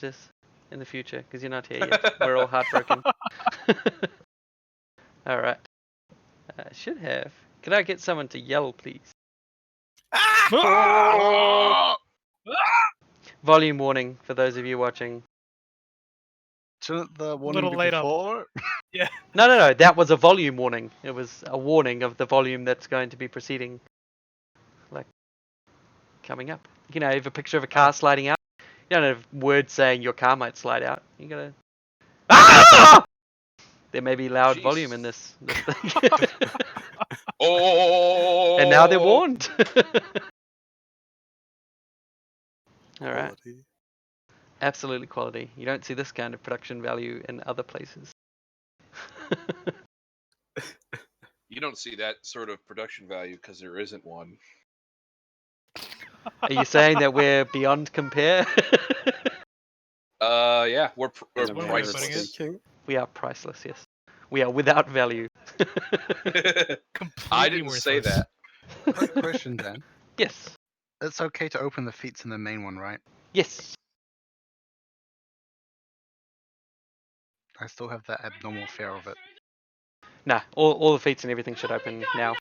this in the future because you're not here yet. We're all heartbroken. All right. Should have. Could I get someone to yell, please? Volume warning for those of you watching. Shouldn't the warning Little be late up. before? Yeah. No. That was a volume warning. It was a warning of the volume that's going to be proceeding, like coming up. You know, have a picture of a car sliding out. You don't have words saying your car might slide out. You gotta. Ah! There may be loud volume in this thing. Oh! And now they're warned. All right. Quality. Absolutely quality. You don't see this kind of production value in other places. You don't see that sort of production value because there isn't one. Are you saying that we're beyond compare? Yeah, we're That's one way of putting priceless. Speaking. We are priceless, yes. We are without value. Completely I didn't say worthless. that. Quick question, Dan. Yes. It's okay to open the feats in the main one, right? Yes. I still have that abnormal fear of it. Nah, all the feats and everything should open now.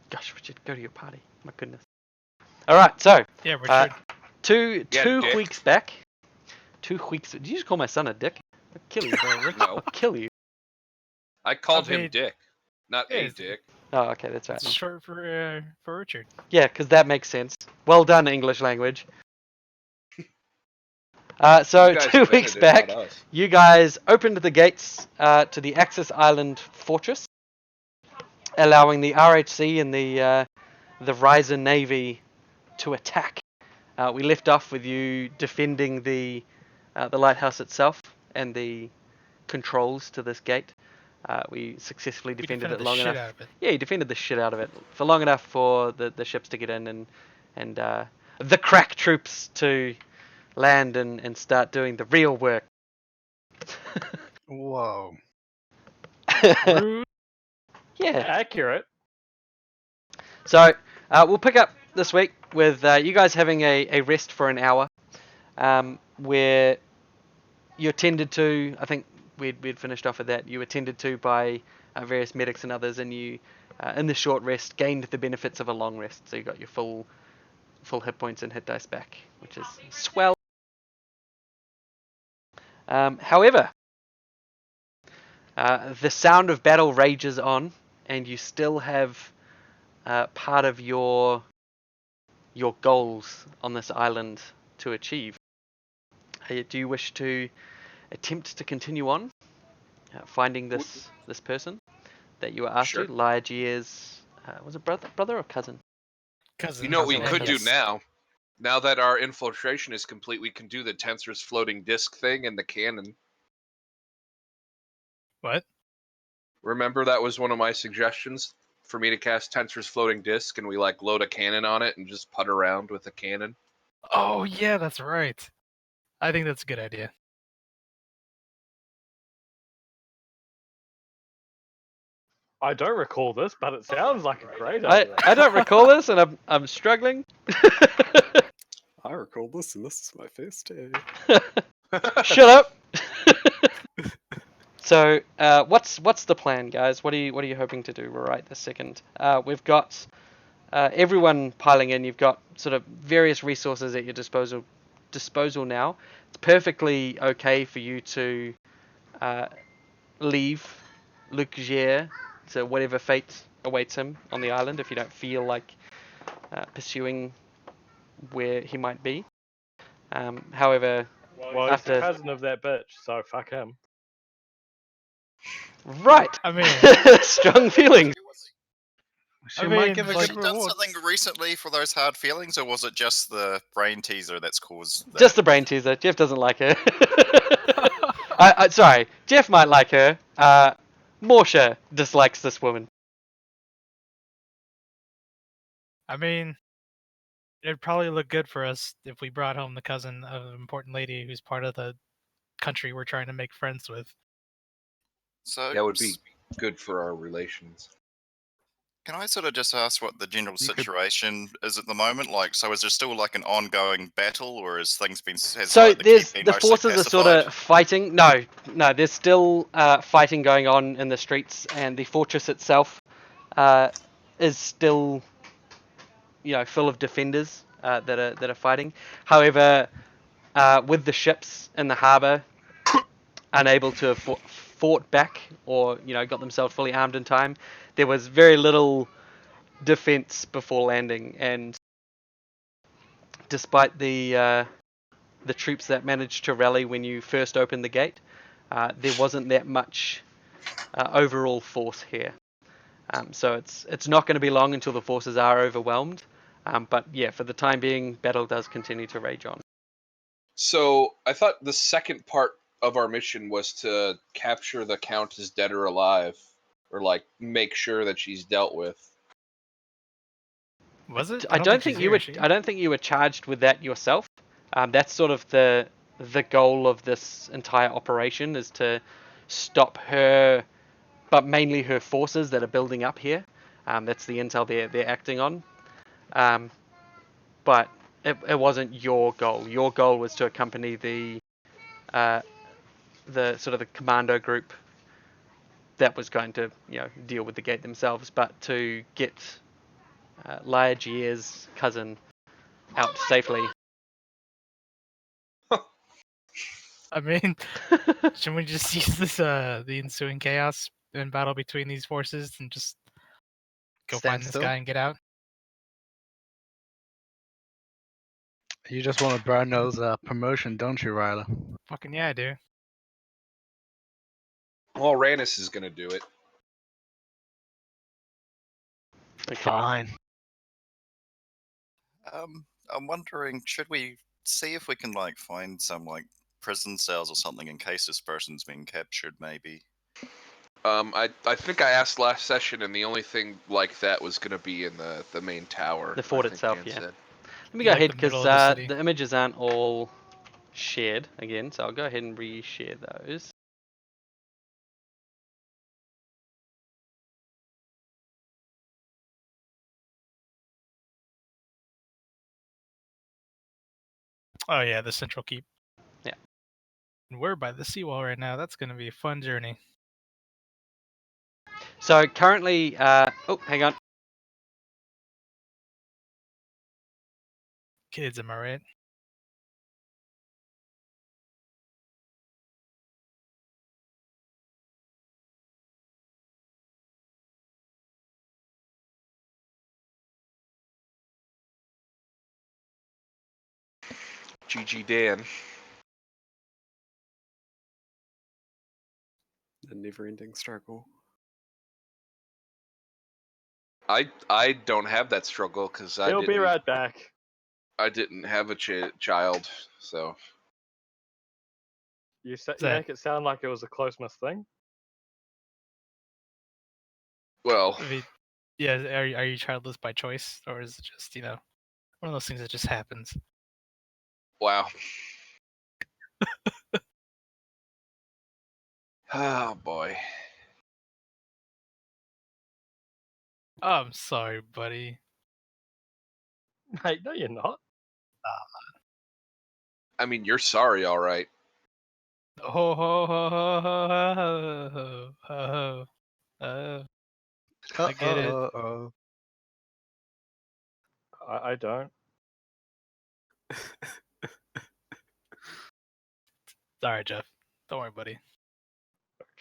Gosh, Richard, go to your party. My goodness. Alright, so Yeah, Richard. two dick. weeks back. 2 weeks. Did you just call my son a dick? I'll kill you, bro. Rick. No. I'll kill you. I called I him mean, Dick, not yeah, a Dick. Oh, okay, that's right. It's short for Richard. Yeah, because that makes sense. Well done, English language. So You guys 2 weeks invented it, back, not us. you guys opened the gates to the Axis Island fortress, allowing the RHC and the Ryzen Navy to attack. We left off with you defending the lighthouse itself and the controls to this gate. We successfully defended it long the shit enough. out of it. Yeah, you defended the shit out of it for long enough for the ships to get in and the crack troops to land and start doing the real work. Whoa. Rude. Yeah. Accurate. So we'll pick up this week with you guys having a rest for an hour, where you're tended to. I think we'd finished off with that. You were tended to by various medics and others, and you, in the short rest, gained the benefits of a long rest. So you got your full hit points and hit dice back, which is swell. However, the sound of battle rages on, and you still have part of your goals on this island to achieve. Do you wish to attempt to continue on finding this person that you were asked Sure. to? Liagier's, was it brother or cousin? Cousin. You know what we Cousin, could yes. do now? Now that our infiltration is complete, we can do the Tensor's floating disc thing and the cannon. What? Remember that was one of my suggestions for me to cast Tensor's floating disc, and we like load a cannon on it and just putt around with the cannon. Oh yeah, that's right. I think that's a good idea. I don't recall this, but it sounds like a great idea. I don't recall this, and I'm struggling. I recall this, and this is my first day. Shut up. So, what's the plan, guys? What are you hoping to do right this second? We've got everyone piling in. You've got sort of various resources at your disposal now. It's perfectly okay for you to leave Luc Gier to whatever fate awaits him on the island if you don't feel like pursuing where he might be. However, Well, he's after the cousin of that bitch, so fuck him. right, I mean, strong feelings. She I might mean, give a like- good Have you done reward. something recently for those hard feelings, or was it just the brain teaser that's caused that? Just the brain teaser. Jeff doesn't like her. Sorry, Jeff might like her. Morsha dislikes this woman. I mean, it'd probably look good for us if we brought home the cousin of an important lady who's part of the country we're trying to make friends with. So That would be good for our relations. Can I sort of just ask what the general You could- situation is at the moment? Like, so is there still like an ongoing battle, or has things been? Has, So like, the keep there's been the mostly forces are sort pacified? of fighting. No, there's still fighting going on in the streets, and the fortress itself is still, full of defenders that are fighting. However, with the ships in the harbour unable to have fought back or got themselves fully armed in time, there was very little defense before landing, and despite the troops that managed to rally when you first opened the gate, there wasn't that much overall force here. So it's not going to be long until the forces are overwhelmed. But yeah, for the time being, battle does continue to rage on. So I thought the second part of our mission was to capture the Countess dead or alive, or like make sure that she's dealt with. Was it? I don't she's think you here, were. is she? I don't think you were charged with that yourself. That's sort of the goal of this entire operation, is to stop her, but mainly her forces that are building up here. That's the intel they're acting on. But it wasn't your goal. Your goal was to accompany the sort of the commando group that was going to deal with the gate themselves, but to get Laergier's cousin out safely. I mean, shouldn't we just use this the ensuing chaos and battle between these forces and just go Stand find this still? guy and get out? You just want to burn those promotion, don't you, Ryla? Fucking yeah, I do. Well, Rannis is gonna do it. Okay. Fine. I'm wondering, should we see if we can like find some like prison cells or something in case this person's been captured? Maybe. I think I asked last session, and the only thing like that was gonna be in the main tower. The fort I think itself, Dan yeah. said. Let me go Like ahead the because middle of the city. the images aren't all shared again, so I'll go ahead and reshare those. Oh yeah, the central keep. Yeah. And we're by the seawall right now. That's gonna be a fun journey. So currently, oh, hang on. Kids, am I right? GG Dan. The never-ending struggle. I don't have that struggle because He'll be right back. I didn't have a child, so You that- make it sound like it was a close miss thing. well. I mean, yeah, are you childless by choice, or is it just one of those things that just happens? Wow. Oh boy. Oh, I'm sorry, buddy. Hey, no, you're not. I mean, you're sorry, all right. Ho ho ho ho ho ho ho ho ho. I get it. Uh-oh. I don't. Sorry, Jeff. Don't worry, buddy.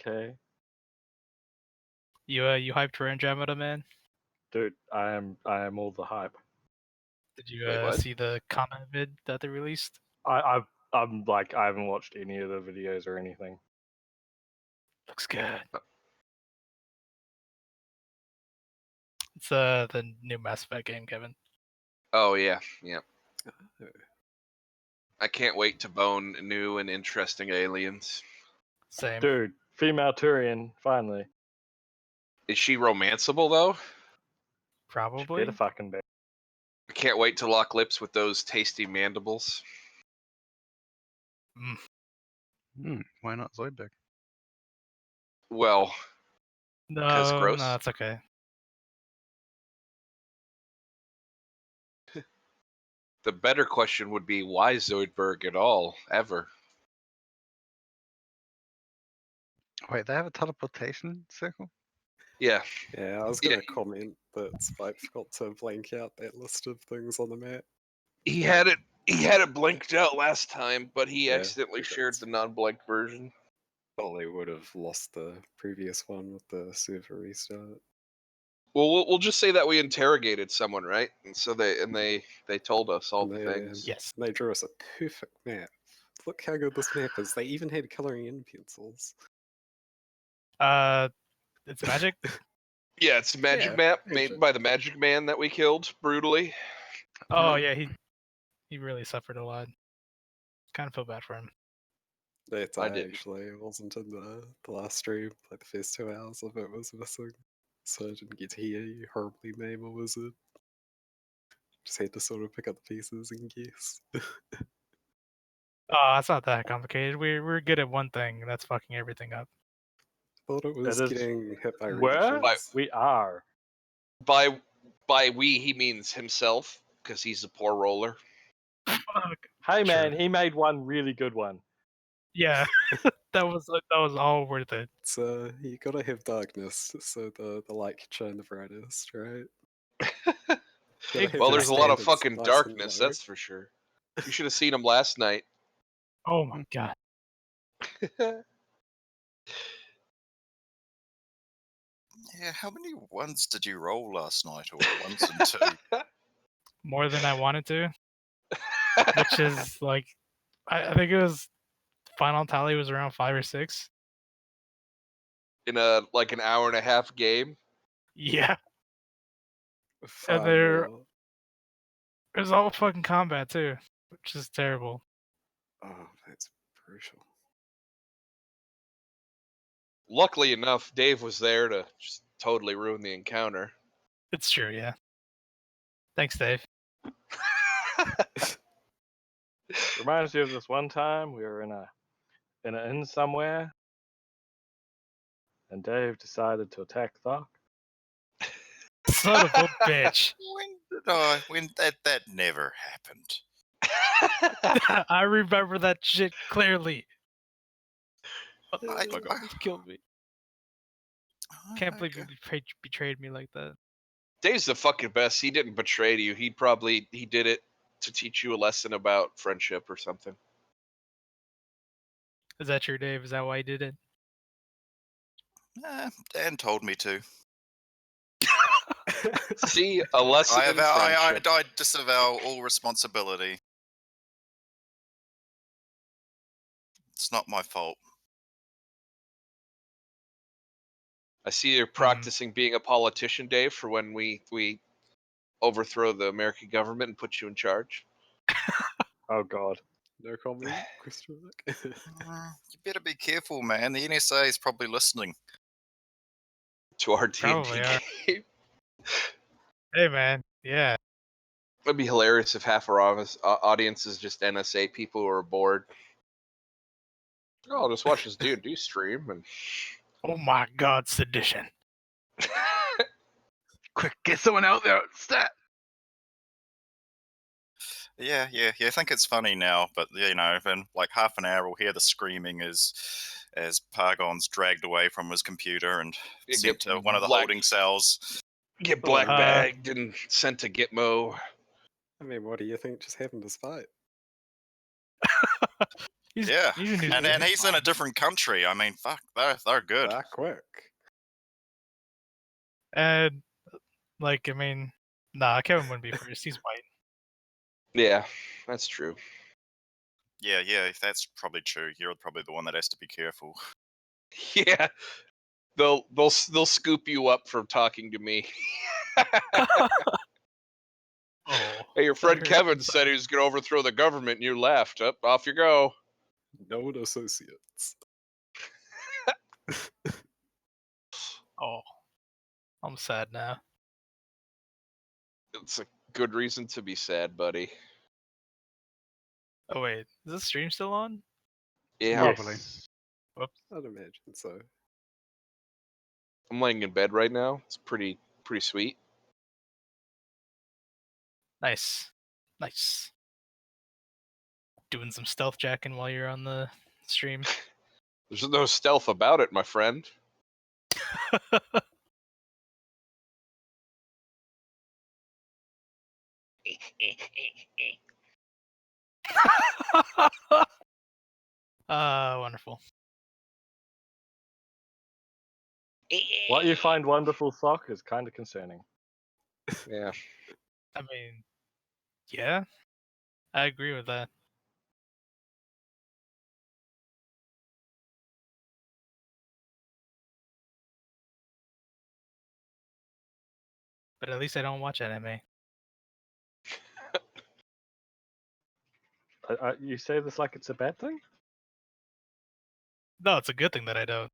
Okay, You hyped for Andromeda, man? dude, I am all the hype. Did you Wait, what? see the comment vid that they released? I'm like, I haven't watched any of the videos or anything. Looks good. It's the new Mass Effect game, Kevin. Oh yeah, yeah. Oh. I can't wait to bone new and interesting aliens. Same. Dude, female Turian, finally. Is she romanceable though? She Probably. better fucking be. I can't wait to lock lips with those tasty mandibles. Why not Zoidberg? Well, 'cause No, gross. no, it's okay. The better question would be why Zoidberg at all, ever? Wait, they have a teleportation circle? Yeah. Yeah, I was Yeah. gonna comment, but Spike forgot to blank out that list of things on the map. He had it blanked out last time, but he Yeah, accidentally shared that's- the non-blanked version. Probably would have lost the previous one with the server restart. Well, we'll just say that we interrogated someone, right? And so they told us all And the they, things. Yes. they drew us a perfect map. Look how good this map is. They even had coloring in pencils. It's magic. Yeah, it's a magic Yeah, map magic. made by the magic man that we killed brutally. Oh yeah, he really suffered a lot. Kind of feel bad for him. That I I didn't. actually wasn't in the last stream. Like the first 2 hours of it was missing, so I didn't get to hear you horribly name a wizard. Just had to sort of pick up the pieces and guess. Oh, it's not that complicated. We're good at one thing, and that's fucking everything up. Thought it was is getting hit by Where regions. we are. By we he means himself because he's a poor roller. Fuck. Hey man, Sure. he made one really good one. Yeah, that was all worth it. So you gotta have darkness, so the light can shine the brightest, right? Gotta have Well, your there's a lot of standards fucking nice and darkness, low. that's for sure. You should have seen him last night. Oh my god. Yeah, how many ones did you roll last night, or ones and two? More than I wanted to, which is like, I think it was final tally was around 5 or 6. In a like an hour and a half game. Yeah, Far there- more. it was all fucking combat too, which is terrible. Oh, that's brutal. Luckily enough, Dave was there to just totally ruin the encounter. It's true, yeah. Thanks, Dave. Reminds you of this one time we were in an inn somewhere, and Dave decided to attack Thok. Son of a bitch. When that never happened. I remember that shit clearly. Oh I- my god, he killed me. Can't believe you betrayed me like that. Dave's the fucking best. He didn't betray you. He did it to teach you a lesson about friendship or something. Is that true, Dave? Is that why he did it? Dan told me to. See, a lesson in friendship. I disavow all responsibility. It's not my fault. I see you're practicing being a politician, Dave, for when we overthrow the American government and put you in charge. Oh god. No comment? Question mark. You better be careful, man. The NSA is probably listening. To our D&D Probably are. game. Hey, man. Yeah. It'd be hilarious if half our audience is just NSA people who are bored. Oh, I'll just watch this D&D stream and Oh my god, sedition. Quick, get someone out there! Stat! Yeah. I think it's funny now, but in like half an hour, we'll hear the screaming as Pargon's dragged away from his computer and You sent get to one of the black- holding cells. get black bagged and sent to Gitmo. I mean, what do you think just happened to Spike? He's Yeah, in New and Zealand. he's in a different country. I mean, fuck, they're good. Ah, quick. And, like, I mean, nah, Kevin wouldn't be first. He's white. Yeah, that's true. Yeah, that's probably true. You're probably the one that has to be careful. Yeah, they'll scoop you up for talking to me. Oh. Hey, your friend hurt. Kevin said he was going to overthrow the government, and you laughed. Up, off you go. Known associates. Oh. I'm sad now. It's a good reason to be sad, buddy. Oh, wait. Is this stream still on? Yeah, Probably. Whoops. I'd imagine so. I'm laying in bed right now. It's pretty sweet. Nice. Nice. Doing some stealth jacking while you're on the stream. There's no stealth about it, my friend. Wonderful. What you find wonderful, Sock, is kind of concerning. Yeah. I mean, yeah, I agree with that. But at least I don't watch anime. You say this like it's a bad thing? No, it's a good thing that I don't.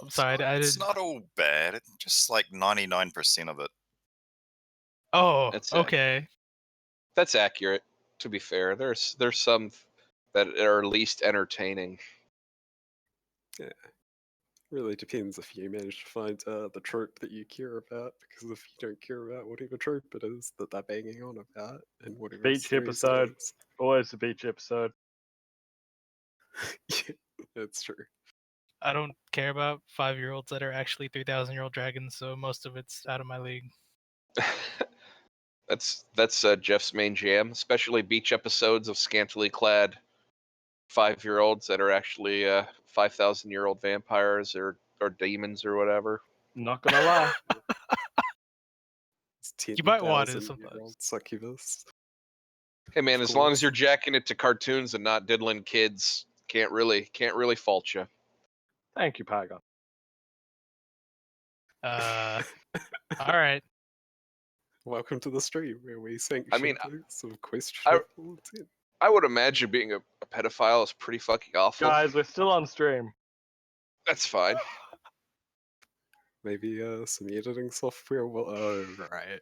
I'm sorry, I It's didn't. not all bad. It's just like 99% of it. Oh, That's okay. That's accurate. To be fair, there's some that are least entertaining. Really depends if you manage to find the trope that you care about, because if you don't care about whatever trope it is that they're banging on about and whatever Beach series it episode. is. Always a beach episode. Yeah, that's true. I don't care about 5-year-olds that are actually 3,000-year-old dragons, so most of it's out of my league. That's Jeff's main jam, especially beach episodes of scantily clad 5-year-olds that are actually 5,000-year-old vampires or demons or whatever. Not gonna lie. It's You might want it 10,000-year-old succubus. Hey man, Of as long as course. you're jacking it to cartoons and not diddling kids, can't really fault you. Thank you, Paragon. All right. Welcome to the stream where we sanction I mean, things of questionable intent. I would imagine being a pedophile is pretty fucking awful. Guys, we're still on stream. That's fine. Maybe some editing software will. Oh, right.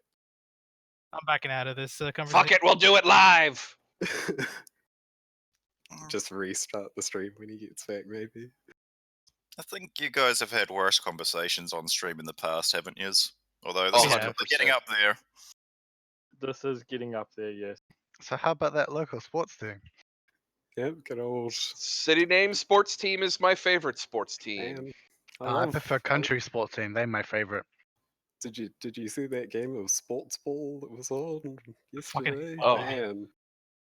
I'm backing out of this conversation. Fuck it, we'll do it live. Just restart the stream when he gets back, maybe. I think you guys have had worse conversations on stream in the past, haven't you? Although Oh, this is 100%. getting up there. This is getting up there, yes. So how about that local sports thing? Yeah, good old City name sports team is my favorite sports team. man. I prefer country sports team. They're my favorite. Did you see that game of sports ball that was on yesterday? Oh. Man,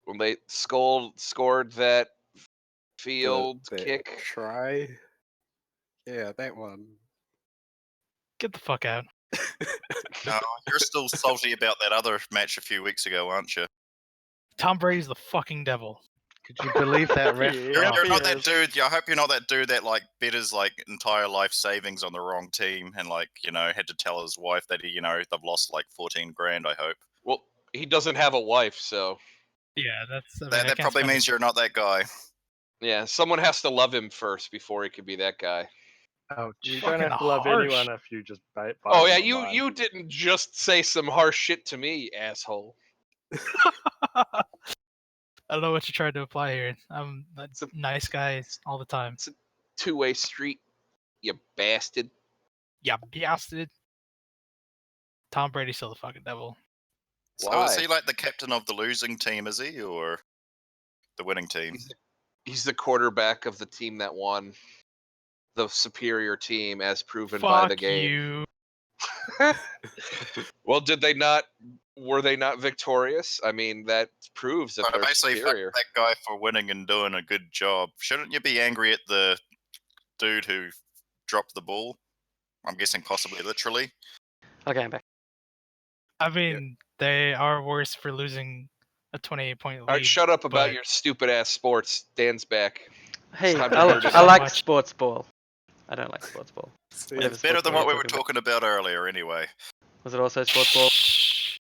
When they scored that field that kick. try. Yeah, that one. Get the fuck out. No, you're still salty about that other match a few weeks ago, aren't you? Tom Brady's the fucking devil. Could you believe that ref? Yeah. You're not that Yes. dude. I hope you're not that dude that like bet his like entire life savings on the wrong team and like had to tell his wife that he they've lost like 14 grand. I hope Well, he doesn't have a wife, so Yeah, that's. I mean, that I can't probably spend means you're not that guy. yeah, someone has to love him first before he could be that guy. Oh, You Fucking don't have to love harsh. anyone if you just buy Oh yeah, them online. you didn't just say some harsh shit to me, asshole. I don't know what you're trying to apply here. I'm a It's a- nice guy all the time. Two-way street, you bastard. Yeah, bastard. Tom Brady's still the fucking devil. So is Why? he like the captain of the losing team? Is he or the winning team? He's the quarterback of the team that won. The superior team, as proven by the Fuck game. you. Well, were they not victorious? I mean, that proves that they're Basically, fuck superior. that guy for winning and doing a good job. Shouldn't you be angry at the dude who dropped the ball? I'm guessing possibly literally. Okay, I'm back. I mean, they are worse for losing a 28-point lead. All right, shut up about but- your stupid ass sports. Dan's back. Hey, time to I, hurt I it. like Much. sports ball. I don't like sports ball. Whatever It's better sports than ball what we you're were talking about earlier, anyway. Was it also sports ball? Shh.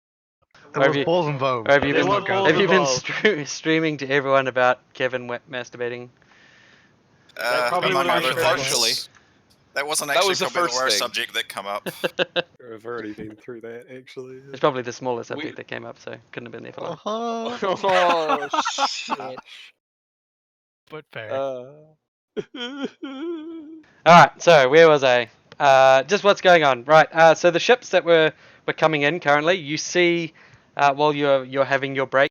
there Or was have you- balls involved. Or have you There been, was balls have you been involved. streaming to everyone about Kevin masturbating? probably Among wouldn't other be things. partially. That wasn't That actually was the probably the first worst thing. subject that come up. I've already been through that, actually. It's probably the smallest subject that came up, so couldn't have been there for long. Oh shit. But fair. Alright, so where was I? Just what's going on, right? So the ships that were coming in currently, you see, while you're having your break,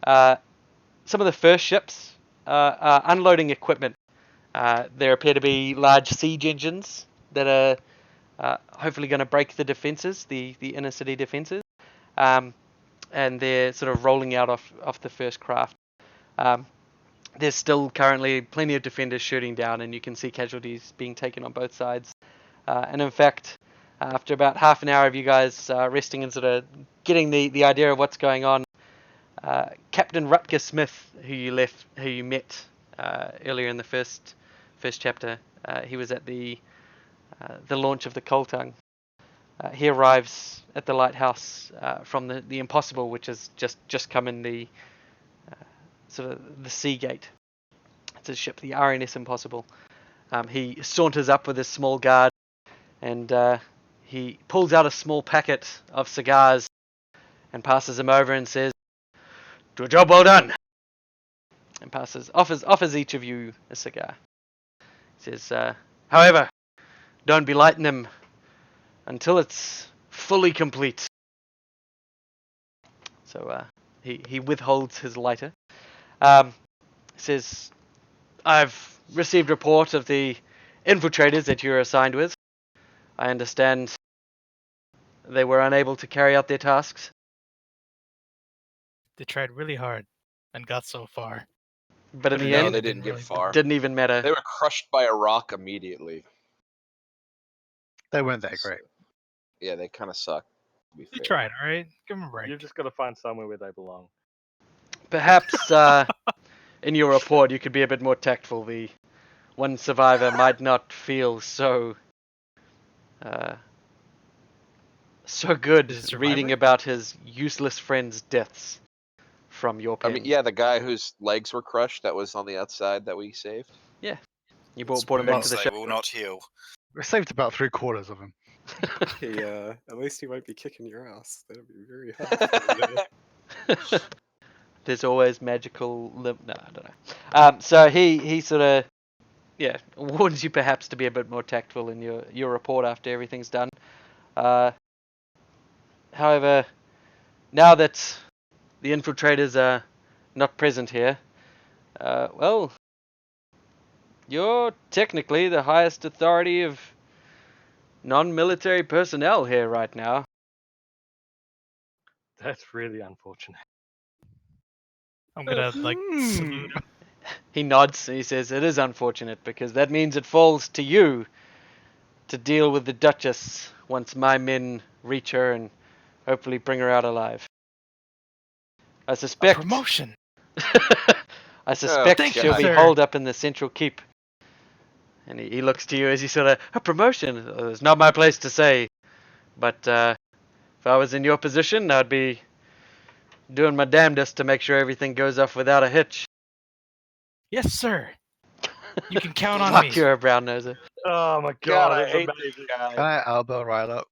some of the first ships are unloading equipment. There appear to be large siege engines that are hopefully going to break the defenses, the inner city defenses, and they're sort of rolling out off the first craft. There's still currently plenty of defenders shooting down, and you can see casualties being taken on both sides. And in fact, after about half an hour of you guys resting and sort of getting the idea of what's going on, Captain Rutger Smith, who you met earlier in the first chapter, he was at the launch of the Coltung. He arrives at the lighthouse from the Impossible, which has just come in the sort of the sea gate. It's a ship, the RNS Impossible. He saunters up with his small guard, and he pulls out a small packet of cigars and passes them over and says, "To a job well done." And offers each of you a cigar. He says, "However, don't be lighting them until it's fully complete." So he withholds his lighter. Says, "I've received report of the infiltrators that you're assigned with. I understand they were unable to carry out their tasks." They tried really hard and got so far. But in But the No, end, they didn't get far. didn't even matter. They were crushed by a rock immediately. They weren't that great. Yeah, they kind of suck. To be They fair. tried, all right? Give them a break. You've just got to find somewhere where they belong. Perhaps in your report you could be a bit more tactful. The one survivor might not feel so good Is it reading survivor? about his useless friends' deaths from your I pen. mean, yeah, the guy whose legs were crushed that was on the outside that we saved. You It's brought him back to wounds the they ship. will not heal. We saved about 3/4 of them. Yeah, at least he won't be kicking your ass. That'd be very hard. There's always magical No, I don't know. So he sort of warns you perhaps to be a bit more tactful in your report after everything's done. However, now that the infiltrators are not present here, well, you're technically the highest authority of non-military personnel here right now. That's really unfortunate. I'm gonna salute him. He nods and he says, "It is unfortunate because that means it falls to you to deal with the Duchess once my men reach her and hopefully bring her out alive. I A suspect promotion. I suspect Thank she'll you, be sir. holed up in the central keep." And he looks to you as he sort of, "A promotion? It's not my place to say. But if I was in your position, I'd be doing my damnedest to make sure everything goes off without a hitch." Yes, sir. You can count on Fuck, me. you're a brown noser. Oh my God, god, I that's hate amazing. this guy. Can I elbow right up?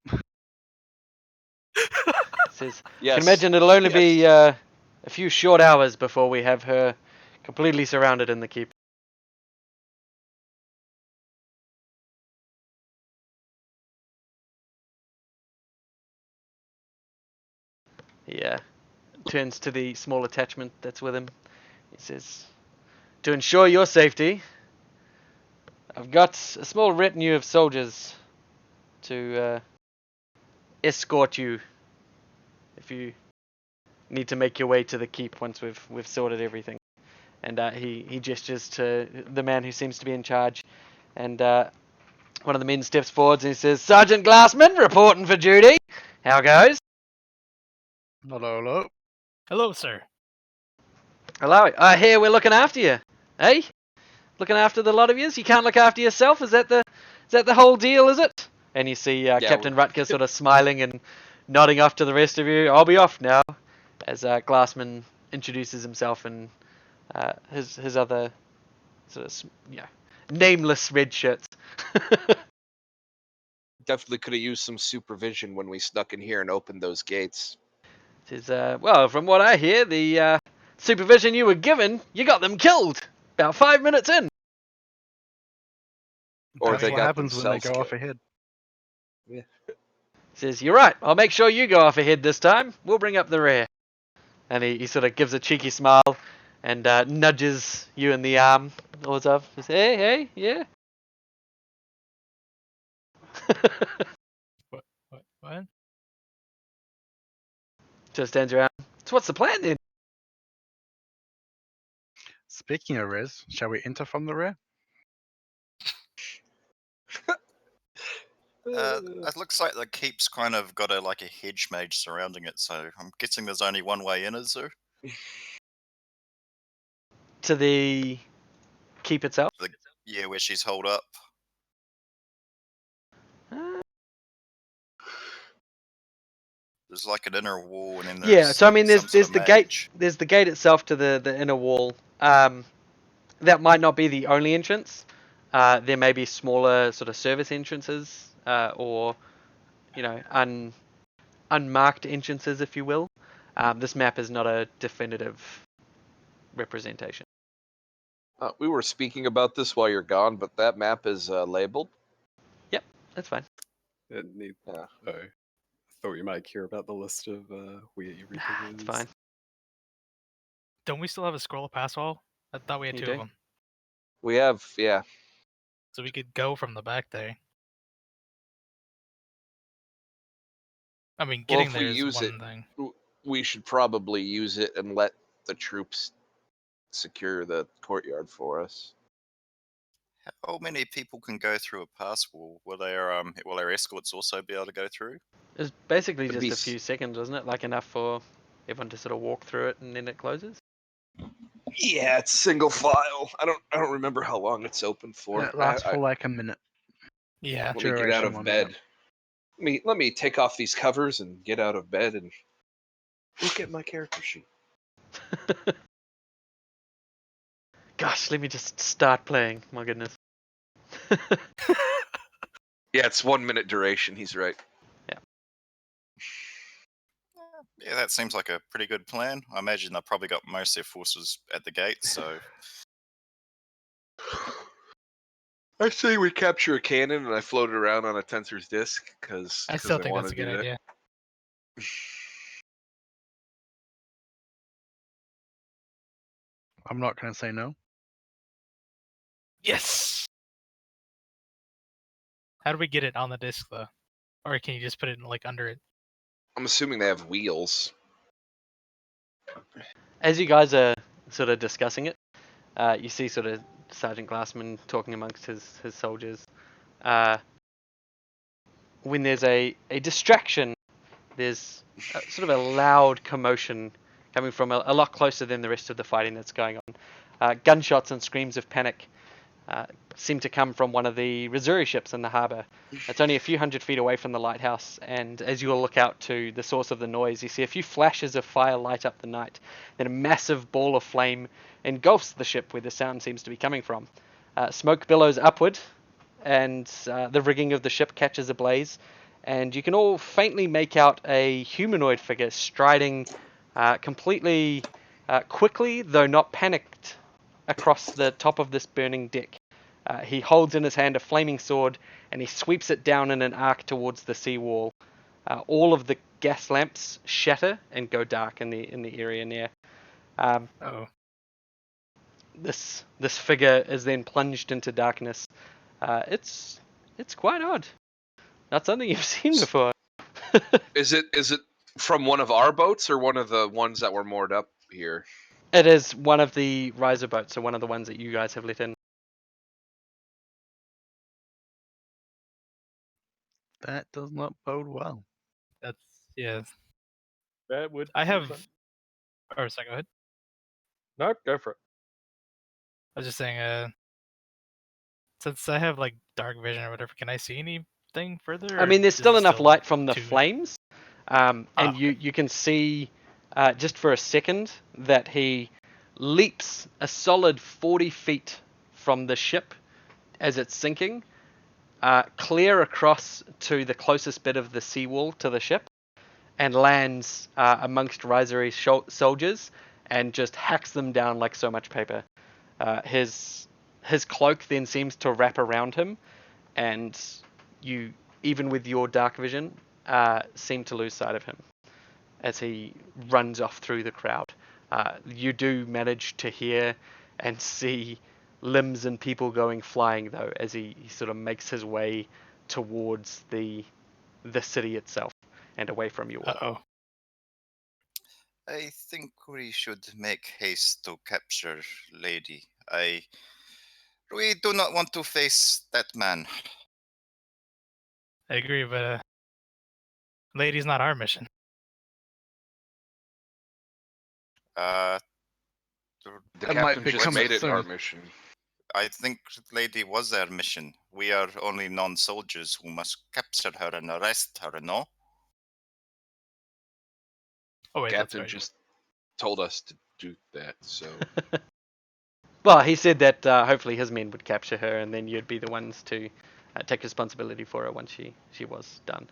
Says, Yes. "I can imagine it'll only be Yes. a few short hours before we have her completely surrounded in the keep." He turns to the small attachment that's with him. He says, "To ensure your safety, I've got a small retinue of soldiers to escort you if you need to make your way to the keep once we've sorted everything." And he gestures to the man who seems to be in charge, and one of the men steps forwards and he says, "Sergeant Glassman, reporting for duty. How goes?" Hello, hello. Hello, sir. "Hello. I hear we're looking after you. Eh? Looking after the lot of yous? You can't look after yourself? Is that the whole deal, is it?" And you see Captain Rutger sort of smiling and nodding off to the rest of you. "I'll be off now," as Glassman introduces himself and his other sort of nameless red shirts. Definitely could have used some supervision when we snuck in here and opened those gates. Says, "Well, from what I hear, the supervision you were given, you got them killed about 5 minutes in." Or That's they what got happens when they themselves go off killed. ahead. Yeah. Says, "You're right. I'll make sure you go off ahead this time. We'll bring up the rear." And he sort of gives a cheeky smile and nudges you in the arm. Orzov says, "Hey, yeah." What? Just stands around. So what's the plan then? Speaking of Riz, shall we enter from the rear? It looks like the keep's kind of got a hedge mage surrounding it, so I'm guessing there's only one way in, is there? To the keep itself. Yeah, where she's holed up. Uh, There's like an inner wall, and then there's yeah. So I mean, some there's sort of the gate. mage. There's the gate itself to the inner wall. That might not be the only entrance. There may be smaller sort of service entrances, or unmarked entrances, if you will. This map is not a definitive representation. We were speaking about this while you're gone, but that map is labeled. Yep, that's fine. It need, Yeah. oh, I thought you might care about the list of where everything is. It's fine. Don't we still have a scroll pass wall? I thought we had You two do? of them. We have, yeah. So we could go from the back there. I mean, Well, getting if there we is use one it, thing. we should probably use it and let the troops secure the courtyard for us. How many people can go through a pass wall? Will their escorts also be able to go through? It's basically It'd just be a few seconds, wasn't it? Like enough for everyone to sort of walk through it and then it closes. Yeah, it's single file. I don't remember how long it's open for. It lasts for like a minute. Yeah. Let me get out duration of one bed. minute. Let me take off these covers and get out of bed and look at my character sheet. Gosh, let me just start playing. My goodness. Yeah, it's 1 minute duration. He's right. Yeah, that seems like a pretty good plan. I imagine they've probably got most of their forces at the gate, so I say we capture a cannon and I float it around on a tensor's disc because I still I think want that's to a do good that. idea. I'm not going to say no. Yes! How do we get it on the disc, though? Or can you just put it under it? I'm assuming they have wheels. As you guys are sort of discussing it, you see sort of Sergeant Glassman talking amongst his soldiers. When there's a distraction, there's sort of a loud commotion coming from a lot closer than the rest of the fighting that's going on. Gunshots and screams of panic seem to come from one of the Missouri ships in the harbour. It's only a few hundred feet away from the lighthouse, and as you all look out to the source of the noise, you see a few flashes of fire light up the night. Then a massive ball of flame engulfs the ship where the sound seems to be coming from. Smoke billows upward, and the rigging of the ship catches ablaze, and you can all faintly make out a humanoid figure striding completely quickly, though not panicked, across the top of this burning deck. He holds in his hand a flaming sword, and he sweeps it down in an arc towards the seawall. All of the gas lamps shatter and go dark in the area near. Oh. This figure is then plunged into darkness. It's quite odd. Not something you've seen before. Is it from one of our boats or one of the ones that were moored up here? It is one of the riser boats, so one of the ones that you guys have let in. That does not bode well. That's, yeah. That would. I be have. fun. Or, sorry, go ahead. No, go for it. I was just saying, since I have, dark vision or whatever, can I see anything further? I mean, there's is still it enough still light from the too- flames, and okay. you can see just for a second that he leaps a solid 40 feet from the ship as it's sinking, clear across to the closest bit of the seawall to the ship, and lands amongst Risery soldiers and just hacks them down like so much paper. His cloak then seems to wrap around him, and you even with your dark vision, seem to lose sight of him as he runs off through the crowd. You do manage to hear and see limbs and people going flying, though, as he sort of makes his way towards the city itself and away from you all. Uh-oh. I think we should make haste to capture Lady. We do not want to face that man. I agree, but lady's not our mission. Uh, The That might captain just become made a it our thing. mission. I think Lady was our mission. We are only non-soldiers who must capture her and arrest her, no? Oh wait, that's Captain right. just told us to do that, so Well, he said that hopefully his men would capture her, and then you'd be the ones to take responsibility for her once she was done.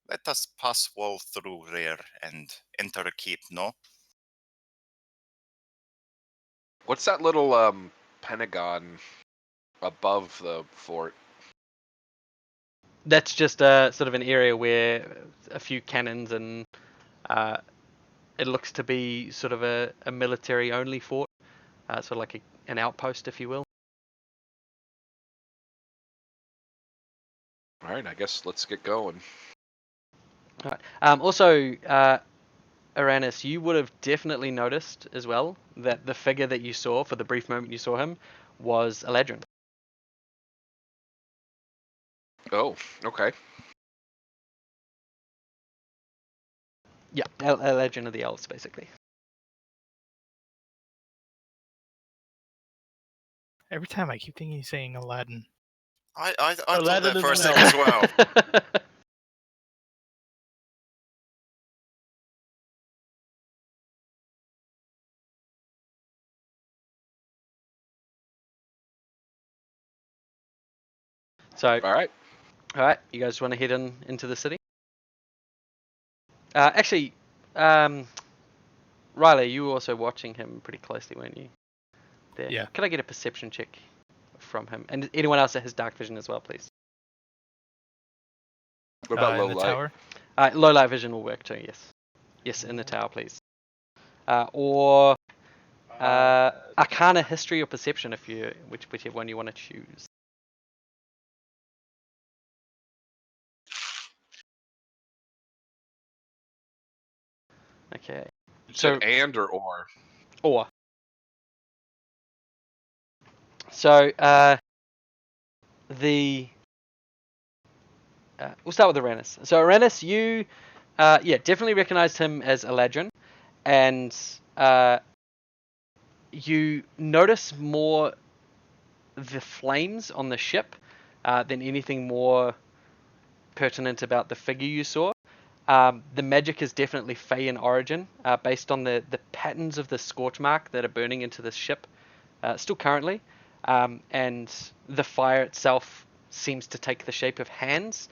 Let us pass wall through rear and enter a keep, no? what's that little pentagon above the fort? That's just a sort of an area where a few cannons and it looks to be sort of a military-only fort, sort of like an outpost, if you will. All right, I guess let's get going. All right. Also, Uranus, you would have definitely noticed as well that the figure that you saw for the brief moment you saw him was Eladrin. Oh, okay. Yeah, Eladrin of the Elves, basically. Every time I keep thinking he's saying Aladdin. I thought Aladdin that for a is second as well. So, All right. all right, you guys want to head into the city? Actually, Riley, you were also watching him pretty closely, weren't you? There. Yeah. Could I get a perception check from him? And anyone else that has dark vision as well, please. What about In low the light? tower. Low light vision will work too, yes. Yes, in the tower, please. Or Arcana, History, or Perception, if you whichever one you want to choose. Okay. You So said and or? or. So we'll start with Uranus. So Uranus, you definitely recognized him as Eladrin, and you notice more the flames on the ship than anything more pertinent about the figure you saw. The magic is definitely Fey in origin, based on the patterns of the scorch mark that are burning into the ship, still currently, and the fire itself seems to take the shape of hands.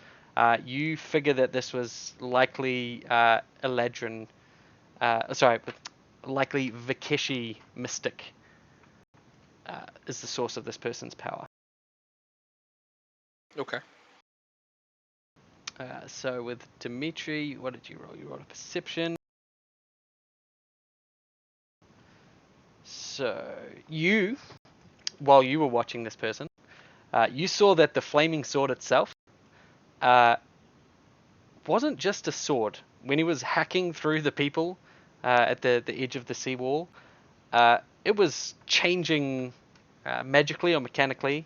You figure that this was likely Eladrin, likely Vikeshi mystic is the source of this person's power. Okay. So with Dimitri, what did you roll? You rolled a perception. So you, while you were watching this person, you saw that the flaming sword itself wasn't just a sword. When he was hacking through the people at the edge of the seawall, it was changing magically or mechanically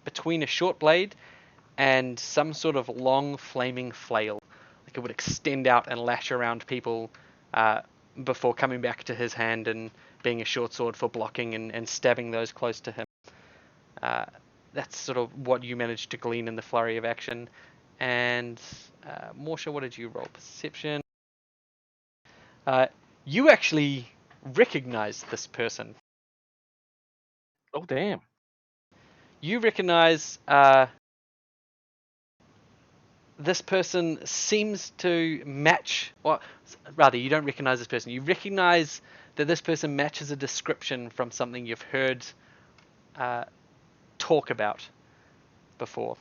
between a short blade and some sort of long flaming flail. Like it would extend out and lash around people before coming back to his hand and being a short sword for blocking and stabbing those close to him. That's sort of what you managed to glean in the flurry of action. And Morsha, what did you roll? Perception. You actually recognize this person. Oh damn! You recognize this person seems to match, or rather, you don't recognize this person. You recognize that this person matches a description from something you've heard talk about before.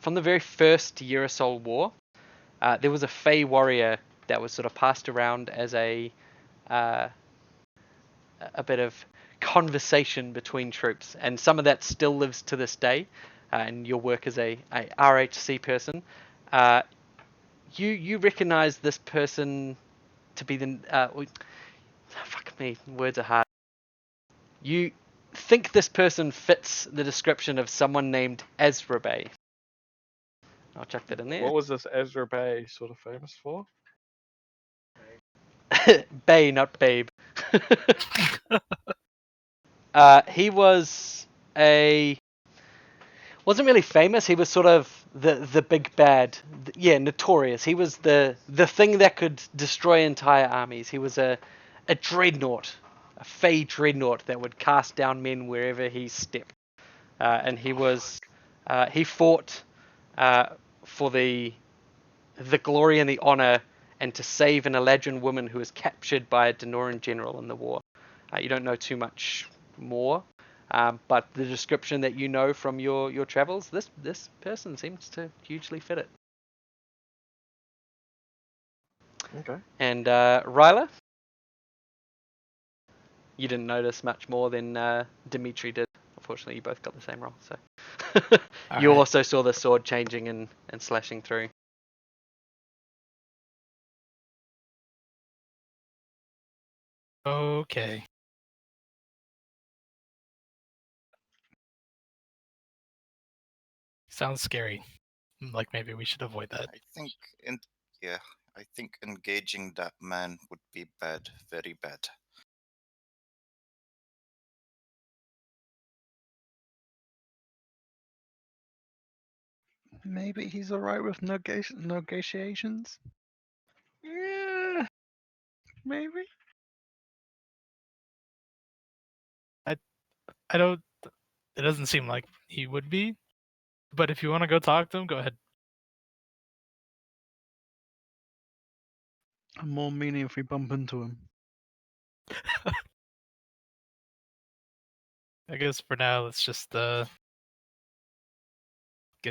From the very first Yerasol War, there was a Fey warrior that was sort of passed around as a bit of conversation between troops, and some of that still lives to this day. And your work as a RHC person, you recognize this person to be the fuck me, words are hard. You think this person fits the description of someone named Ezra Bay. I'll chuck that in there. What was this Ezra Bay sort of famous for? Bay, not babe. He was wasn't really famous. He was sort of the big bad. Yeah, notorious. He was the thing that could destroy entire armies. He was a dreadnought, a Fey dreadnought that would cast down men wherever he stepped. And he fought for the glory and the honor, and to save an Eladrin woman who was captured by a Denoran general in the war. You don't know too much more, but the description that you know from your travels, this person seems to hugely fit it. Okay. And Ryla, you didn't notice much more than Dimitri did. Unfortunately, you both got the same roll, so you Alright. also saw the sword changing and slashing through. Okay. Sounds scary. Like maybe we should avoid that. I think, yeah, I think engaging that man would be bad, very bad. Maybe he's alright with negotiations? Yeah, maybe. I don't. It doesn't seem like he would be. But if you want to go talk to him, go ahead. I'm more meaning if we bump into him. I guess for now, let's just get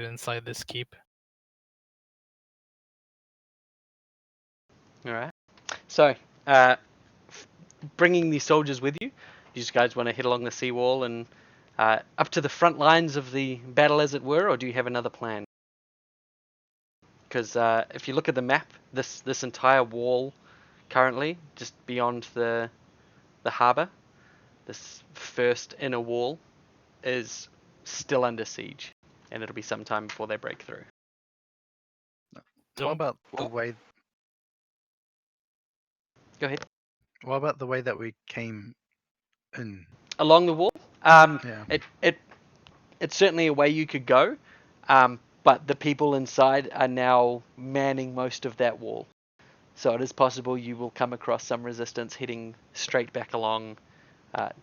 inside this keep. All right. So, bringing these soldiers with you, you guys want to head along the seawall and up to the front lines of the battle, as it were, or do you have another plan? Because if you look at the map, this entire wall currently, just beyond the harbour, this first inner wall is still under siege, and it'll be some time before they break through. What Don't- about the Well- way? Go ahead. What about the way that we came in? Along the wall, Yeah. it's certainly a way you could go, but the people inside are now manning most of that wall. So it is possible you will come across some resistance heading straight back along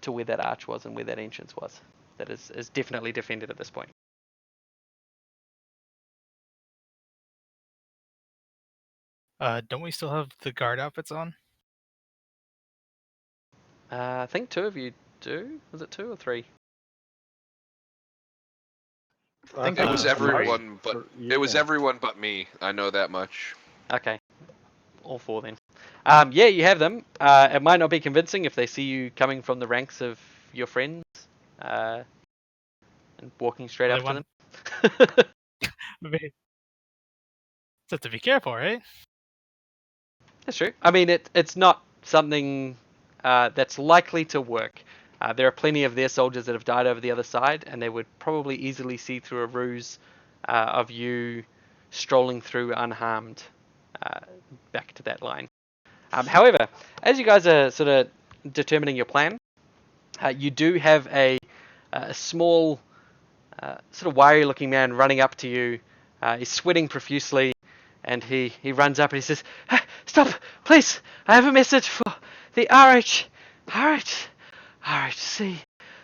to where that arch was and where that entrance was. That is definitely defended at this point. Don't we still have the guard outfits on? I think two of you do. Was it 2 or 3? I think It Uh, was three. everyone, but it was everyone but me. I know that much. Okay. All 4 then. Yeah, you have them. It might not be convincing if they see you coming from the ranks of your friends and walking straight Well, up they to them. Maybe. Just have to be careful, right? That's true. I mean, it's not something that's likely to work. There are plenty of their soldiers that have died over the other side, and they would probably easily see through a ruse of you strolling through unharmed back to that line. However, as you guys are sort of determining your plan, you do have a small, sort of wiry-looking man running up to you. He's sweating profusely, and he runs up and he says, "Stop, please! I have a message for the RHC,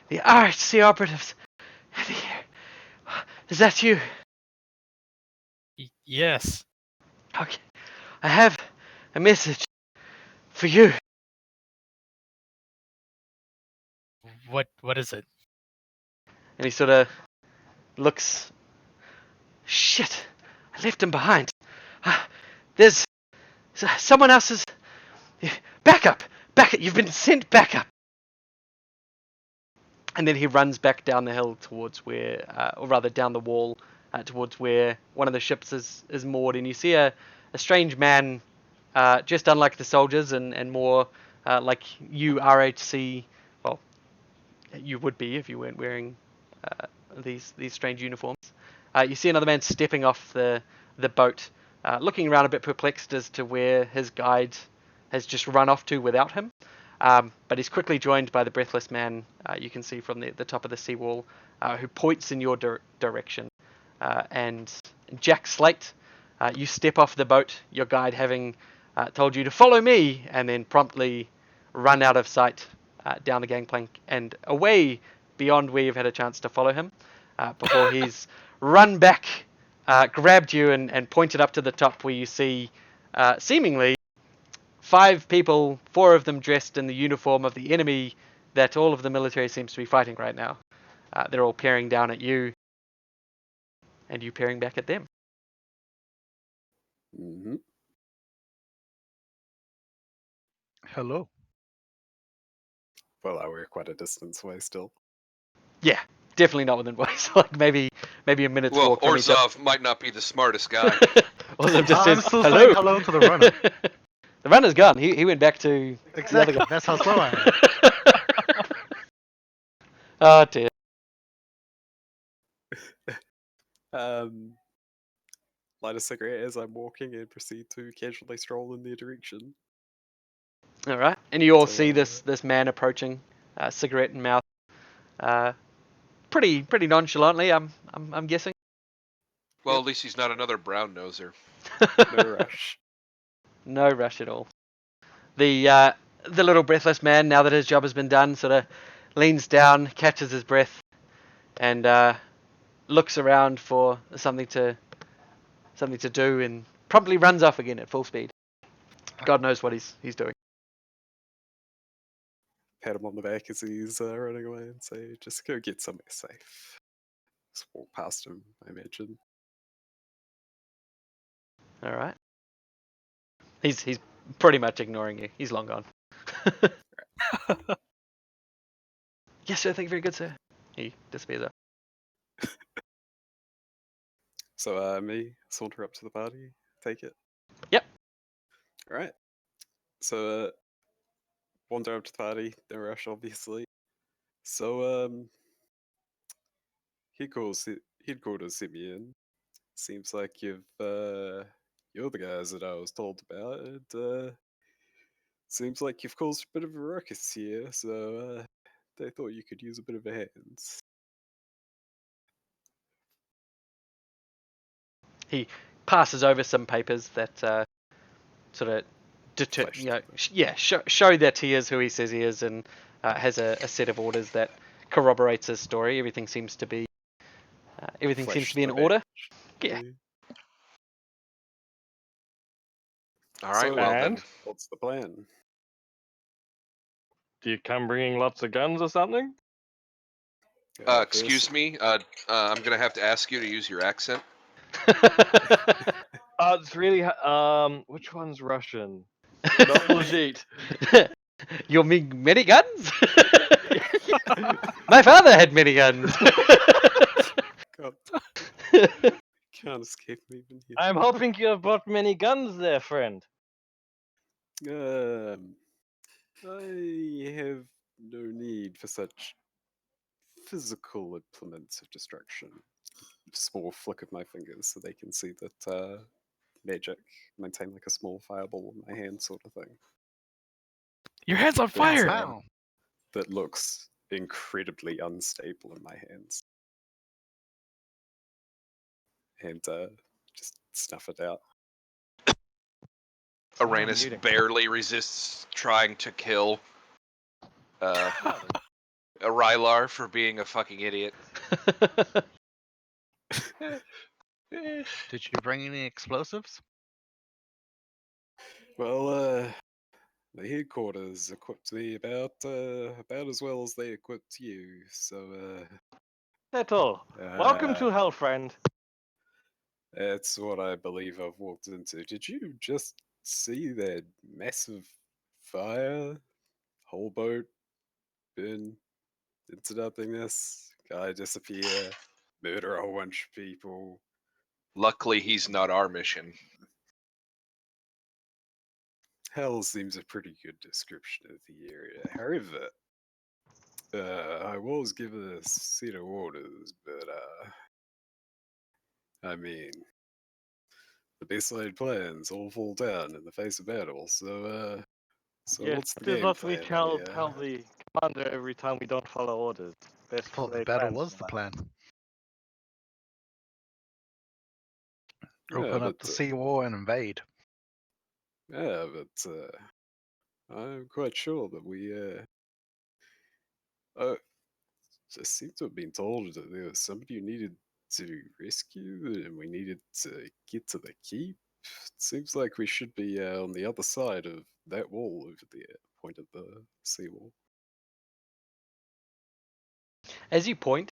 the RHC operatives. Here. Is that you? Yes. Okay. I have a message for you." What is it? And he sort of looks. Shit! I left him behind. There's someone else's. Back up! Back up! You've been sent back up! And then he runs back down the hill towards where, or rather down the wall, towards where one of the ships is moored. And you see a strange man, just unlike the soldiers and more like you RHC. Well, you would be if you weren't wearing these strange uniforms. You see another man stepping off the boat, looking around a bit perplexed as to where his guide has just run off to without him. But he's quickly joined by the breathless man you can see from the top of the seawall, who points in your direction. And Jack Slate, you step off the boat, your guide having told you to follow me, and then promptly run out of sight down the gangplank and away beyond where you've had a chance to follow him, before he's run back, grabbed you, and pointed up to the top where you see seemingly 5 people, 4 of them dressed in the uniform of the enemy that all of the military seems to be fighting right now. They're all peering down at you, and you peering back at them. Mm-hmm. Hello. Well, we're quite a distance away still. Yeah, definitely not within voice. Like maybe a minute's Well, walk from each other. Orzhov might not be the smartest guy. Orzhov just I'm says still hello. saying hello to the runner. The runner's gone. He went back to the other Exactly. guy. That's how slow I am. Oh dear. Light a cigarette as I'm walking and proceed to casually stroll in their direction. All right, and you all So, see this man approaching, cigarette in mouth, pretty nonchalantly. I'm guessing. Well, at least he's not another brown noser. No rush. No rush at all. The little breathless man, now that his job has been done, sort of leans down, catches his breath, and looks around for something to do, and promptly runs off again at full speed. God knows what he's doing. Pat him on the back as he's running away and say, just go get somewhere safe. Just walk past him, I imagine. All right. He's pretty much ignoring you. He's long gone. Yes, sir. Thank you very good, sir. He disappears up. So, me, saunter up to the party, take it. Yep. Alright. So, wander up to the party, no rush, obviously. So, headquarters sent me in. Seems like you're the guys that I was told about. And, seems like you've caused a bit of a ruckus here, so, they thought you could use a bit of a hand. He passes over some papers that sort of show that he is who he says he is, and has a set of orders that corroborates his story. Everything seems to be in order. Yeah. All right, So, well and then. what's the plan? do you come bringing lots of guns or something? Excuse me. I'm gonna have to ask you to use your accent. It's really which one's Russian? Not legit. You mean many guns? My father had many guns. God, can't escape me even here. I'm hoping you have brought many guns there, friend. I have no need for such physical implements of destruction. Small flick of my fingers so they can see that magic maintain like a small fireball in my hand, sort of thing. Your head's on That's, fire. Wow. that looks incredibly unstable in my hands. And just snuff it out. Aranus muting. barely resists trying to kill Rylar for being a fucking idiot. Did you bring any explosives? Well, the headquarters equipped me about as well as they equipped you. So Settle. Welcome to hell, friend. That's what I believe I've walked into. Did you just see that massive fire? Whole boat burn into nothingness? Guy disappear, murder a whole bunch of people. Luckily, he's not our mission. Hell seems a pretty good description of the area. However, I was given a set of orders, but I mean, the best laid plans all fall down in the face of battle. So Yes, what's the that is game what we plan tell here? the commander every time we don't follow orders. Best Thought the laid battle plans, was the commander. plan. Yeah, Open up but the seawall and invade. I'm quite sure that we just seem to have been told that there was somebody you needed to rescue, and we needed to get to the keep. It seems like we should be on the other side of that wall over there, point of the seawall. As you point,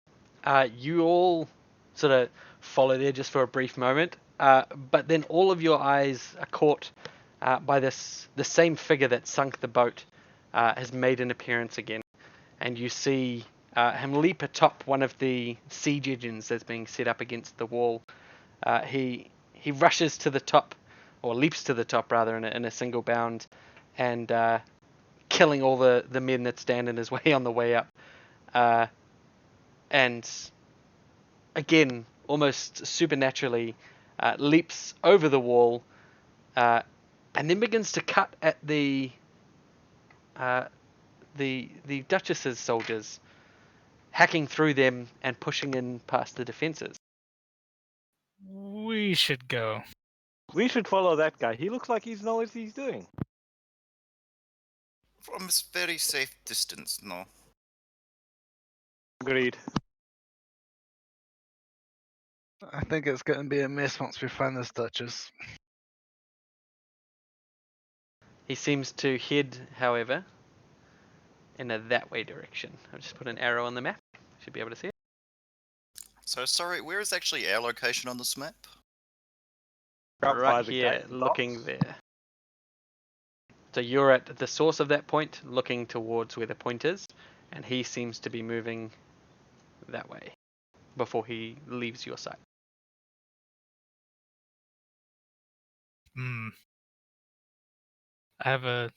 you all sort of follow there just for a brief moment, but then all of your eyes are caught by the same figure that sunk the boat has made an appearance again, and you see him leap atop one of the siege engines that's being set up against the wall. He rushes to the top, or leaps to the top rather, in a single bound, and killing all the men that stand in his way on the way up. And again, almost supernaturally, leaps over the wall, and then begins to cut at the Duchess's soldiers, hacking through them and pushing in past the defenses. We should go. We should follow that guy. He looks like he knows what he's doing. From a very safe distance, no. Agreed. I think it's going to be a mess once we find this Duchess. He seems to head, however, in a that way direction. I'll just put an arrow on the map. Should be able to see it. So sorry, where is actually our location on this map? Up by Right the here, gate. looking there. So you're at the source of that point, looking towards where the point is, and he seems to be moving that way before he leaves your sight. Hmm. I have a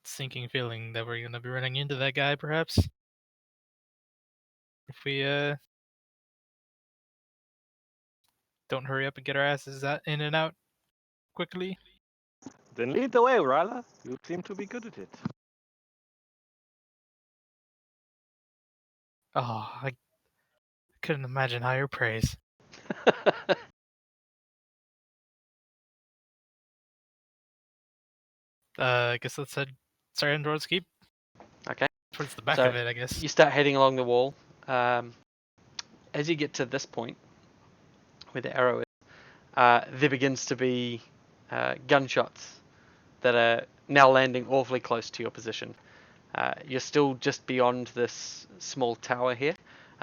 sinking feeling that we're gonna be running into that guy, perhaps. If we don't hurry up and get our asses out in and out quickly. Then lead the way, Ryla. You seem to be good at it. Oh, I couldn't imagine higher praise. I guess let's head starting towards keep. Okay. Towards the back So, of it, I guess. You start heading along the wall. As you get to this point, where the arrow is, there begins to be gunshots that are now landing awfully close to your position. You're still just beyond this small tower here,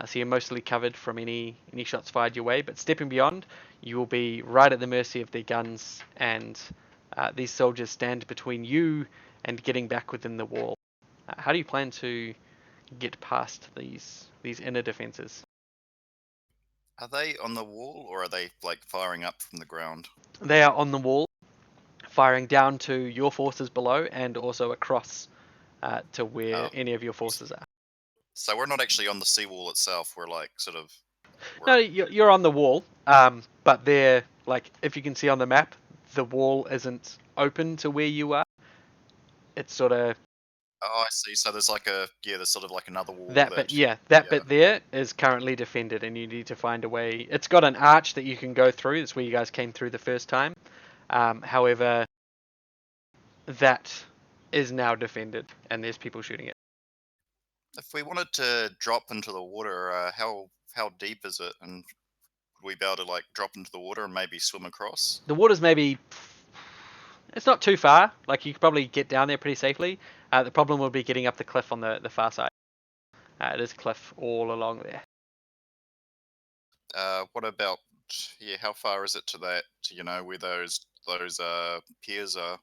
so you're mostly covered from any shots fired your way. But stepping beyond, you will be right at the mercy of their guns, and these soldiers stand between you and getting back within the wall. How do you plan to get past these inner defenses? Are they on the wall or are they like firing up from the ground? They are on the wall, firing down to your forces below and also across to where Oh. any of your forces are. So we're not actually on the seawall itself. We're like sort of. No, you're on the wall, but they're like, if you can see on the map, the wall isn't open to where you are. It's sort of Oh, I see. So there's like there's sort of like another wall. that bit. Yeah, that bit there is currently defended, and you need to find a way. It's got an arch that you can go through. That's where you guys came through the first time. However, that is now defended, and there's people shooting it. If we wanted to drop into the water, how deep is it, and would we be able to like drop into the water and maybe swim across? The water's maybe, it's not too far. Like, you could probably get down there pretty safely. The problem would be getting up the cliff on the far side. It is cliff all along there. What about how far is it to that? Where those piers are?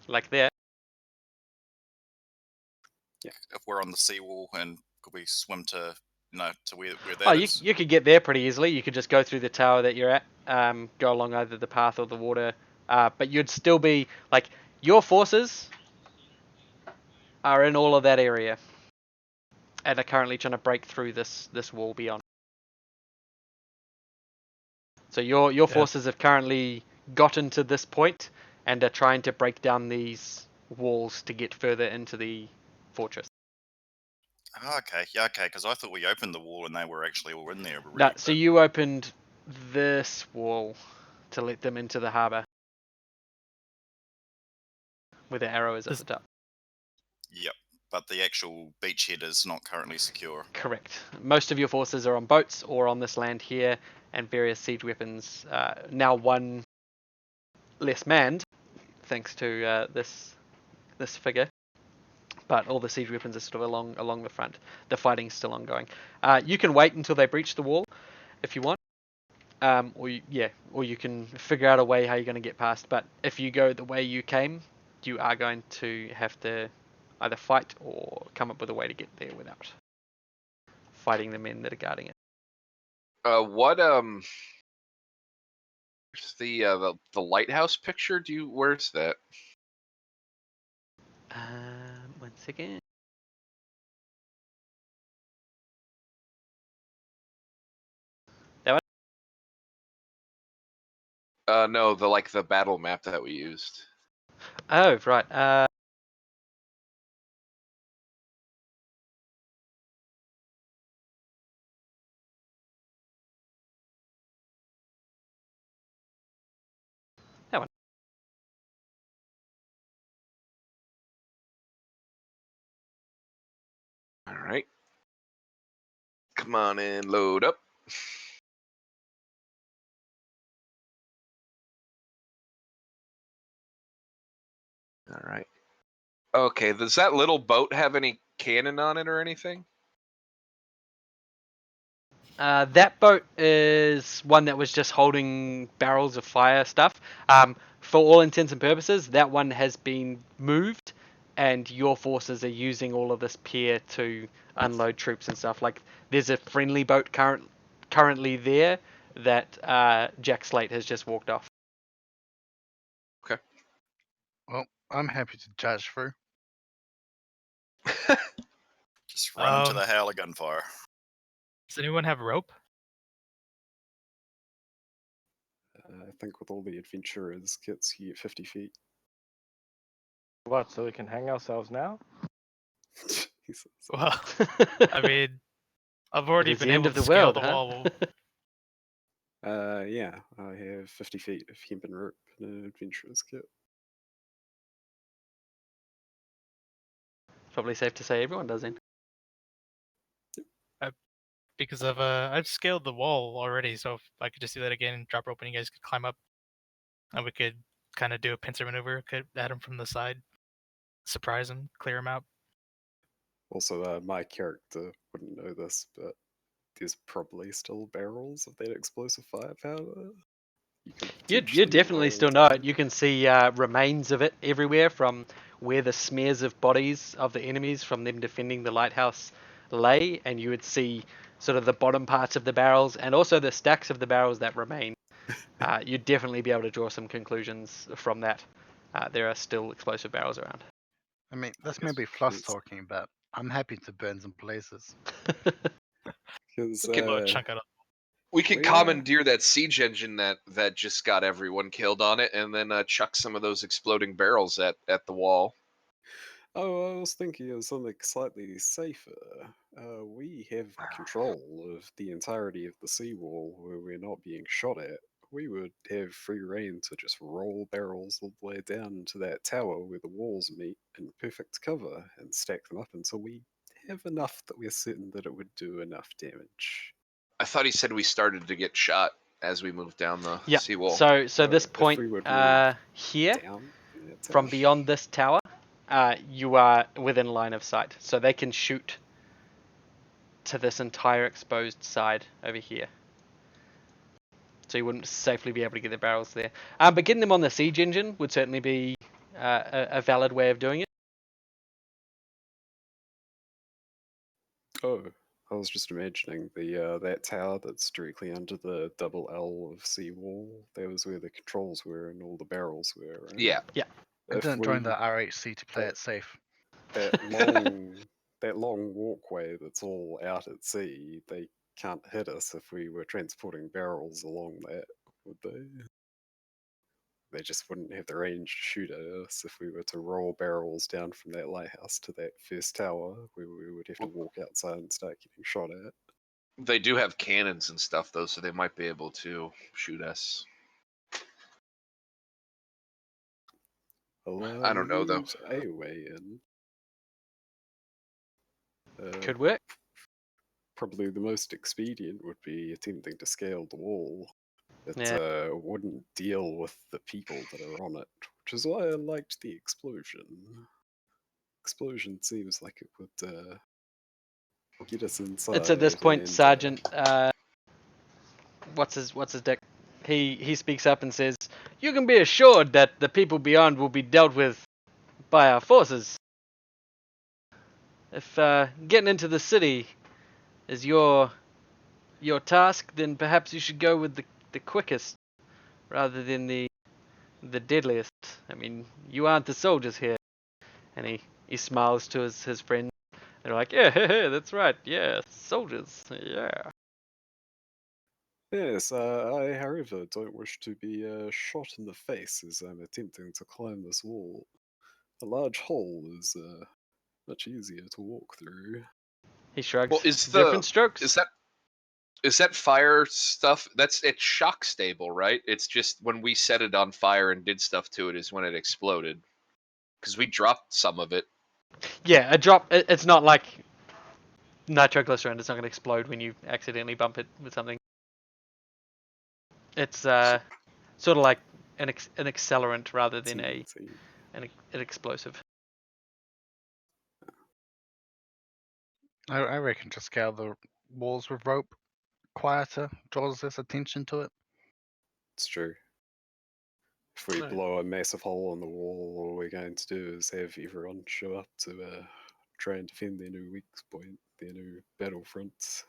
Like there. If we're on the seawall, and could we swim to to where Oh, that is? you could get there pretty easily. You could just go through the tower that you're at, go along either the path or the water, but you'd still be like your forces are in all of that area, and are currently trying to break through this wall beyond. So your forces have currently gotten to this point and are trying to break down these walls to get further into the fortress. Oh, okay, yeah, okay. Because I thought we opened the wall and they were actually all in there already. No, so you opened this wall to let them into the harbour, where the arrow is at the top. Yep, but the actual beachhead is not currently secure. Correct. Most of your forces are on boats or on this land here, and various siege weapons. Now one less manned, thanks to this figure. But all the siege weapons are sort of along the front. The fighting's still ongoing. You can wait until they breach the wall, if you want. Or you can figure out a way how you're going to get past. But if you go the way you came, you are going to have to either fight or come up with a way to get there without fighting the men that are guarding it. The lighthouse picture? Where's that? 1 second. That one? No, the battle map that we used. Oh, right. That one. All right. Come on in, load up. All right. Okay, does that little boat have any cannon on it or anything? That boat is one that was just holding barrels of fire stuff. For all intents and purposes, that one has been moved, and your forces are using all of this pier to unload troops and stuff. Like, there's a friendly boat currently there that Jack Slate has just walked off. Okay. Well, I'm happy to charge through. Just run into the hail of gunfire. Does anyone have rope? I think with all the adventurers kits, you get 50 feet. What? So we can hang ourselves now? Jesus. Well, I mean, I've already It is been the end able of to the scale world, the huh? wall. Yeah, I have 50 feet of hemp and rope in an adventurer's kit. Probably safe to say everyone does then. Because I've scaled the wall already, so if I could just do that again and drop rope and you guys could climb up, and we could kind of do a pincer maneuver, could add him from the side, surprise him, clear him out. Also, my character wouldn't know this, but there's probably still barrels of that explosive firepower. You definitely still know it. You can see remains of it everywhere from where the smears of bodies of the enemies from them defending the lighthouse lay, and you would see sort of the bottom parts of the barrels and also the stacks of the barrels that remain. You'd definitely be able to draw some conclusions from that. There are still explosive barrels around. I mean, that's maybe Floss talking, but I'm happy to burn some places. Because Blow a chunk out of We could Yeah. commandeer that siege engine that just got everyone killed on it, and then chuck some of those exploding barrels at the wall. Oh, I was thinking of something slightly safer. We have control of the entirety of the seawall where we're not being shot at. We would have free reign to just roll barrels all the way down into that tower where the walls meet in perfect cover and stack them up until we have enough that we're certain that it would do enough damage. I thought he said we started to get shot as we moved down the Yeah. seawall. So this if point we would move here, Down in that from tower. beyond this tower, you are within line of sight, so they can shoot to this entire exposed side over here. So you wouldn't safely be able to get the barrels there. But getting them on the siege engine would certainly be a valid way of doing it. Oh, I was just imagining the that tower that's directly under the double L of seawall. That was where the controls were and all the barrels were. Right? Yeah. I If didn't join we the RHC to play that- it safe. that long that long walkway that's all out at sea, they can't hit us if we were transporting barrels along that, would they? They just wouldn't have the range to shoot at us if we were to roll barrels down from that lighthouse to that first tower, where we would have to walk outside and start getting shot at. They do have cannons and stuff though, so they might be able to shoot us. I don't know, though. Use a way in. Could work. Probably the most expedient would be attempting to scale the wall. It Yeah. wouldn't deal with the people that are on it, which is why I liked the explosion. Explosion seems like it would get us inside. It's at this point, and, Sergeant. What's his dick? He speaks up and says, "You can be assured that the people beyond will be dealt with by our forces. If getting into the city is your task, then perhaps you should go with the quickest rather than the deadliest. I mean, you aren't the soldiers here." And he smiles to his friends. They're like, "Yeah, that's right. Yeah, soldiers. Yeah." Yes, I, however, don't wish to be shot in the face as I'm attempting to climb this wall. A large hole is much easier to walk through. He shrugs. Well, Different strokes. is that fire stuff? It's shock stable, right? It's just when we set it on fire and did stuff to it is when it exploded. Because we dropped some of it. Yeah, a drop. It's not like nitroglycerin. It's not going to explode when you accidentally bump it with something. It's sort of like an accelerant rather than TNT. an explosive. I reckon just scale the walls with rope quieter, draws less attention to it. It's true. If we Right. blow a massive hole in the wall, all we're going to do is have everyone show up to try and defend their new weak point, their new battlefronts.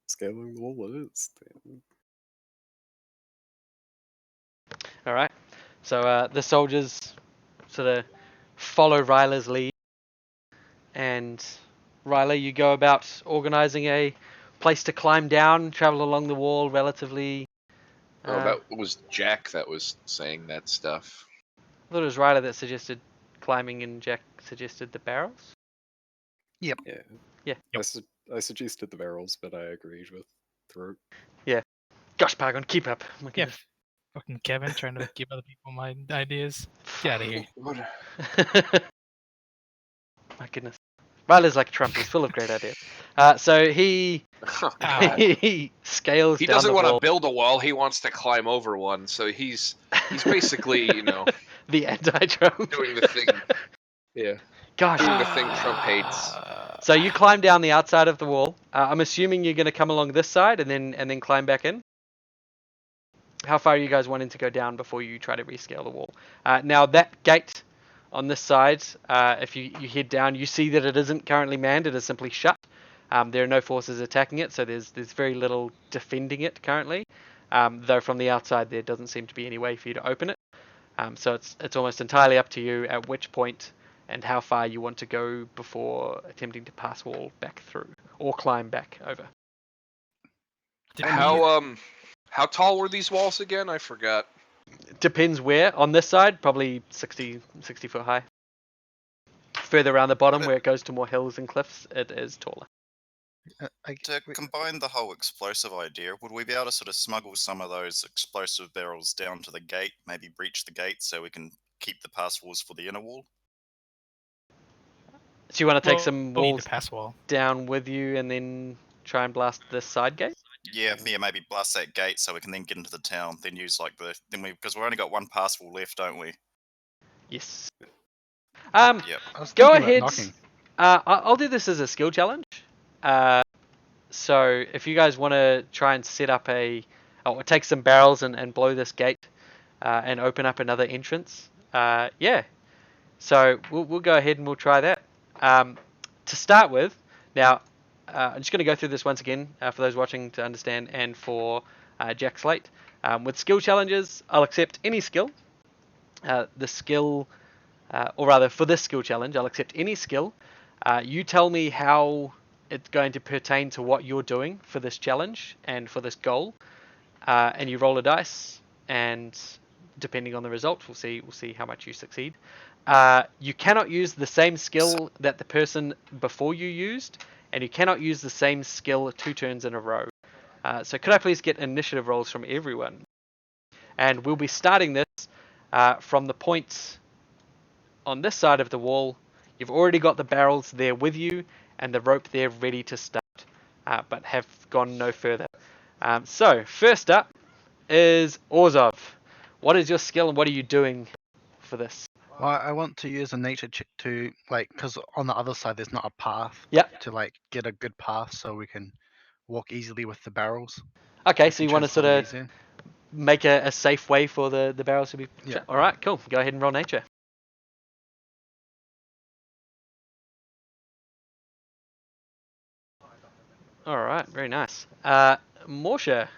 Scaling the wall it is, then. All right. So the soldiers sort of follow Ryla's lead, and Ryla, you go about organizing a place to climb down, travel along the wall relatively. Oh, that was Jack that was saying that stuff. I thought it was Ryla that suggested climbing, and Jack suggested the barrels. Yeah. Yeah. I suggested the barrels, but I agreed with the rope. Gosh, Paragon, keep up. My Yeah, goodness. fucking Kevin trying to give other people my ideas. Get out of here. My goodness. Ryla's like Trump. He's full of great ideas. So he he scales He down doesn't the want to wall. build a wall. He wants to climb over one. So he's basically, The anti-Trump. doing the thing. Yeah, Gosh. doing the thing Trump hates. So you climb down the outside of the wall. I'm assuming you're going to come along this side and then climb back in. How far are you guys wanting to go down before you try to rescale the wall? Now that gate on this side, if you head down, you see that it isn't currently manned. It is simply shut. There are no forces attacking it, so there's very little defending it currently. Though from the outside there doesn't seem to be any way for you to open it. So it's almost entirely up to you at which point and how far you want to go before attempting to pass wall back through or climb back over. Did we- How tall were these walls again? I forgot. Depends where. On this side, probably 60 foot high. Further around the bottom, where it goes to more hills and cliffs, it is taller. To combine the whole explosive idea, would we be able to sort of smuggle some of those explosive barrels down to the gate, maybe breach the gate so we can keep the pass walls for the inner wall? So you want to take Well, some we'll need walls the pass wall. down with you and then try and blast this side gate? Yeah, maybe blast that gate so we can then get into the town. Then use because we've only got one pass wall left, don't we? Yes. Yep. I was Go thinking about ahead. knocking. I'll do this as a skill challenge. So if you guys want to try and set up take some barrels and blow this gate, and open up another entrance, yeah. So we'll go ahead and we'll try that. To start with, now I'm just going to go through this once again for those watching to understand, and for Jack Slate. With skill challenges, I'll accept any skill. The skill, or rather, for this skill challenge, I'll accept any skill. You tell me how it's going to pertain to what you're doing for this challenge and for this goal, and you roll a dice, and depending on the result, we'll see how much you succeed. You cannot use the same skill that the person before you used, and you cannot use the same skill 2 turns in a row. So could I please get initiative rolls from everyone? And we'll be starting this from the point on this side of the wall. You've already got the barrels there with you and the rope there ready to start, but have gone no further. So first up is Orzov. What is your skill and what are you doing for this? Well, I want to use a nature check to because on the other side there's not a path. Yep. To get a good path so we can walk easily with the barrels. Okay, so you want to sort of easier. make a safe way for the barrels to be... Yeah. All right, cool. Go ahead and roll nature. All right, very nice. Morsha.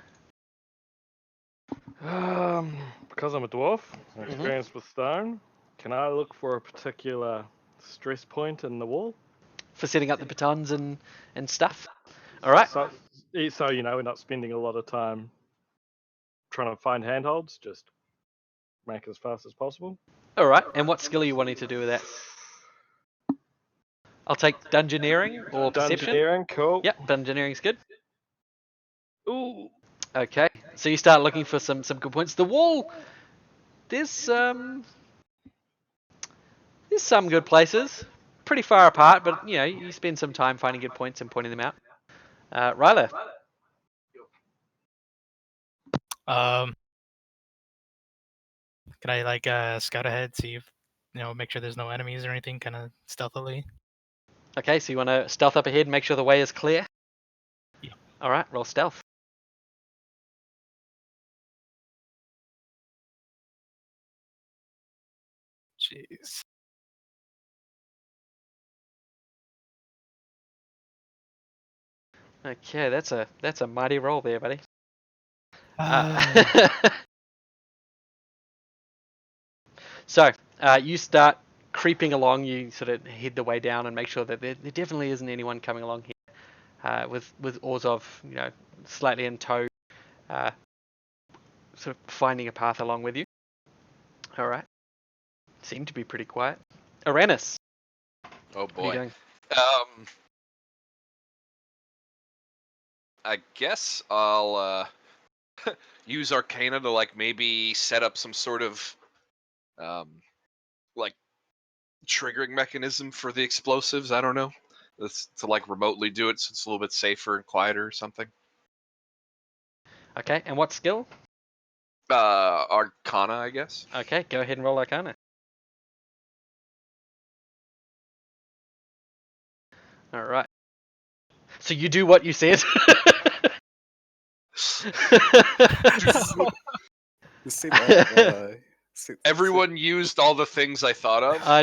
Because I'm a dwarf, I'm experienced with stone. Can I look for a particular stress point in the wall? For setting up the batons and stuff. All right. So we're not spending a lot of time trying to find handholds. Just make it as fast as possible. All right. And what skill are you wanting to do with that? I'll take dungeoneering or perception. Dungeoneering, cool. Yep, dungeoneering's good. Ooh. Okay. So you start looking for some good points. The wall, there's some good places. Pretty far apart, but you spend some time finding good points and pointing them out. Ryla. Can I scout ahead, see if make sure there's no enemies or anything, kind of stealthily? Okay, so you want to stealth up ahead and make sure the way is clear? Yeah. All right, roll stealth. Jeez. Okay, that's a mighty roll there, buddy. So you start creeping along. You sort of head the way down and make sure that there definitely isn't anyone coming along here. With Orzov, slightly in tow, sort of finding a path along with you. All right. Seem to be pretty quiet. Aranis. Oh What are you boy. doing? I guess I'll use Arcana to maybe set up some sort of triggering mechanism for the explosives. I don't know. To remotely do it so it's a little bit safer and quieter or something. Okay, and what skill? Arcana, I guess. Okay, go ahead and roll Arcana. All right. So you do what you said. You see that? Everyone used all the things I thought of. I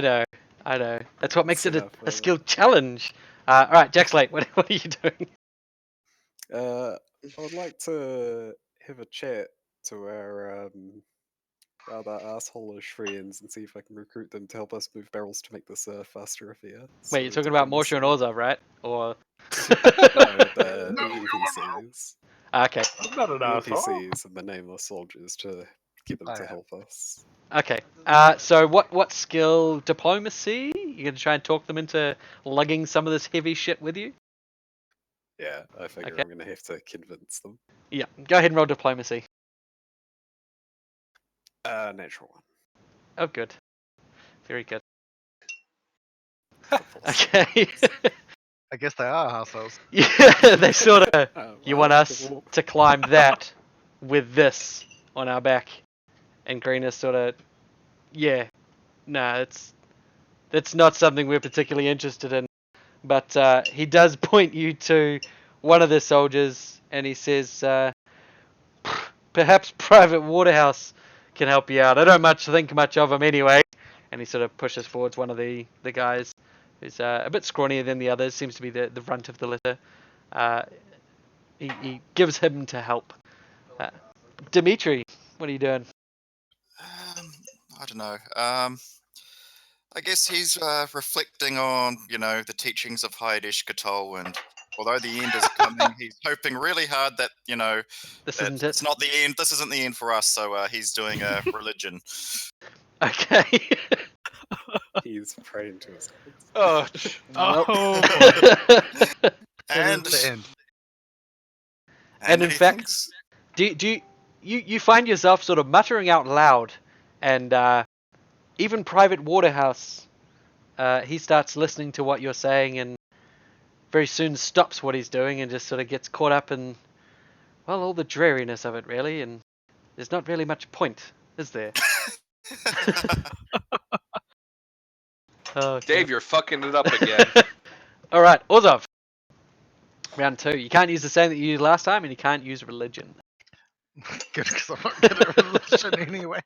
know. That's what makes it a skill challenge. All right, Jack Slate, what are you doing? I would like to have a chat to our rather asshole-ish friends and see if I can recruit them to help us move barrels to make this a faster affair. Wait, you're talking about Morsha and Orzov, right? Or No, the NPCs. okay. I'm not an The asshole. NPCs and the nameless soldiers to get them to help us. Okay. So what skill? Diplomacy? You're gonna try and talk them into lugging some of this heavy shit with you? Yeah, I figure Okay. I'm gonna have to convince them. Yeah. Go ahead and roll diplomacy. Natural one. Oh, good. Very good. Okay. I guess they are assholes. Yeah, they sort of. Oh, You well, want us well, to climb that with this on our back, and Green is sort of, yeah, nah, that's not something we're particularly interested in. but he does point you to one of the soldiers, and he says, "Perhaps Private Waterhouse can help you out. I don't think much of him anyway." And he sort of pushes forwards one of the guys, who's a bit scrawnier than the others, seems to be the runt of the litter. He gives him to help. Dimitri, what are you doing? I don't know. I guess he's reflecting on, the teachings of Heidish Katol, and although the end is coming, he's hoping really hard that, This that isn't it. it's not the end. This isn't the end for us. So he's doing a religion. Okay. He's praying to his Oh, gods. Oh, It And is the end. And in he fact- thinks- do you find yourself sort of muttering out loud, and even Private Waterhouse, he starts listening to what you're saying, and very soon stops what he's doing and just sort of gets caught up in, well, all the dreariness of it, really, and there's not really much point, is there? Oh, Dave, you're fucking it up again. All right, Orzov. Round 2. You can't use the same that you used last time, and you can't use religion. Good, because I'm not good at religion anyway.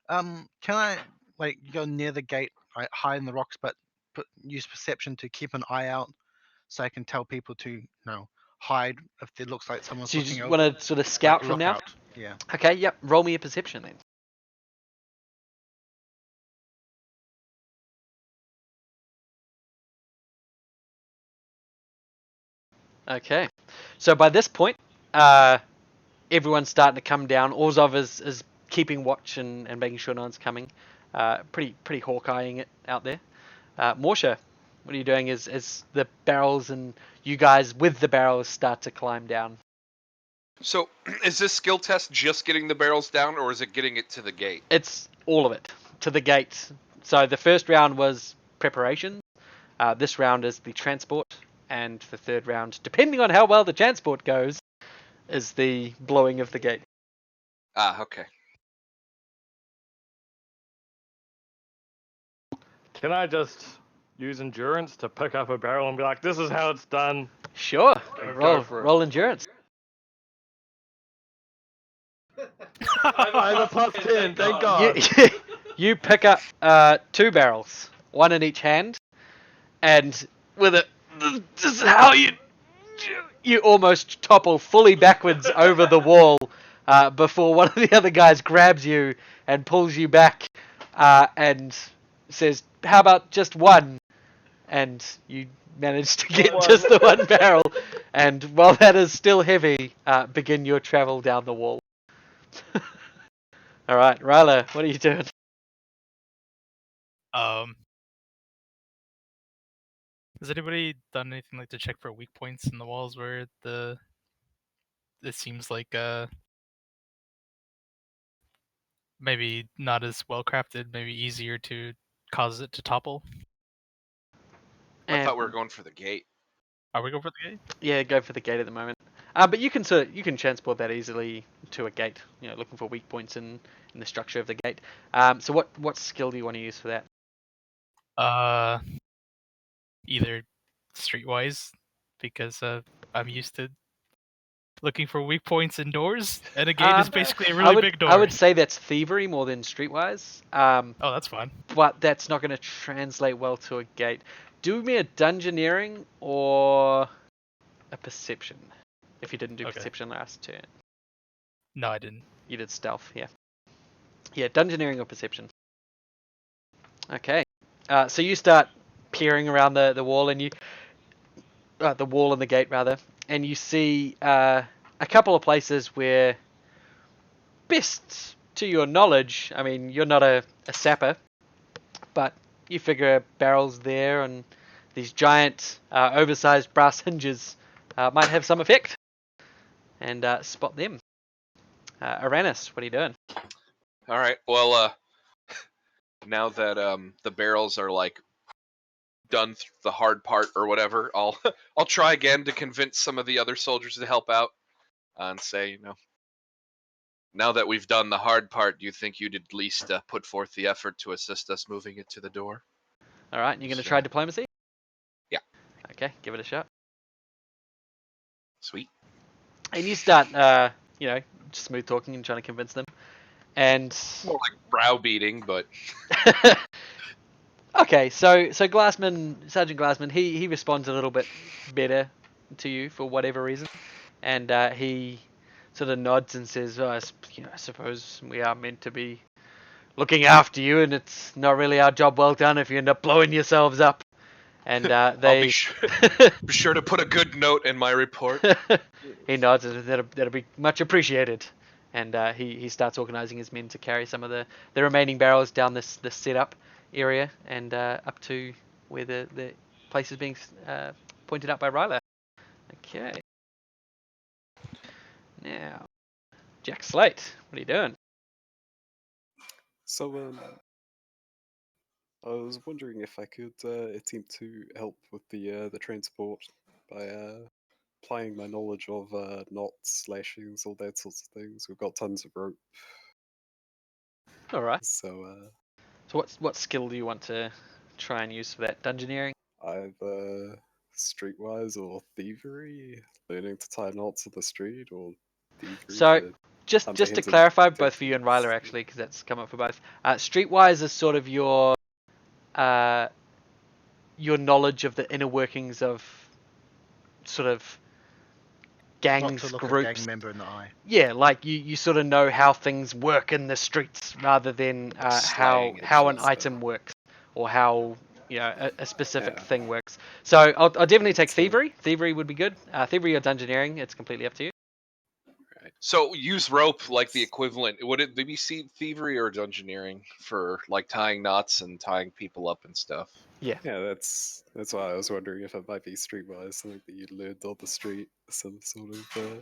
Can I go near the gate, hide in the rocks, but use perception to keep an eye out, so I can tell people to hide if it looks like someone's So you looking just over. want to sort of scout from look now? out. Yeah. Okay, yep. Roll me a perception then. Okay. So by this point, everyone's starting to come down. Orzov is keeping watch and making sure no one's coming. Pretty Hawkeyeing it out there. Morsha, what are you doing as the barrels and you guys with the barrels start to climb down? So, is this skill test just getting the barrels down, or is it getting it to the gate? It's all of it to the gate. So the first round was preparation. This round is the transport, and the third round, depending on how well the transport goes, is the blowing of the gate. Ah, okay. Can I just use endurance to pick up a barrel and be like, this is how it's done? Sure. Go Roll for it. roll endurance. I have a plus 10, thank God. You pick up 2 barrels, one in each hand, and with it, this is how you almost topple fully backwards over the wall before one of the other guys grabs you and pulls you back and says, "How about just one?" And you manage to get just the one barrel. And while that is still heavy, begin your travel down the wall. All right, Ryla, what are you doing? Has anybody done anything like to check for weak points in the walls where it seems like maybe not as well crafted, maybe easier to cause it to topple? I thought we were going for the gate. Are we going for the gate? Yeah, go for the gate at the moment. But you can transport that easily to a gate. Looking for weak points in the structure of the gate. So what skill do you want to use for that? Either streetwise, because I'm used to looking for weak points indoors, and a gate is basically a really big door. I would say that's thievery more than streetwise. Oh, that's fine. But that's not going to translate well to a gate. Do me a dungeoneering or a perception. If you didn't do perception last turn. No, I didn't. You did stealth, yeah. Yeah, dungeoneering or perception. Okay. So you start peering around the wall, and the wall and the gate rather, and you see a couple of places where, best to your knowledge, I mean, you're not a sapper, but you figure a barrel's there, and these giant, oversized brass hinges might have some effect, and spot them. Aranis, what are you doing? All right. Well, now that the barrels are done the hard part or whatever, I'll try again to convince some of the other soldiers to help out and say, now that we've done the hard part, do you think you'd at least put forth the effort to assist us moving it to the door? All right, you're going to try diplomacy? Yeah. Okay, give it a shot. Sweet. And you start, smooth talking and trying to convince them. And More like browbeating, but okay, so Sergeant Glassman, he responds a little bit better to you for whatever reason, and he sort of nods and says, "Oh, I suppose we are meant to be looking after you, and it's not really our job well done if you end up blowing yourselves up." And I'll they be sure to put a good note in my report. he nods and says, that'll be much appreciated. And he starts organising his men to carry some of the remaining barrels down this setup area and up to where the place is being pointed out by Ryla. Okay. Now, Jack Slate, what are you doing? So, I was wondering if I could attempt to help with the transport by applying my knowledge of knots, lashings, all that sorts of things. We've got tons of rope, All right. so So what skill do you want to try and use for that? Dungeoneering? either streetwise or thievery, learning to tie knots in the street, or thievery So for just to underhanded clarify, both for you and Ryler tactics. actually, because that's come up for both. Streetwise is sort of your knowledge of the inner workings of sort of Not gangs, to look a groups. gang member in the eye. Yeah, like you sort of know how things work in the streets rather than Slang and how an stuff. item works or how a specific Yeah. thing works. So I'll definitely take So- thievery. Thievery would be good. Thievery or dungeoneering, it's completely up to you. So use rope like the equivalent. Would it be thievery or dungeoneering for like tying knots and tying people up and stuff? Yeah, that's why I was wondering if it might be streetwise, something that you learned on the street, some sort of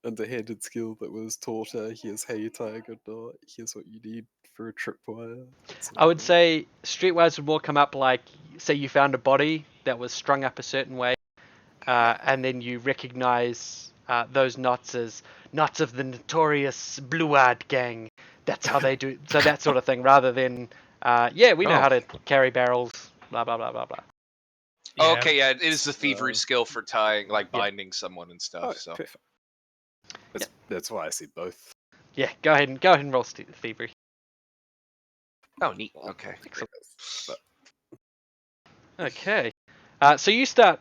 underhanded skill that was taught. Here's how you tie a good knot. Here's what you need for a tripwire. I would say streetwise would more come up like, say you found a body that was strung up a certain way, and then you recognize those knots as knots of the notorious Blue-Eyed Gang. That's how they do. So that sort of thing, rather than, we know Oh. how to carry barrels, blah, blah, blah, blah, blah. Oh, Yeah. okay, yeah, it is the thievery skill for tying, like Yeah. binding someone and stuff. So perfect. That's why I said both. Yeah, go ahead and roll thievery. oh, neat. Okay. Excellent. But Okay. So you start,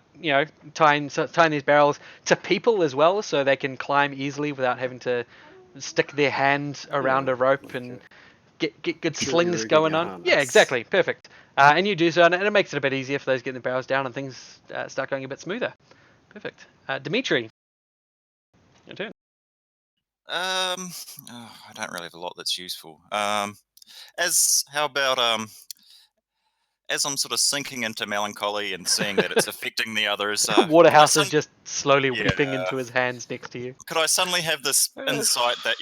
tying these barrels to people as well, so they can climb easily without having to stick their hand around Yeah, a rope like and get good jury slings rigging going a on. harness. Yeah, exactly. Perfect. And you do so, and it makes it a bit easier for those getting the barrels down, and things start going a bit smoother. Perfect. Dimitri, your turn. I don't really have a lot that's useful. How about as I'm sort of sinking into melancholy and seeing that it's affecting the others, Waterhouse could I is just slowly Yeah. weeping into his hands next to you. could I suddenly have this insight that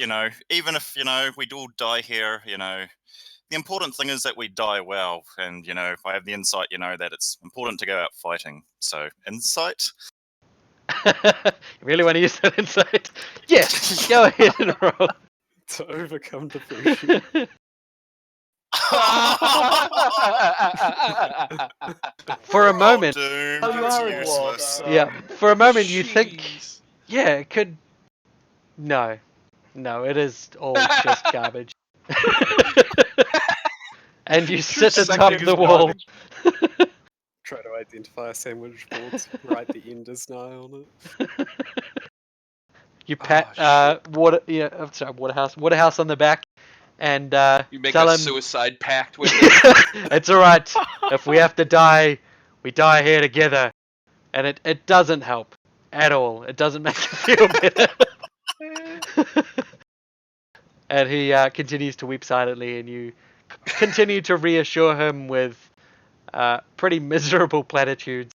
even if we all die here, the important thing is that we die well, and if I have the insight, that it's important to go out fighting. So insight. You really want to use that insight? Yes, go ahead and roll. to overcome depression. For a moment, Doom, Oh, it's you are a useless. dwarf, yeah, for a moment you think, Jeez. yeah, it could. No, it is all just garbage. And you sit atop Something the is wall. Try to identify a sandwich board, write the ender's nigh on it. You pat Waterhouse on the back, and You make tell a him suicide pact with him. it's all right. If we have to die, we die here together. And it doesn't help at all. It doesn't make you feel better. And he continues to weep silently, and you continue to reassure him with pretty miserable platitudes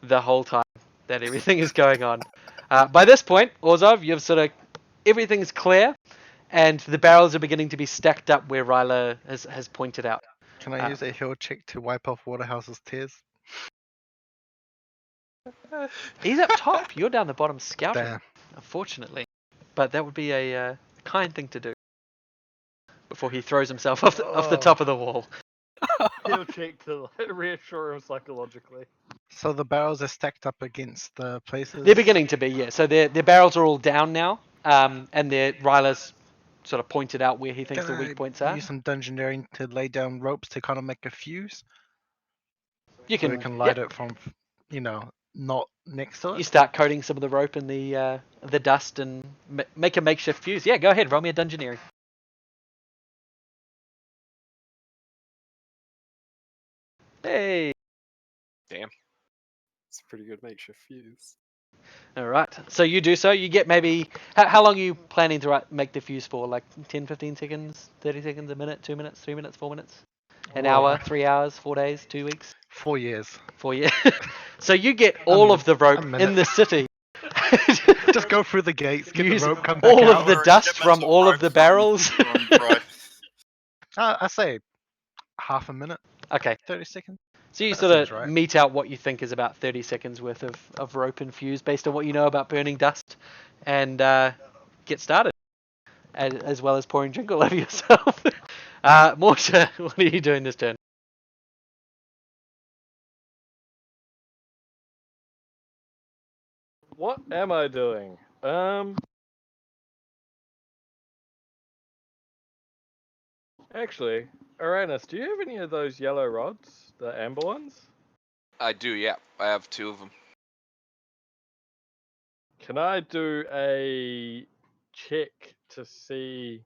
the whole time that everything is going on. By this point, Orzov, you've sort of everything's clear, and the barrels are beginning to be stacked up where Ryla has pointed out. Can I use a heal check to wipe off Waterhouse's tears? He's up top. You're down the bottom scouting, Damn. unfortunately. But that would be a kind thing to do before he throws himself off the top of the wall. He'll check to reassure him psychologically. So the barrels are stacked up against the places. They're beginning to be, yeah. So their barrels are all down now, and Ryla's sort of pointed out where he thinks Can the I weak points are. use some dungeoneering to lay down ropes to kind of make a fuse? You So we can, can light yep. it from, not next to You it. start coating some of the rope in the dust and make a makeshift fuse. Yeah, go ahead, roll me a dungeoneering. Hey. It's a pretty good makeshift fuse. All right. So you do so. You get maybe how long are you planning to make the fuse for? Like 10, 15 seconds, 30 seconds, a minute, 2 minutes, 3 minutes, 4 minutes, an hour, 3 hours, 4 days, 2 weeks, 4 years. 4 years. So you get all of the rope minute. in the city. Just go through the gates, get Use the rope, come back all out. of the Or dust shipments from of all of rope the from- barrels. from Right. I say half a minute, Okay. 30 seconds. So you That sort of seems right. mete out what you think is about 30 seconds worth of rope and fuse based on what you know about burning dust, and get started, as well as pouring drink all over yourself. Morsha, what are you doing this turn? What am I doing? Actually, Uranus, do you have any of those yellow rods, the amber ones? I do, yeah. I have 2 of them. Can I do a check to see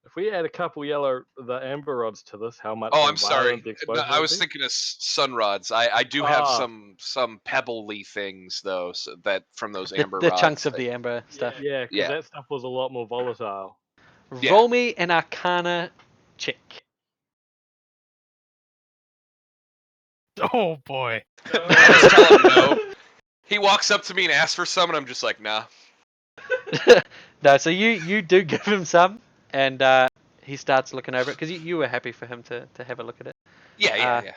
if we add a couple the amber rods to this, how much Oh, more I'm sorry. violent the No, explosion I would was be? thinking of sun rods. I do have Ah. some pebbly things though, so that from those The, amber the rods. chunks of the amber stuff. Yeah, because Yeah. that stuff was a lot more volatile. Yeah. Roll me an Arcana check. Oh boy. I just tell him no. He walks up to me and asks for some, and I'm just like, nah. No, so you do give him some, and he starts looking over it because you were happy for him to have a look at it. Yeah.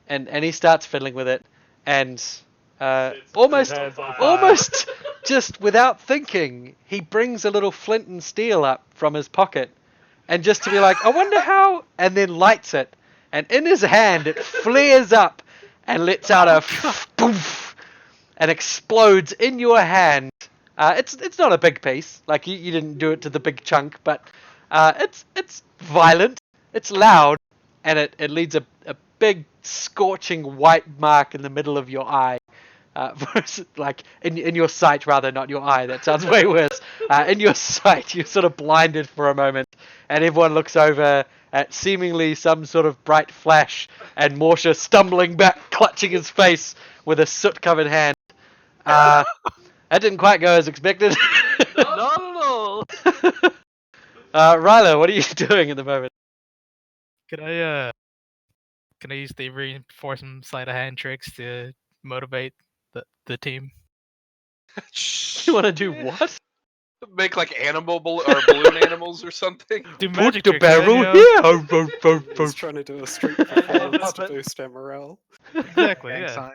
And he starts fiddling with it, and almost hands on fire. almost just without thinking, he brings a little flint and steel up from his pocket, and just to be like, I wonder how, and then lights it, and in his hand it flares up and lets out a poof, and explodes in your hand. It's not a big piece, like you didn't do it to the big chunk, but it's violent, it's loud, and it leaves a big scorching white mark in the middle of your eye. Like in your sight, rather, not your eye. That sounds way worse. In your sight, you're sort of blinded for a moment, and everyone looks over at seemingly some sort of bright flash, and Morsha stumbling back, clutching his face with a soot-covered hand. That didn't quite go as expected. Not at all. Ryla, what are you doing at the moment? Can I use the reinforcement sleight of hand tricks to motivate the team? You want to do what? Make like animal or balloon animals or something. Do Put magic the tricks, man, barrel you know? here. He's trying to do a street performance to boost our morale. Exactly. Gang Yeah. sign.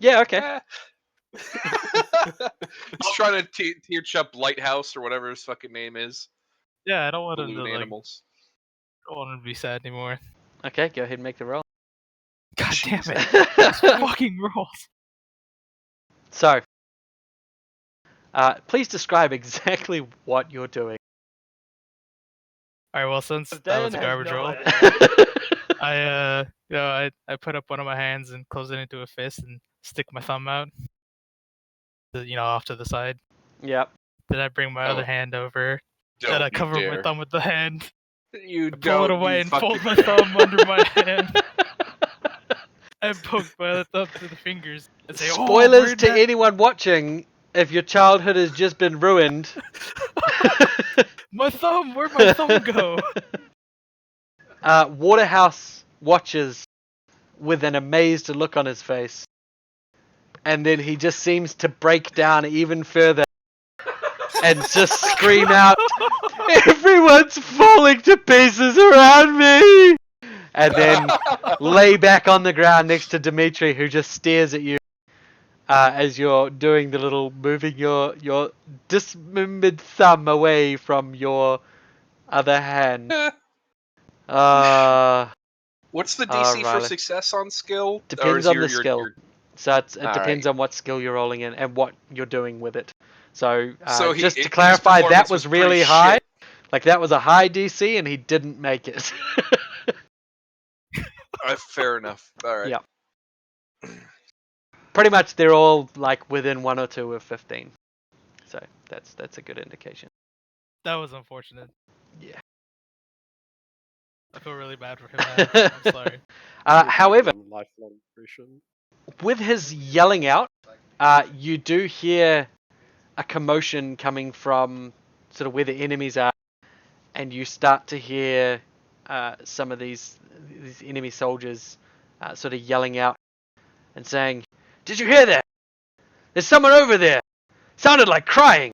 Yeah, okay. Eh. He's trying to teach up Lighthouse or whatever his fucking name is. Yeah. I don't want him Balloon to animals. I don't want him to be sad anymore. Okay, go ahead and make the roll. God damn it! These fucking rolls. So, please describe exactly what you're doing. All right. Well, since that Dan was a has garbage no roll, idea. I put up one of my hands and close it into a fist and stick my thumb out, off to the side. Yep. Then I bring my other Oh. hand over Don't and I you cover my dare. thumb with the hand. You I pull don't. it away you and fold fucking my dare. thumb under my hand and poke my other thumb through the fingers and say, "Oh, Spoilers where'd to that-" anyone watching. If your childhood has just been ruined. My thumb. Where'd my thumb go? Waterhouse watches with an amazed look on his face, and then he just seems to break down even further and just scream out, "Everyone's falling to pieces around me!" And then lay back on the ground next to Dimitri, who just stares at you as you're doing the little moving your dismembered thumb away from your other hand. Uh, What's the DC for Riley. success on skill? Or Depends is on your- the your- skill. your- So it All depends right. on what skill you're rolling in and what you're doing with it. So, So just to his clarify, that performance was pretty really high. shit. Like, that was a high DC, and he didn't make it. Fair enough. All right. Yeah. Pretty much, they're all like within 1 or 2 of 15. So that's a good indication. That was unfortunate. Yeah. I feel really bad for him now. I'm sorry. However, Lifelong impression. with his yelling out, you do hear a commotion coming from sort of where the enemies are, and you start to hear some of these enemy soldiers sort of yelling out and saying, "Did you hear that? There's someone over there. Sounded like crying,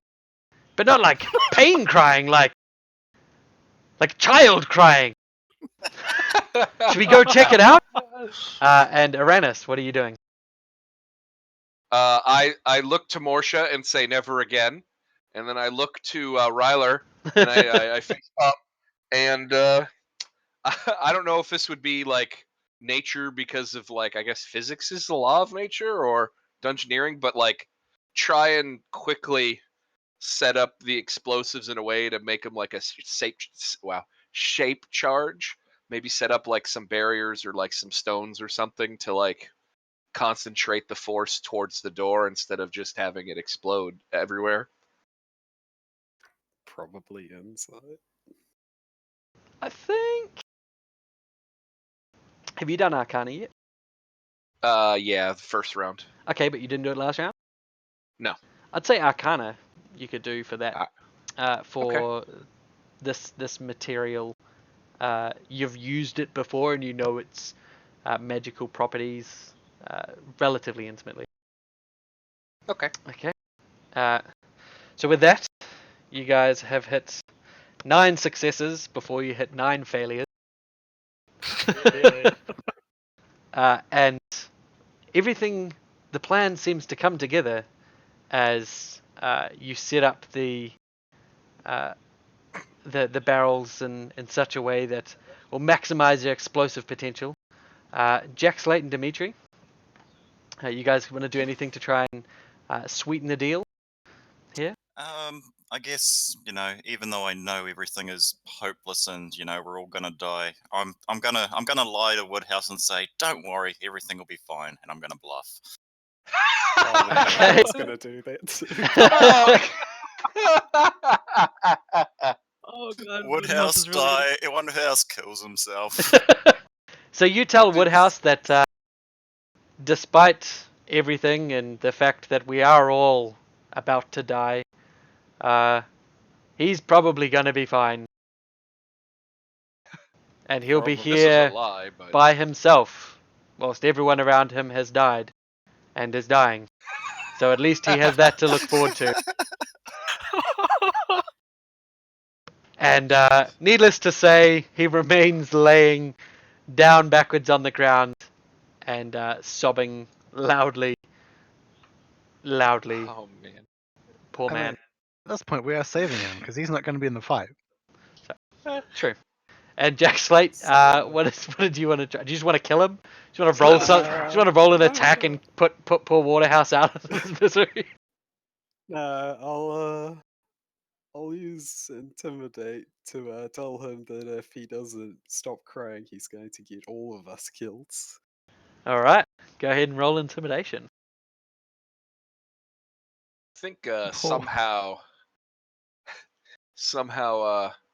but not like pain crying, like child crying. Should we go check it out?" And Aranis, what are you doing? I look to Morsha and say never again, and then I look to Ryler and I face up, and I don't know if this would be like nature because of like I guess physics is the law of nature or dungeoneering, but like try and quickly set up the explosives in a way to make them like a shape charge. Maybe set up like some barriers or like some stones or something to like concentrate the force towards the door instead of just having it explode everywhere. Probably inside. I think. Have you done Arcana yet? Yeah, the first round. Okay, but you didn't do it last round? No. I'd say Arcana you could do for that. For Okay. this material. You've used it before and you know its magical properties relatively intimately. Okay. Okay. So with that, you guys have hit 9 successes before you hit 9 failures. Really? And everything, the plan seems to come together as you set up the barrels in such a way that will maximize their explosive potential. Jack, Slate, and Dimitri, you guys want to do anything to try and sweeten the deal here? I guess, even though I know everything is hopeless and we're all gonna die, I'm gonna lie to Woodhouse and say, "Don't worry, everything will be fine," and I'm gonna bluff. Oh man, Okay. I was gonna do that. Oh god, Woodhouse is really gonna- Woodhouse kills himself. So you tell Woodhouse that despite everything and the fact that we are all about to die, he's probably going to be fine. And he'll be This is a here lie, but by himself, whilst everyone around him has died and is dying. So at least he has that to look forward to. And needless to say, he remains laying down backwards on the ground and sobbing loudly. oh man. Poor I man. mean, at this point, we are saving him because he's not going to be in the fight. True. And Jack Slate, what did you want to try? Do you just want to kill him? Do you want to roll some? Do you want to roll an attack and put poor Waterhouse out of his misery? I'll use intimidate to tell him that if he doesn't stop crying, he's going to get all of us killed. All right, go ahead and roll intimidation. I think somehow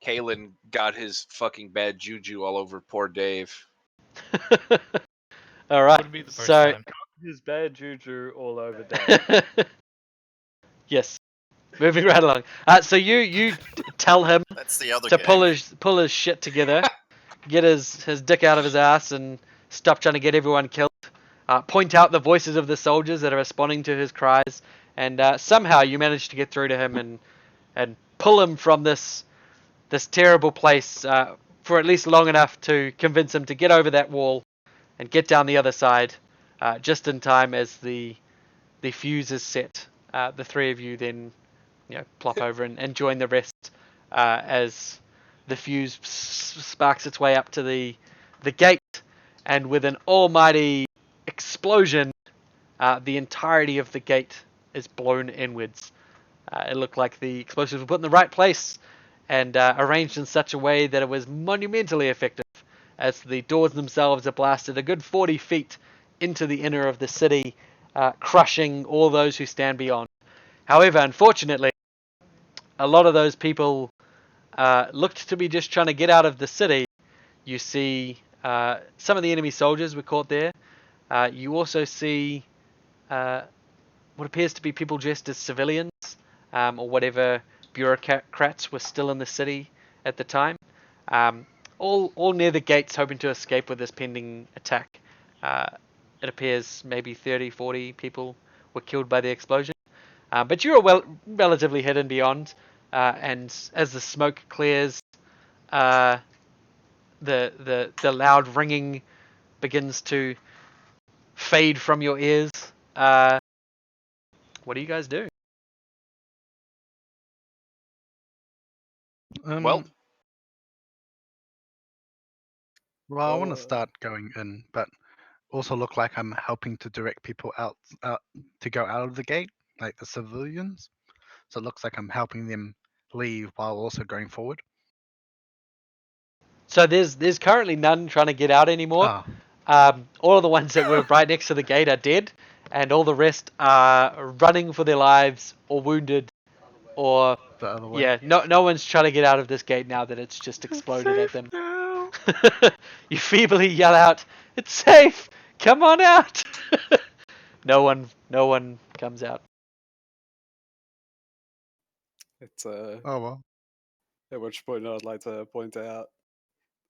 Kalen got his fucking bad juju all over poor Dave. All right. Wouldn't be the first So time. His bad juju all over Dave. yes, moving right along. So you tell him That's the other to game. pull his shit together, get his dick out of his ass, and stop trying to get everyone killed. Point out the voices of the soldiers that are responding to his cries, and somehow you manage to get through to him and pull him from this terrible place for at least long enough to convince him to get over that wall and get down the other side, just in time as the fuse is set. The three of you then plop over and join the rest as the fuse sparks its way up to the gate, and with an almighty explosion, the entirety of the gate is blown inwards. It looked like the explosives were put in the right place and arranged in such a way that it was monumentally effective, as the doors themselves are blasted a good 40 feet into the inner of the city, crushing all those who stand beyond. However, unfortunately, a lot of those people looked to be just trying to get out of the city. You see some of the enemy soldiers were caught there. You also see what appears to be people dressed as civilians, or whatever bureaucrats were still in the city at the time. All near the gates, hoping to escape with this pending attack. It appears maybe 30, 40 people were killed by the explosion. But you are relatively hidden beyond, and as the smoke clears, the loud ringing begins to fade from your ears. What do you guys do? Well, Well, I want to Well, start going in, but also look like I'm helping to direct people out to go out of the gate, like the civilians. So it looks like I'm helping them leave while also going forward. So there's currently none trying to get out anymore. All of the ones that were right next to the gate are dead, and all the rest are running for their lives or wounded, or the other way. yeah, no one's trying to get out of this gate now that it's just exploded at them. Now. You feebly yell out, "It's safe! Come on out!" No one comes out. it's Oh well. at which point I'd like to point out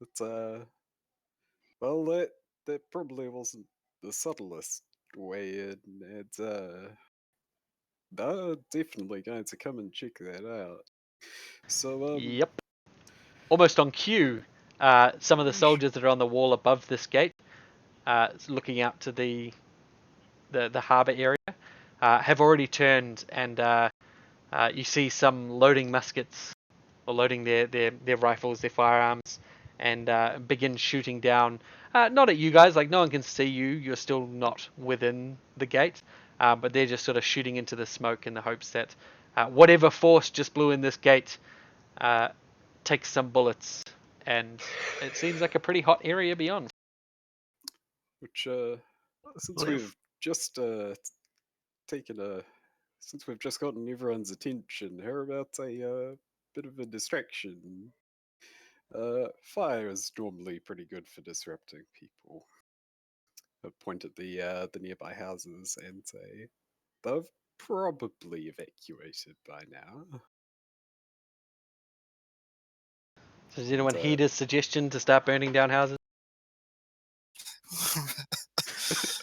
that well, that probably wasn't the subtlest way in, and they're definitely going to come and check that out. So Yep. Almost on cue, some of the soldiers that are on the wall above this gate, looking out to the harbour area, have already turned, and you see some loading muskets or loading their rifles, their firearms, and begin shooting down. Not at you guys, like no one can see you. You're still not within the gate, but they're just sort of shooting into the smoke in the hopes that whatever force just blew in this gate takes some bullets. And it seems like a pretty hot area beyond. which since Well, we've just taken a since we've just gotten everyone's attention, how about a bit of a distraction? Fire is normally pretty good for disrupting people. I point at the nearby houses and say they've probably evacuated by now. So does anyone And, heed his suggestion to start burning down houses?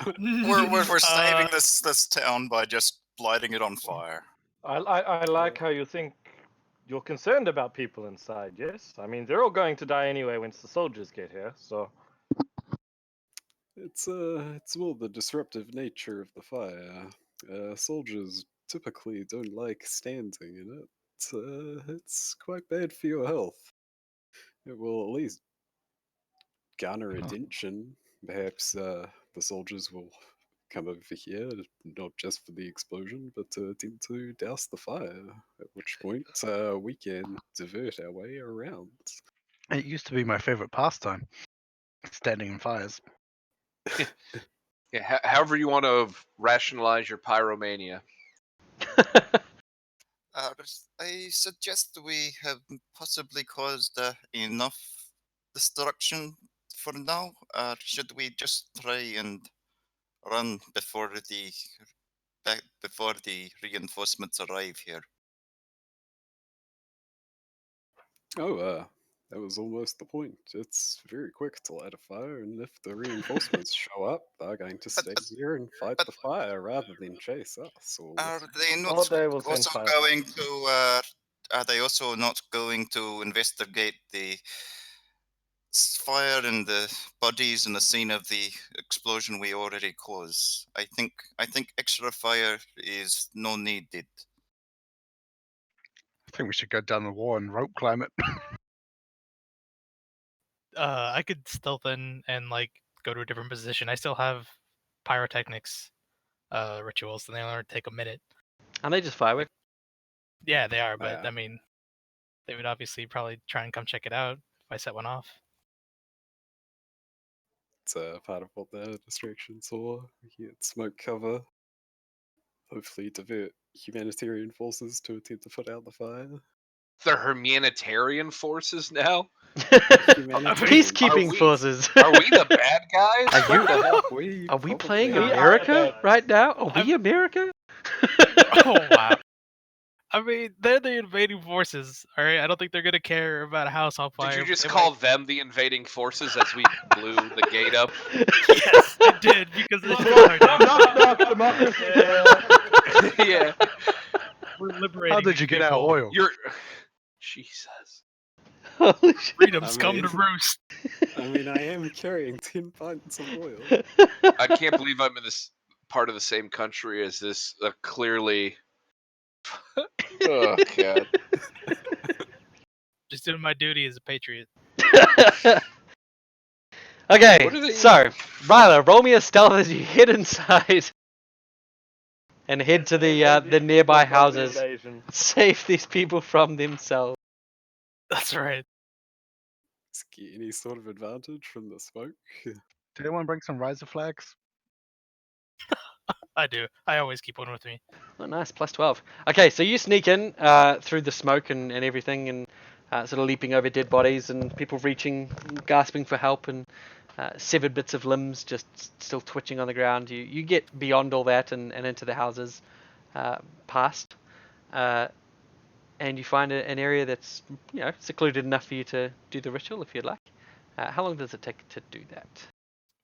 We're saving this town by just lighting it on fire. I like how you think you're concerned about people inside, yes? I mean, they're all going to die anyway once the soldiers get here, so. it's more the disruptive nature of the fire. Soldiers typically don't like standing in it. It's quite bad for your health. It will at least garner attention. Perhaps the soldiers will come over here, not just for the explosion, but to attempt to douse the fire. At which point, we can divert our way around. It used to be my favorite pastime, standing in fires. yeah, however you want to rationalize your pyromania. I suggest we have possibly caused enough destruction for now. Should we just try and run before the reinforcements arrive here? Oh, that was almost the point. It's very quick to light a fire, and if the reinforcements show up, they're going to stay here and fight but- the fire rather than chase us. Or Are they Oh, not they will send also fire. going to? Are they also not going to investigate the fire and the bodies and the scene of the explosion we already caused? I think extra fire is no needed. I think we should go down the wall and rope climb it. I could stealth in and like go to a different position. I still have pyrotechnics rituals, and they only take a minute. Aren't they just fireworks? Yeah, they are, but Yeah. I mean, they would obviously probably try and come check it out if I set one off. It's part of what the distractions are. You get smoke cover. Hopefully divert humanitarian forces to attempt to put out the fire. The humanitarian forces now? Peacekeeping Are we- forces. Are we the bad guys? Are you- What the hell? Are we probably playing We are America bad. right now? Are we I'm- America? Oh wow! I mean, they're the invading forces. All right, I don't think they're gonna care about a house on fire. Did you but just they call might- them the invading forces as we blew the gate up? Yes, I did because they stole our Knock, data. knock, democracy. Yeah. We're liberating. How did these you get our people. oil? You're. Jesus. Holy shit. Freedom's I come to mean- roost. I mean, I am carrying 10 pints of oil. I can't believe I'm in this part of the same country as this clearly. Oh, God. Just doing my duty as a patriot. Okay, What are they so, even- Ryla, roll me a stealth as you head inside and head to the nearby houses. Save these people from themselves. That's right. Does it get any sort of advantage from the smoke? Did anyone bring some riser flags? I do. I always keep one with me. Oh, nice, plus 12. Okay, so you sneak in through the smoke and everything, and sort of leaping over dead bodies and people reaching, gasping for help, and severed bits of limbs just still twitching on the ground. You get beyond all that and into the houses past, and you find an area that's secluded enough for you to do the ritual if you'd like. How long does it take to do that?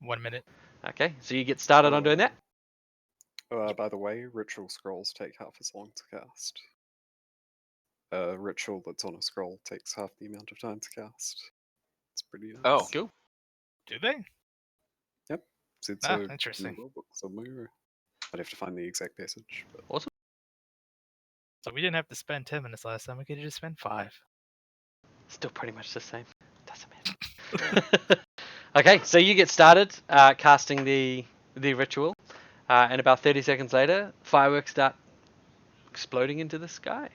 1 minute. Okay, so you get started on doing that. By the way, ritual scrolls take half as long to cast. A ritual that's on a scroll takes half the amount of time to cast. It's pretty nice. Oh. Cool. Do they? So it's Ah, in the interesting. rulebook somewhere. I'd have to find the exact passage. But So we didn't have to spend 10 minutes last time. We could just spend 5. Still pretty much the same. Doesn't matter. Okay, so you get started casting the ritual, and about 30 seconds later, fireworks start exploding into the sky.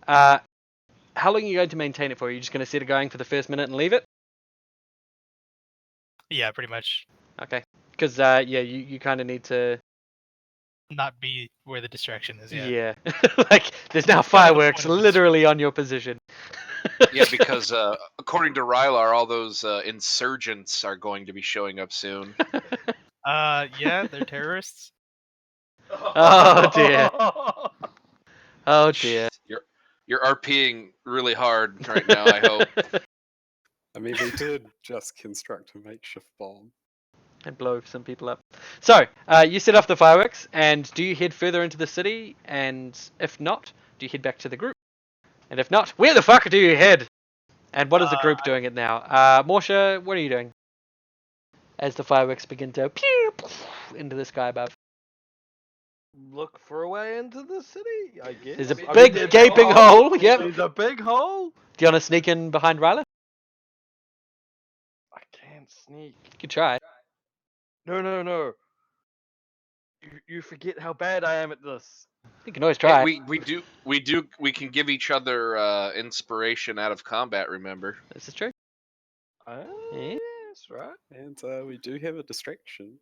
How long are you going to maintain it for? Are you just going to set it going for the first minute and leave it? Yeah, pretty much. Okay, because you kind of need to. Not be where the distraction is. Yeah. Yeah, like there's now That's kind of the fireworks point of this. literally on your position. Yeah, because according to Rylar, all those insurgents are going to be showing up soon. Yeah, they're terrorists. Oh dear. Oh dear. You're RPing really hard right now, I hope. I mean, we did just construct a makeshift bomb. And blow some people up. So, you set off the fireworks, and do you head further into the city? And if not, do you head back to the group? And if not, where the fuck do you head? And what is the group doing it now? Morsha, what are you doing? As the fireworks begin to pew into the sky above. Look for a way into the city, I guess. There's a I mean, big there's gaping hole. Yep. There's a big hole. Do you want to sneak in behind Ryla? I can't sneak. You could try. No. You forget how bad I am at this. You can always Hey, try. we can give each other inspiration out of combat, remember? This is true. Ah, Yeah. yes, right. And we do have a distraction.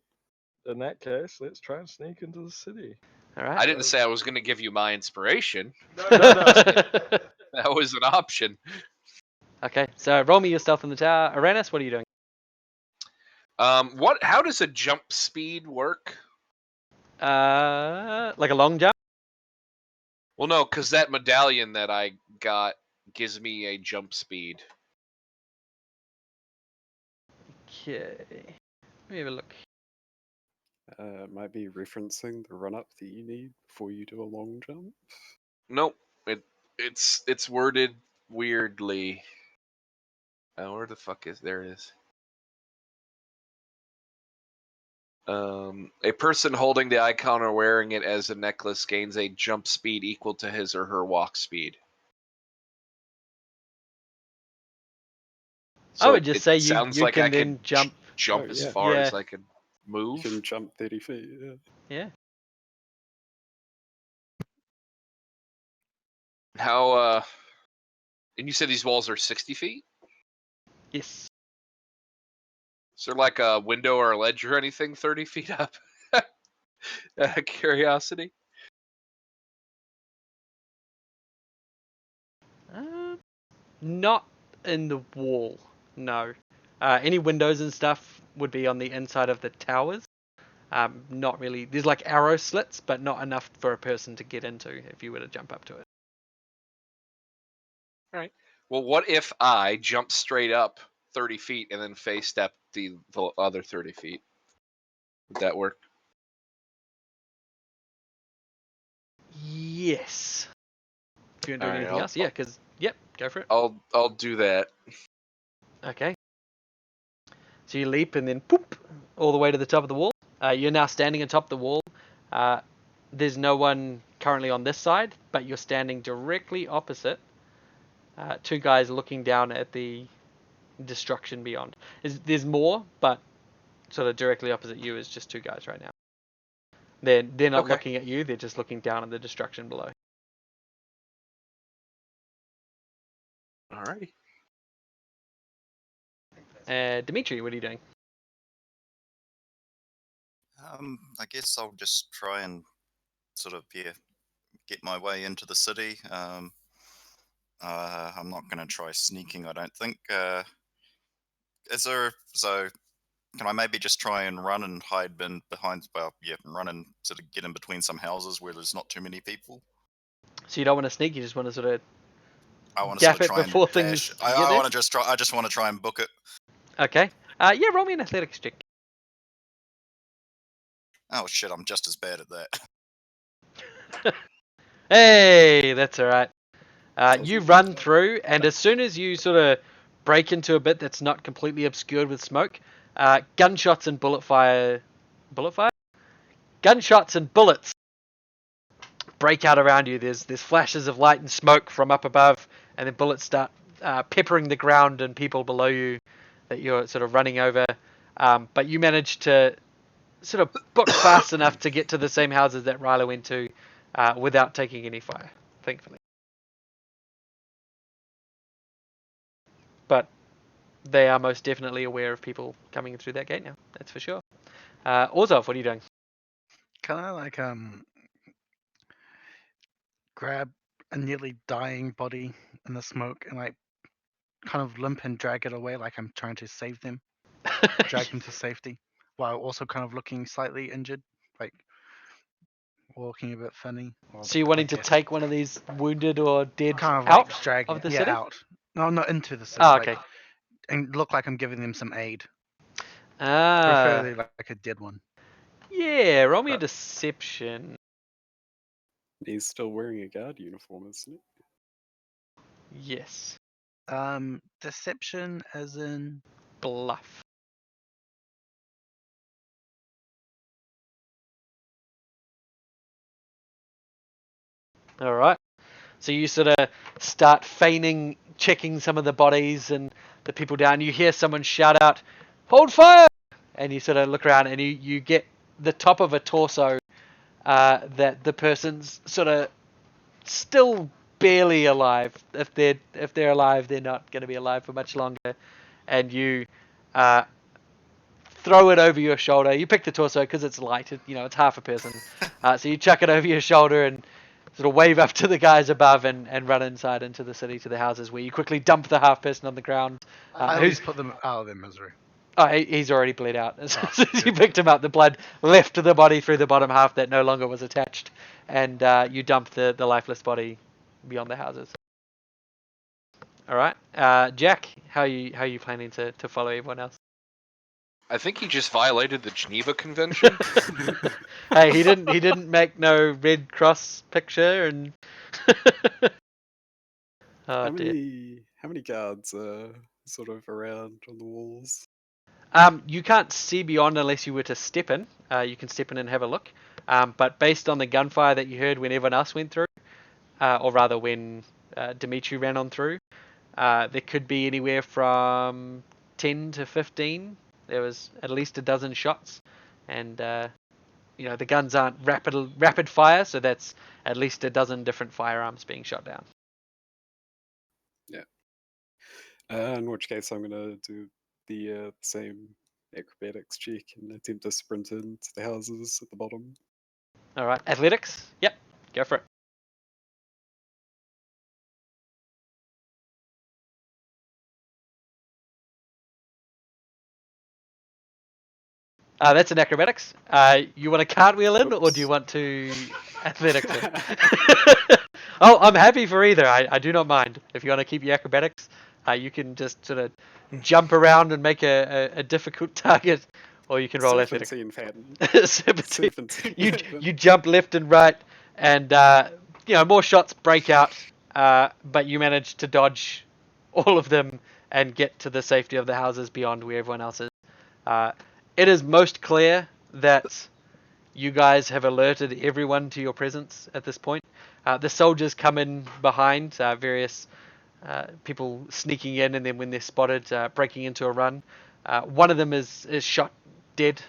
In that case, let's try and sneak into the city. All right. I didn't say I was going to give you my inspiration. No. That was an option. Okay, so roll me your stealth in the tower. Aranis, what are you doing? How does a jump speed work? Like a long jump? Well, no, because that medallion that I got gives me a jump speed. Okay. Let me have a look. It might be referencing the run up that you need before you do a long jump. Nope. It's worded weirdly. Where the fuck is there it is? A person holding the icon or wearing it as a necklace gains a jump speed equal to his or her walk speed. I would just say sounds you like can I then could jump. jump Oh, as yeah. far Yeah. as I could You move. can jump 30 feet. Yeah. Yeah. How and you said these walls are 60 feet? Yes. Is there like a window or a ledge or anything 30 feet up? Out of curiosity. Not in the wall. No. Any windows and stuff would be on the inside of the towers. Not really. There's like arrow slits, but not enough for a person to get into if you were to jump up to it. Right. Well, what if I jump straight up 30 feet and then face step the other 30 feet? Would that work? Yes. If you're doing Alright, anything else, yeah, because yep, go for it. I'll do that. Okay. So you leap and then poop all the way to the top of the wall. You're now standing on top of the wall. There's no one currently on this side, but you're standing directly opposite. Two guys looking down at the destruction beyond. There's more, but sort of directly opposite you is just two guys right now. They're not Okay. looking at you. They're just looking down at the destruction below. Alrighty. Dimitri, what are you doing? I guess I'll just try and sort of get my way into the city. I'm not going to try sneaking. I don't think. Is there so? Can I maybe just try and run and hide behind? Well, yeah, run and sort of get in between some houses where there's not too many people. So you don't want to sneak. You just want to sort of I want to gap sort of it try and before dash. things I, get I there. want to just try. I just want to try and book it. Okay. Yeah, roll me an athletics check. Oh shit! I'm just as bad at that. Hey, that's all right. You Awesome. run through, and as soon as you sort of break into a bit that's not completely obscured with smoke, gunshots and gunshots and bullets break out around you. There's flashes of light and smoke from up above, and then bullets start peppering the ground and people below you that you're sort of running over. But you manage to sort of book fast enough to get to the same houses that Ryla went to without taking any fire, thankfully. But they are most definitely aware of people coming through that gate now. That's for sure. Orzov, what are you doing? Can I grab a nearly dying body in the smoke and kind of limp and drag it away like I'm trying to save them, drag them to safety, while also kind of looking slightly injured, like walking a bit funny. So you're wanting to guess. take one of these wounded or dead Kind of out like drag of the yeah city? out. No, not into the city. Oh, okay. And look like I'm giving them some aid. Ah, Preferably like a dead one. yeah. Roll me a But- deception. He's still wearing a guard uniform, isn't he? Yes. Deception as in Bluff. All right. So you sort of start feigning, checking some of the bodies and the people down. You hear someone shout out, "Hold fire!" And you sort of look around and you get the top of a torso that the person's sort of still barely alive. If they're alive, they're not going to be alive for much longer. And you throw it over your shoulder. You pick the torso because it's light. It's half a person. So you chuck it over your shoulder and sort of wave up to the guys above and run inside into the city to the houses where you quickly dump the half person on the ground. I always put them out of their misery. Oh, he's already bled out. As soon as you picked him up, the blood left the body through the bottom half that no longer was attached, and you dump the lifeless body beyond the houses. All right, Jack, how are you planning to follow everyone else? I think he just violated the Geneva Convention. Hey, he didn't make no Red Cross picture and. Oh, dear. How many guards are sort of around on the walls? You can't see beyond unless you were to step in. You can step in and have a look. But based on the gunfire that you heard when everyone else went through, or rather when Dimitri ran on through, There could be anywhere from 10 to 15. There was at least a dozen shots, and the guns aren't rapid fire, so that's at least a dozen different firearms being shot down. In which case, I'm gonna do the same acrobatics check and attempt to sprint into the houses at the bottom. All right, athletics. Yep, go for it. That's an acrobatics. You want to cartwheel in, or do you Oops. want to athletics in? Oh, I'm happy for either. I do not mind. If you want to keep your acrobatics, you can just sort of jump around and make a difficult target, or you can roll athletics. 17 Fadden. 17. 17 You Fadden. jump left and right, and more shots break out, but you manage to dodge all of them and get to the safety of the houses beyond where everyone else is. It is most clear that you guys have alerted everyone to your presence at this point. The soldiers come in behind, various people sneaking in, and then when they're spotted, breaking into a run. One of them is shot dead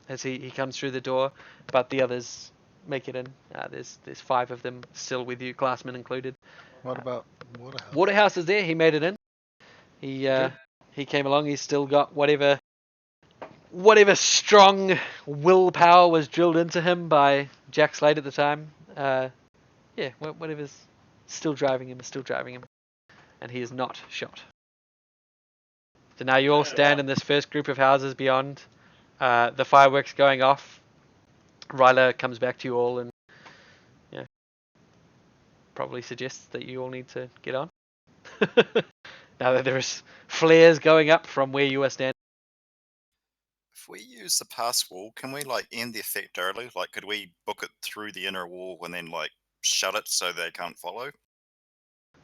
as he comes through the door, but the others make it in. There's 5 of them still with you, Glassman included. What about Waterhouse? Waterhouse is there. He made it in. He came along. He's still got whatever strong willpower was drilled into him by Jack Slade at the time. Whatever's still driving him is still driving him, and he is not shot. So now you all stand in this first group of houses beyond. The fireworks going off. Ryla comes back to you all and probably suggests that you all need to get on. Now that there's flares going up from where you are standing. If we use the pass wall, can we like end the effect early? Like, could we book it through the inner wall and then like shut it so they can't follow?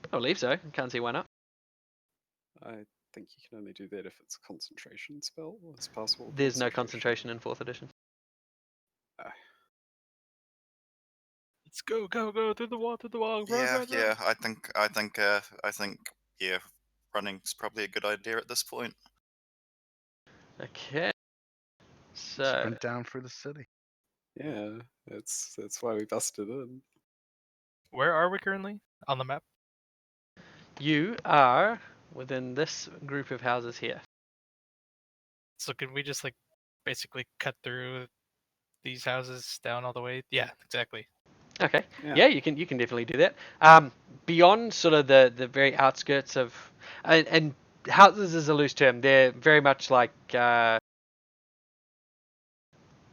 I believe so. Can't see why not. I think you can only do that if it's a concentration spell. It's possible. There's no concentration in 4th edition. Let's go through the wall, run, Yeah, run, yeah. run. I think yeah, running's probably a good idea at this point. Okay. So Sprint down through the city. Yeah, that's why we busted in. Where are we currently on the map? you are within this group of houses here. So can we just like basically cut through these houses down all the way? Yeah, exactly. Okay. Yeah. Yeah, you can definitely do that. Beyond sort of the very outskirts of and houses is a loose term. They're very much like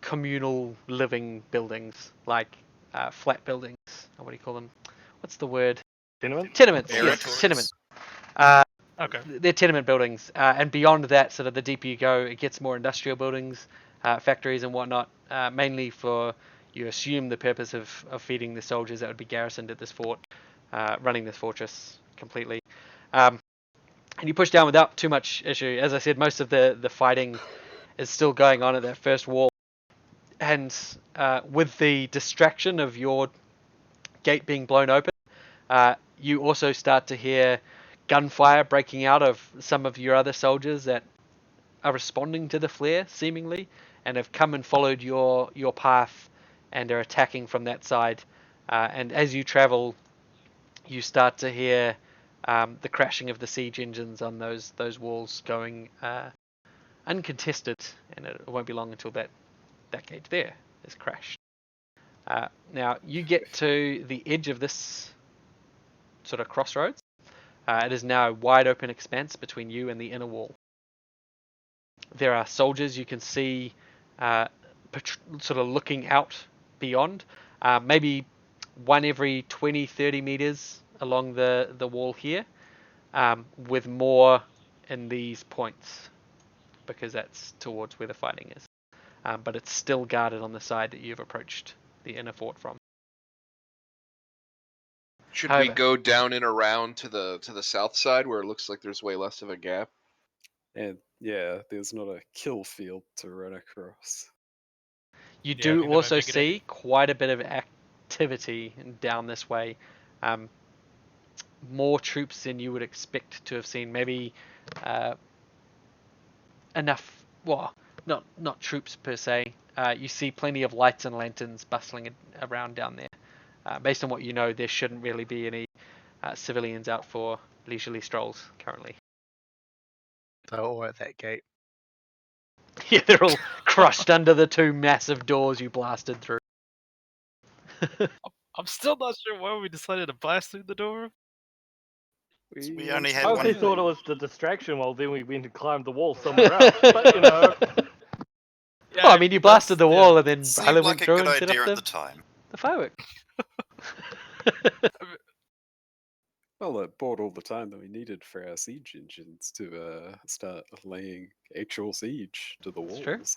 communal living buildings, like flat buildings. Or what do you call them? What's the word? Tenement? Tenements. Area Yes, tours. tenement. Okay. They're tenement buildings, and beyond that, sort of the deeper you go, it gets more industrial buildings, factories and whatnot, mainly for, you assume, the purpose of feeding the soldiers that would be garrisoned at this fort, running this fortress completely. And you push down without too much issue. As I said, most of the fighting is still going on at that first wall, and with the distraction of your gate being blown open, you also start to hear gunfire breaking out of some of your other soldiers that are responding to the flare, seemingly, and have come and followed your path and are attacking from that side. And as you travel, you start to hear the crashing of the siege engines on those walls going uncontested, and it won't be long until that gate there is crashed. Now, you get to the edge of this sort of crossroads. It is now a wide open expanse between you and the inner wall. There are soldiers you can see sort of looking out beyond, maybe one every 20-30 meters along the wall here, with more in these points, because that's towards where the fighting is. But it's still guarded on the side that you've approached the inner fort from. Should However, we go down and around to the south side where it looks like there's way less of a gap? And yeah, there's not a kill field to run across. You Yeah, I do think that might also be a good idea. see quite a bit of activity down this way. more troops than you would expect to have seen. Maybe enough. Well, not troops per se. You see plenty of lights and lanterns bustling around down there. Based on what you know, there shouldn't really be any civilians out for leisurely strolls currently. They're all at that gate. Yeah, they're all crushed under the 2 massive doors you blasted through. I'm still not sure why we decided to blast through the door. We only had I one. honestly thought it was the distraction while then we went and climbed the wall somewhere else. But, you know, Yeah, Well, I mean, you blasted the wall and then It Ryla seemed went like a through good and set idea up at the the time. firework. Well, it bought all the time that we needed for our siege engines to start laying actual siege to the That's true. walls.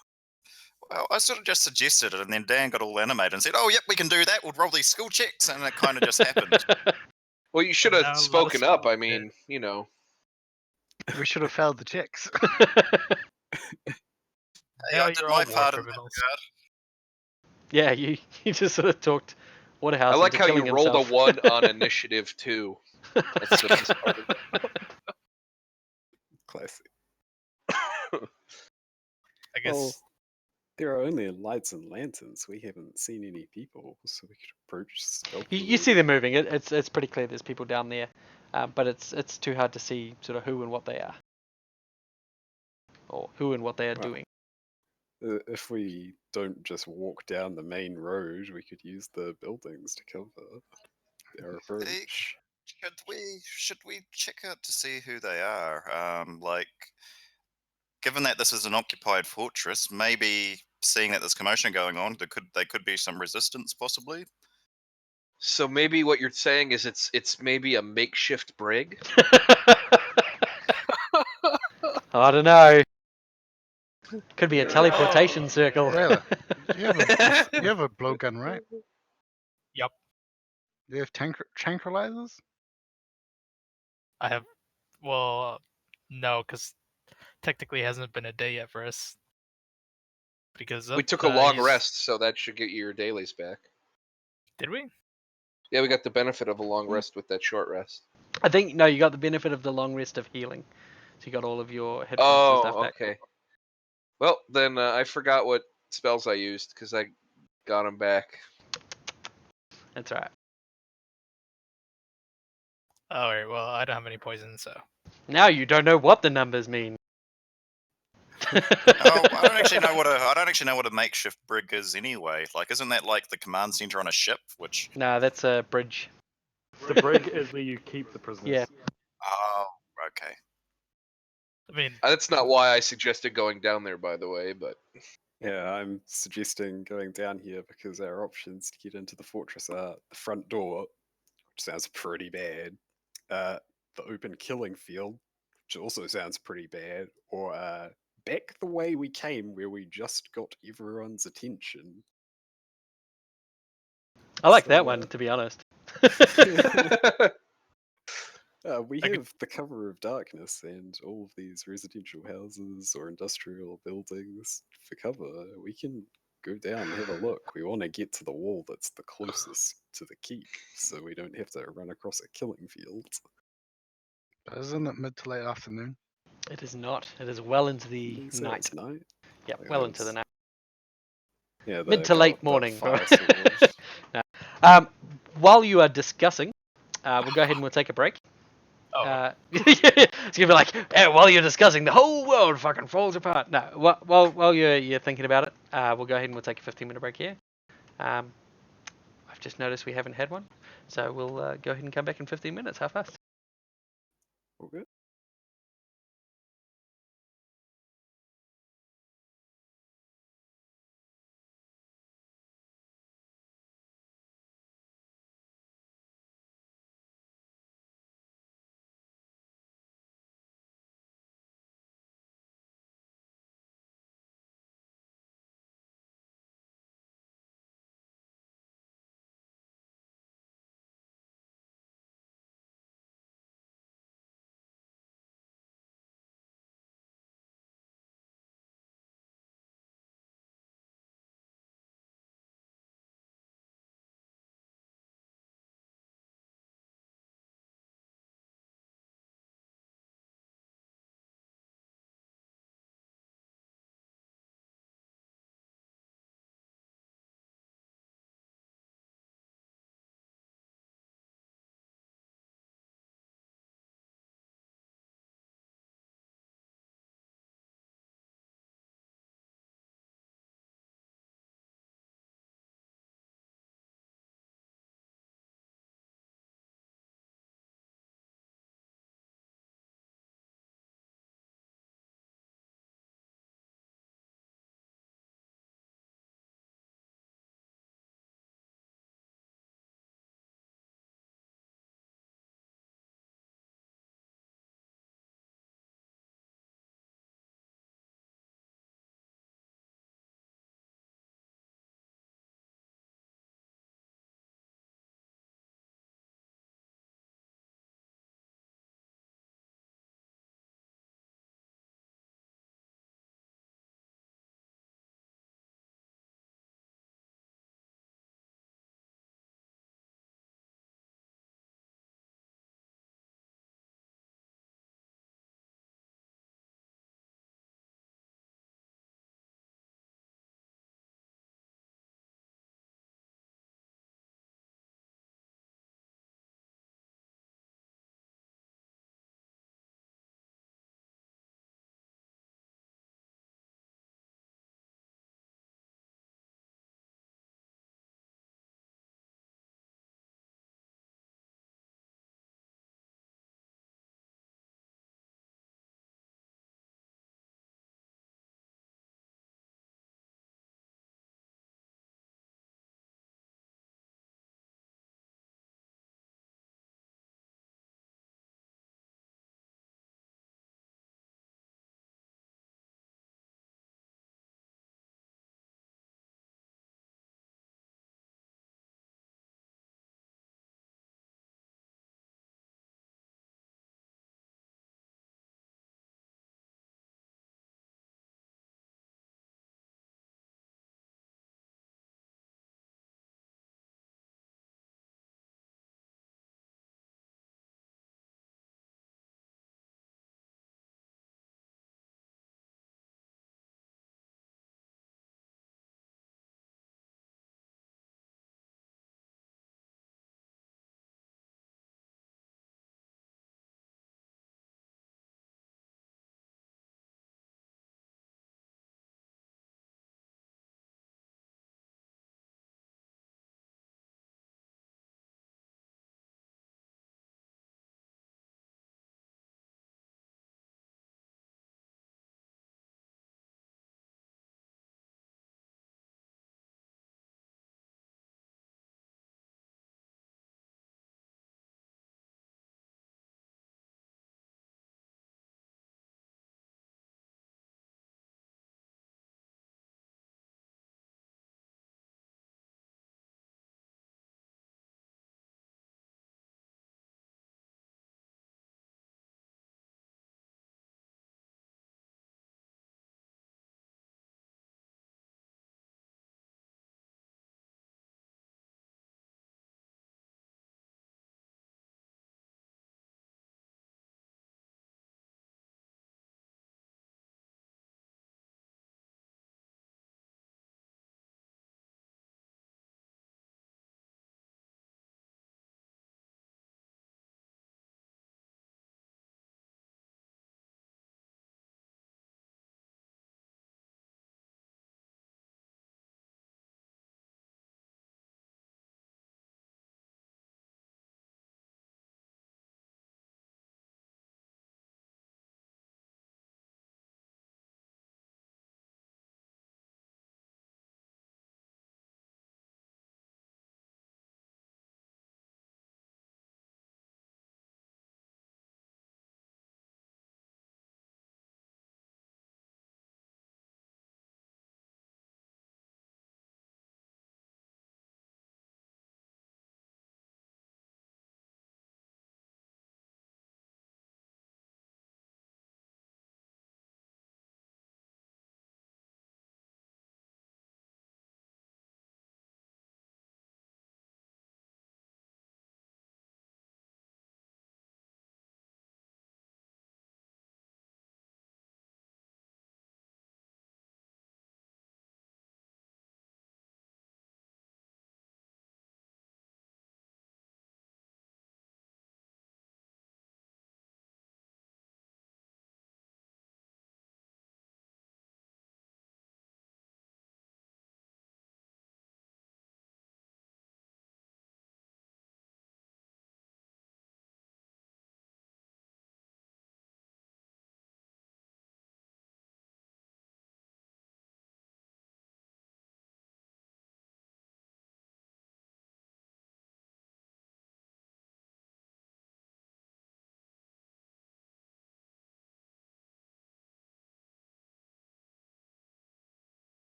Well, I sort of just suggested it, and then Dan got all animated and said, "Oh, yep, we can do that. We'll roll these skill checks," and it kind of just happened. Well, you should Now have let us spoken up. follow I it. mean, you know. We should have failed the checks. Hey, Now I did you're my all war part in that criminals. regard. Yeah, you just sort of talked Waterhouse I like into how killing you rolled himself. a 1 on initiative too. That's the best part of it. Classic. I guess Well, there are only lights and lanterns. We haven't seen any people, so we could approach stealthily. You see them moving. It's pretty clear there's people down there, but it's too hard to see sort of who and what they are, or who and what they are Well, doing. If we don't just walk down the main road, we could use the buildings to cover our approach. Should we check out to see who they are? Like, given that this is an occupied fortress, maybe seeing that there's commotion going on, there could be some resistance possibly. So maybe what you're saying is it's maybe a makeshift brig. I don't know. Could be a teleportation circle. Rayla, you have a blowgun, right? Yep. Do you have tranquilizers? I have. Well, no, because technically it hasn't been a day yet for us. Because We took a long rest, so that should get you your dailies back. Did we? Yeah, we got the benefit of a long rest with that short rest. I think no, you got the benefit of the long rest of healing, so you got all of your hit points and stuff Oh, back. okay. Well, then I forgot what spells I used because I got them back. That's right. Oh, right. Well, I don't have any poison, so. Now you don't know what the numbers mean. Oh, I don't actually know what a makeshift brig is anyway. Like, isn't that like the command center on a ship? Which No, that's a bridge. the brig is where you keep the prisoners. Yeah. oh, okay. I mean, That's not why I suggested going down there, by the way, but Yeah, I'm suggesting going down here because our options to get into the fortress are the front door, which sounds pretty bad, the open killing field, which also sounds pretty bad, or back the way we came, where we just got everyone's attention. I like So, that one, to be honest. We I could- have the cover of darkness and all of these residential houses or industrial buildings for cover. We can go down and have a look. We want to get to the wall that's the closest to the keep, so we don't have to run across a killing field. But isn't it mid to late afternoon? It is not. It is well into the You say night. it's night? Yep, Like well into the it's- night. Yeah, Mid to late morning. Fire But sword. no. While you are discussing, we'll go ahead and we'll take a break. oh, It's gonna be like, while you're discussing, the whole world fucking falls apart. No, while you're thinking about it, we'll go ahead and we'll take a 15-minute break here. I've just noticed we haven't had one, so we'll go ahead and come back in 15 minutes, half past. All good.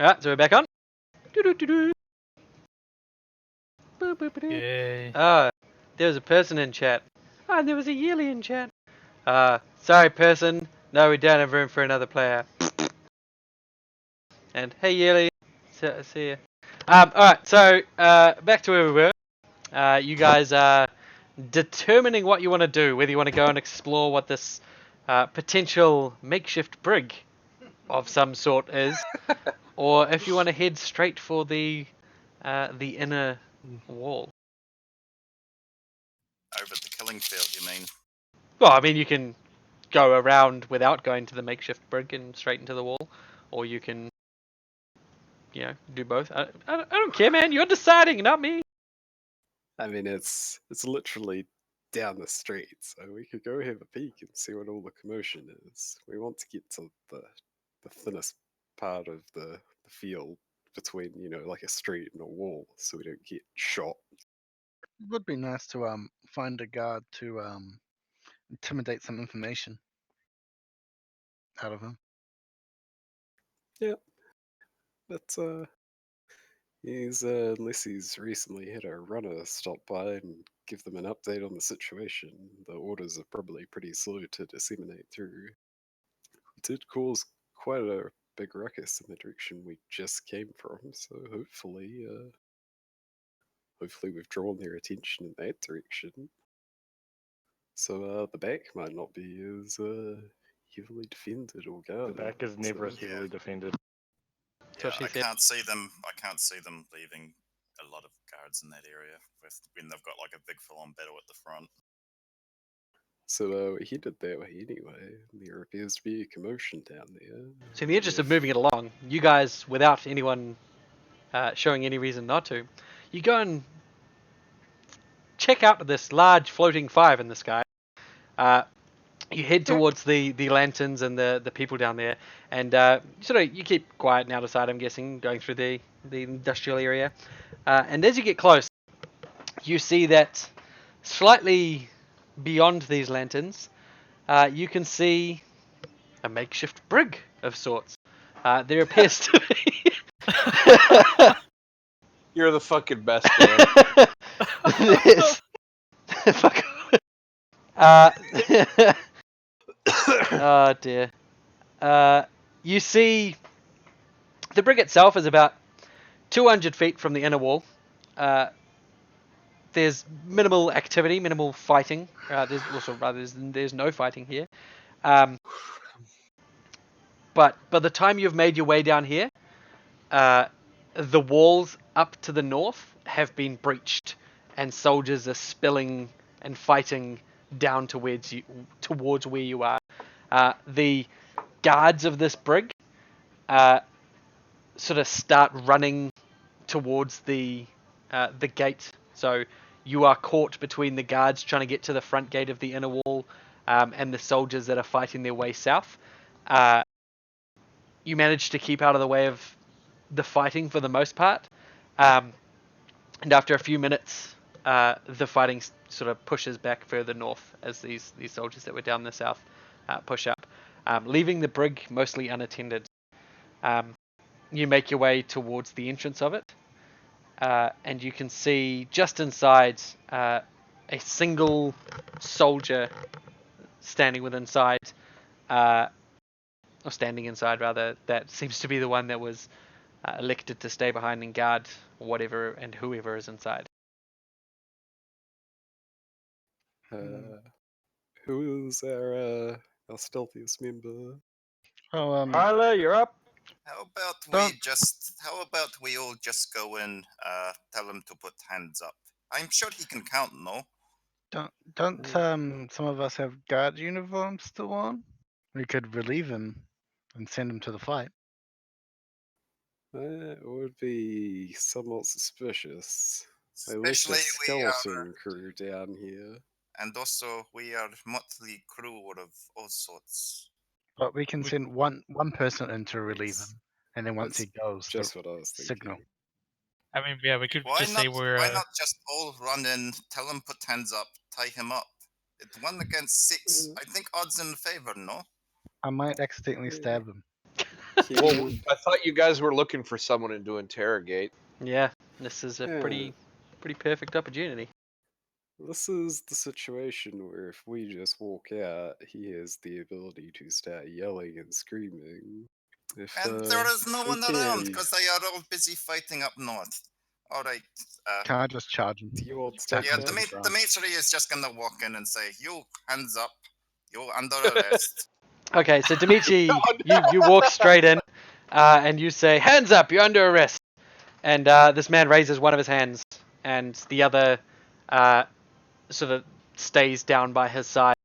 Alright, so we're back on. Doo-doo-doo-doo. Boop-boop-a-doo. Yay. There was a person in chat. And there was a yearly in chat. Sorry, person. No, we don't have room for another player. And hey, yearly. See ya. Alright, so back to where we were. You guys are determining what you want to do, whether you want to go and explore what this potential makeshift brig of some sort is, or if you want to head straight for the inner wall. Over at the killing field, you mean? Well, I mean, you can go around without going to the makeshift brig and straight into the wall, or you can, do both. I don't care, man. You're deciding, not me. I mean, it's literally down the street, so we could go have a peek and see what all the commotion is. We want to get to the thinnest part of the field between, like a street and a wall, so we don't get shot. It would be nice to find a guard to intimidate some information out of him. Yeah, but unless he's recently had a runner stop by and give them an update on the situation, the orders are probably pretty slow to disseminate through. It did cause quite a big ruckus in the direction we just came from, so hopefully we've drawn their attention in that direction. So the back might not be as heavily defended or The guarded. back is never as Yeah. heavily defended. That's what she I said. can't see them. I can't see them leaving a lot of guards in that area when they've got like a big full-on battle at the front. So we headed that way anyway. There appears to be a commotion down there. So in the interest of moving it along, you guys, without anyone showing any reason not to, you go and check out this large floating fire in the sky. You head towards the lanterns and the people down there, and you keep quiet and out of sight, I'm guessing, going through the industrial area. And as you get close, you see that slightly beyond these lanterns, you can see a makeshift brig of sorts. There appears to be... You're the fucking best, man. There's... Fuck. Oh dear. You see, the brig itself is about 200 feet from the inner wall. There's minimal activity, minimal fighting. There's no fighting here. But by the time you've made your way down here, the walls up to the north have been breached, and soldiers are spilling and fighting down towards where you are. The guards of this brig sort of start running towards the gate. So you are caught between the guards trying to get to the front gate of the inner wall and the soldiers that are fighting their way south. You manage to keep out of the way of the fighting for the most part. And after a few minutes, the fighting sort of pushes back further north as these soldiers that were down the south push up, leaving the brig mostly unattended. You make your way towards the entrance of it, and you can see just inside a single soldier standing inside, rather, that seems to be the one that was elected to stay behind and guard whatever and whoever is inside. Who is our stealthiest member? Oh, Harley, you're up. How about we all just go and tell him to put hands up? I'm sure he can count, no? don't some of us have guard uniforms still on? We could relieve him and send him to the fight. That would be somewhat suspicious. I left a Especially we are, skeleton crew down here. and also we are motley crew of all sorts. But we can send one person in to relieve him, and then once That's he goes, Just what I was thinking. signal. I mean, yeah, we could Why just not? say we're. Why not just all run in, tell him put hands up, tie him up? It's 1 against 6. I think odds in favor, no? I might accidentally stab him. Well, I thought you guys were looking for someone to interrogate. Yeah, this is a Yeah. pretty perfect opportunity. This is the situation where if we just walk out, he has the ability to start yelling and screaming. If And there is no we one can, around because they are all busy fighting up north. All right. Can I just charge him? do you want to Step take Yeah, onto that? the ground. Dimitri is just gonna walk in and say, "You hands up. You're under arrest." Okay, so Dimitri, you walk straight in, and you say, "Hands up! You're under arrest." And this man raises one of his hands, and the other sort of stays down by his side.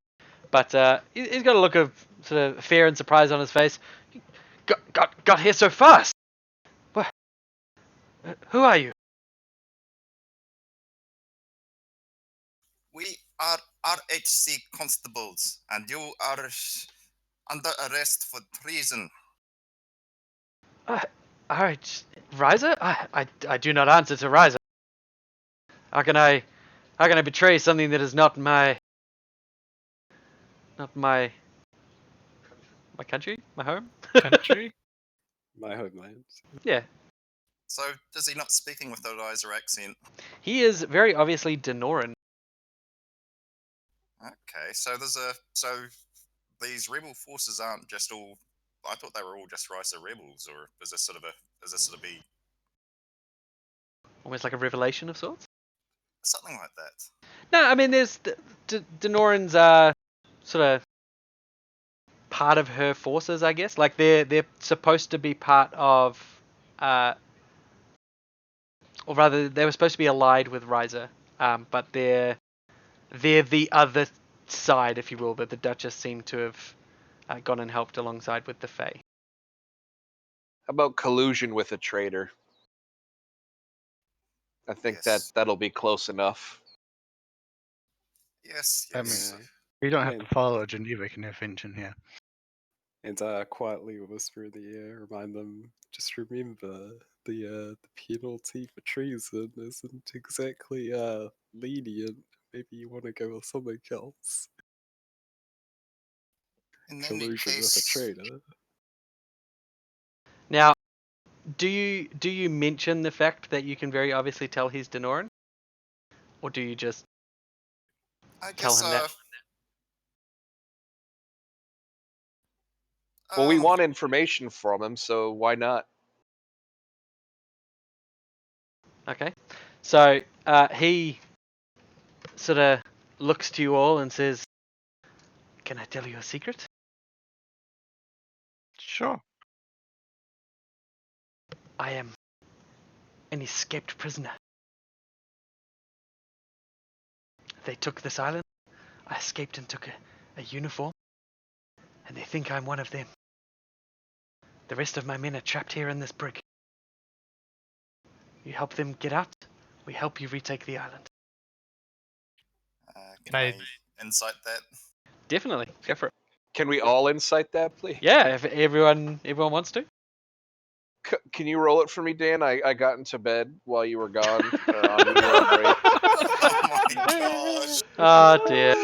But he's got a look of sort of fear and surprise on his face. Got here so fast. What? Who are you? We are RHC constables, and you are under arrest for treason. Alright, Riser? I do not answer to Riser. How can I betray something that is not my my country, my home? Country? My homeland. Yeah, So, is he not speaking with a riser accent? he is very obviously Denoran. Okay, so these rebel forces aren't just all. I thought they were all just riser rebels, or is this sort of be Almost like a revelation of sorts. something like that? No, I mean there's Denorans sort of part of her forces, I guess. Like they're supposed to be part of, or rather, they were supposed to be allied with Riser, but they're the other side, if you will, that the Duchess seemed to have gone and helped alongside with the Fae. How about collusion with a traitor? I think Yes. that'll be close enough. Yes, I mean, yes. You don't have Yeah. to follow a Geneva convention here. And quietly whisper in the air, remind them, just remember the penalty for treason isn't exactly lenient. Maybe you want to go with something else. In any Collusion with a case, traitor. Now, do you mention the fact that you can very obviously tell he's Denoran, or do you just I tell guess him that? Well, we want information from him, so why not? Okay, so he sort of looks to you all and says, "Can I tell you a secret?" Sure. I am an escaped prisoner. They took this island. I escaped and took a uniform, and they think I'm one of them. The rest of my men are trapped here in this brig. You help them get out, we help you retake the island. can I- I insight that? Definitely, go for it. Can we all incite that, please? Yeah, if everyone wants to. Can you roll it for me, Dan? I got into bed while you were gone. Or on when you were on break. Oh my gosh! Oh dear.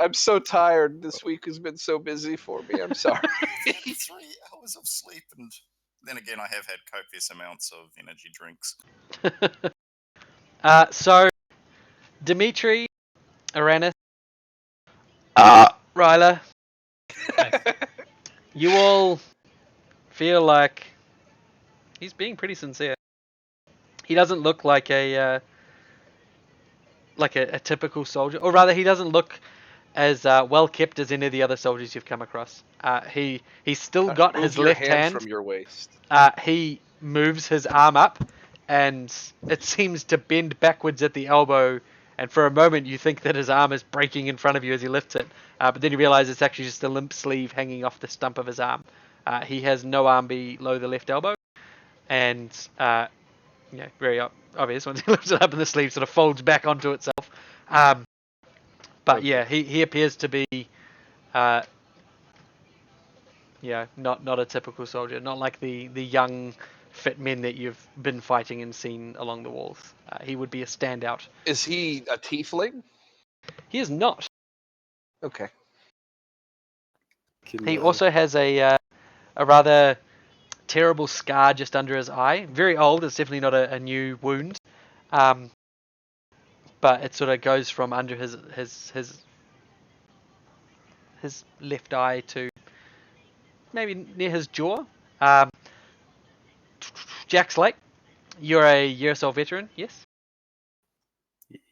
I'm so tired. This week has been so busy for me. I'm sorry. 3 hours of sleep, and then again, I have had copious amounts of energy drinks. So, Dimitri, Aranis, Ryla, you all feel like he's being pretty sincere. He doesn't look like a typical soldier, or rather, he doesn't look as well kept as any of the other soldiers you've come across. He's still got Move his your left hand hand. from your waist. He moves his arm up, and it seems to bend backwards at the elbow. And for a moment, you think that his arm is breaking in front of you as he lifts it. But then you realize it's actually just a limp sleeve hanging off the stump of his arm. He has no arm below the left elbow. And, very obvious once he lifts it up and the sleeve sort of folds back onto itself. But yeah, he appears to be, not a typical soldier. Not like the young, fit men that you've been fighting and seen along the walls. He would be a standout. Is he a tiefling? He is not. Okay. Can, He also has a rather terrible scar just under his eye. Very old. It's definitely not a new wound. But it sort of goes from under his left eye to maybe near his jaw. Jack Slate, you're a USL veteran, yes?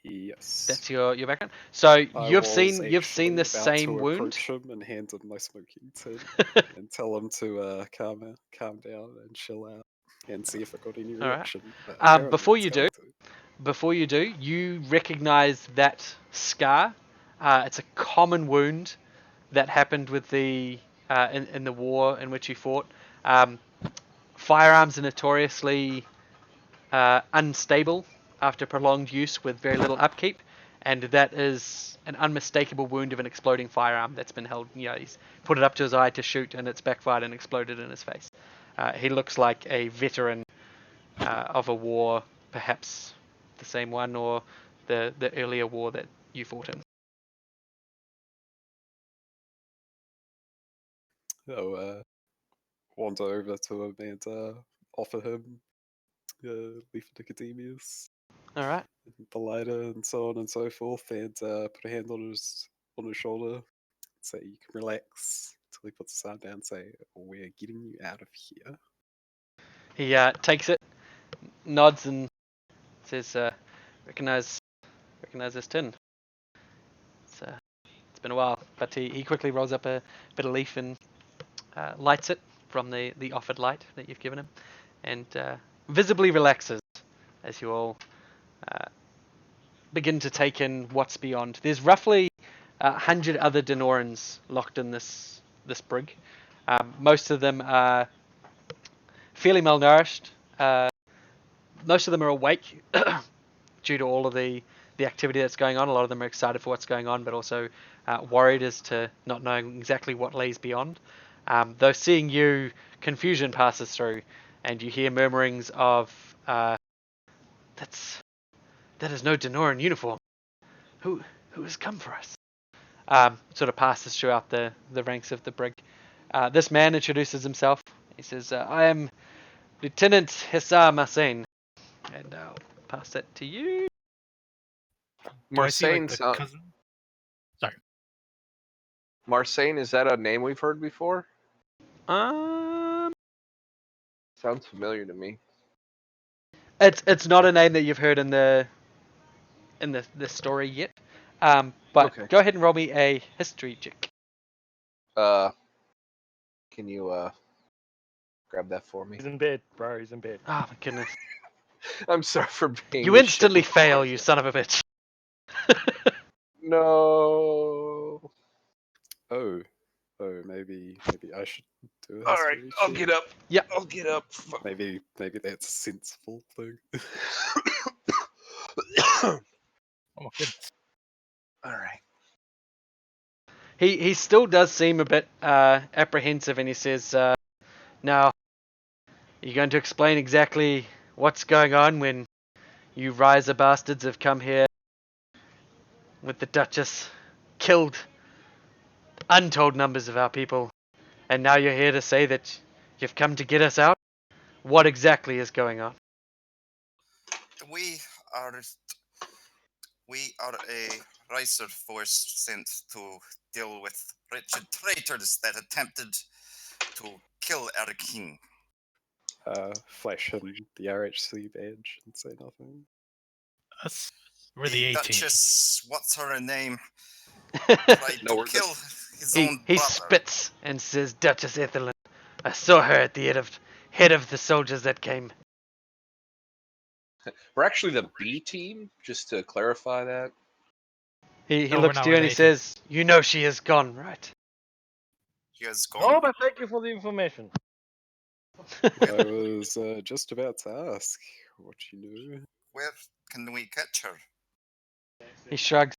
Yes. That's your background. So I you've was seen the actually about same to wound. approach him and hand him my smoking tin and tell him to calm down and chill out and see if I got any All right. reaction. But apparently Before it's you going to. you recognize that scar. It's a common wound that happened with the in the war in which you fought. Firearms are notoriously unstable after prolonged use with very little upkeep, and that is an unmistakable wound of an exploding firearm that's been held. He's put it up to his eye to shoot, and it's backfired and exploded in his face. He looks like a veteran of a war, perhaps the same one or the earlier war that you fought in. So wander over to him and offer him Leaf Nicodemus, All right. the lighter, and so on and so forth, and put a hand on his shoulder, say you can relax until he puts his arm down and say, "We're getting you out of here." He takes it, nods, and says, "Recognize this tin. It's been a while." But he quickly rolls up a bit of leaf and lights it from the offered light that you've given him, and visibly relaxes as you all begin to take in what's beyond. There's roughly 100 other Denorans locked in this brig. Most of them are fairly malnourished. Most of them are awake due to all of the activity that's going on. A lot of them are excited for what's going on, but also worried as to not knowing exactly what lays beyond. Though seeing you, confusion passes through, and you hear murmurings of, that is no Denoran uniform. Who has come for us? Sort of passes throughout the ranks of the brig. This man introduces himself. He says, "I am Lieutenant Hissar Massane," and I'll pass that to you. Do I see like Marseille, the cousin? Sorry. Marseille, is that a name we've heard before? Um, Sounds familiar to me. it's not a name that you've heard in the story yet. But Okay. go ahead and roll me a history check. Can you grab that for me? He's in bed, bro. He's in bed. Oh my goodness! I'm sorry for being. You the instantly shitty fail, person. you son of a bitch. No. Oh, maybe I should do a All right, history I'll check. get up. Yeah. I'll get up. Maybe that's a sensible thing. Oh my goodness. All right. He still does seem a bit apprehensive, and he says, "Now, are you going to explain exactly what's going on when you Riser bastards have come here with the Duchess, killed untold numbers of our people, and now you're here to say that you've come to get us out? What exactly is going on?" We are a ricer force sent to deal with wretched traitors that attempted to kill our king. Flash him the RHC badge and say nothing. We're the A team. Duchess, what's her name? Tried No, to we're the- kill his He own he brother. spits and says, "Duchess Ethelyn, I saw her at the head of the soldiers that came." We're actually the B team, just to clarify that. He No, we're looks not, to you we're and the he A team. says, "You know she is gone, right?" He has gone. Oh, but thank you for the information. I was just about to ask what you knew. Where can we catch her? He shrugs.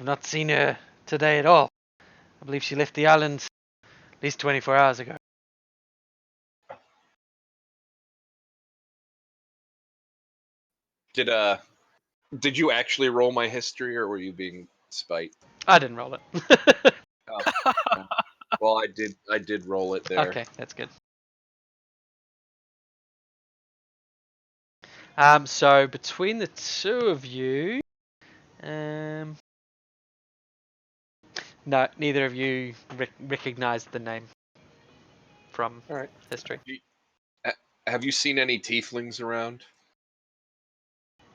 "I've not seen her today at all. I believe she left the island at least 24 hours ago." Did you actually roll my history, or were you being spite? I didn't roll it. Oh, well, I did roll it there. Okay, that's good. So between the two of you, no, neither of you recognize the name from All right. history. Have you seen any tieflings around?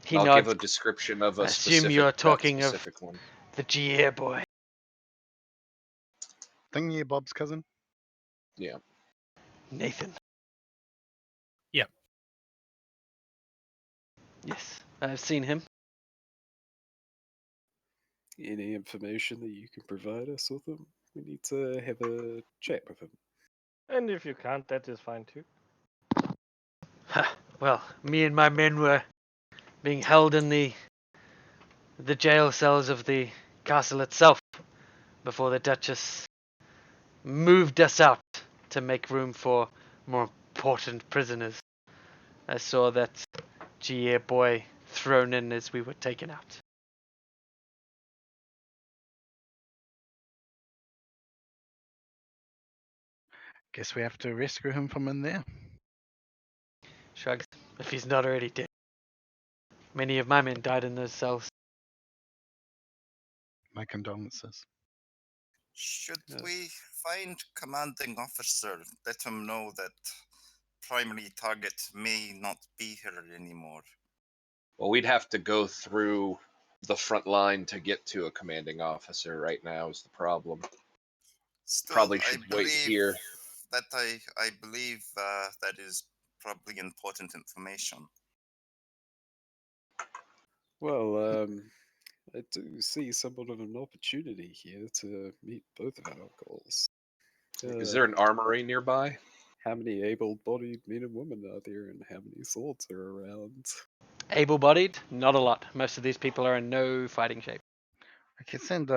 He I'll give nods. a description of I a assume specific, you're that talking of specific one. the GA boy. Thingy Bob's cousin. Yeah. Nathan. Yeah. Yes, I've seen him. Any information that you can provide us with him? We need to have a chat with him. And if you can't, that is fine too. Well, me and my men were being held in the jail cells of the castle itself before the Duchess moved us out to make room for more important prisoners. I saw that GA boy thrown in as we were taken out. Guess we have to rescue him from in there. Shrugs. If he's not already dead. Many of my men died in those cells. My condolences. Should Yeah. we find commanding officer, let him know that primary target may not be here anymore? Well, we'd have to go through the front line to get to a commanding officer right now is the problem. Still, Probably I should wait believe here. that I believe that is probably important information. Well, I do see somewhat of an opportunity here to meet both of our goals. Is there an armory nearby? How many able-bodied men and women are there, and how many swords are around? Able-bodied? Not a lot. Most of these people are in no fighting shape. I can send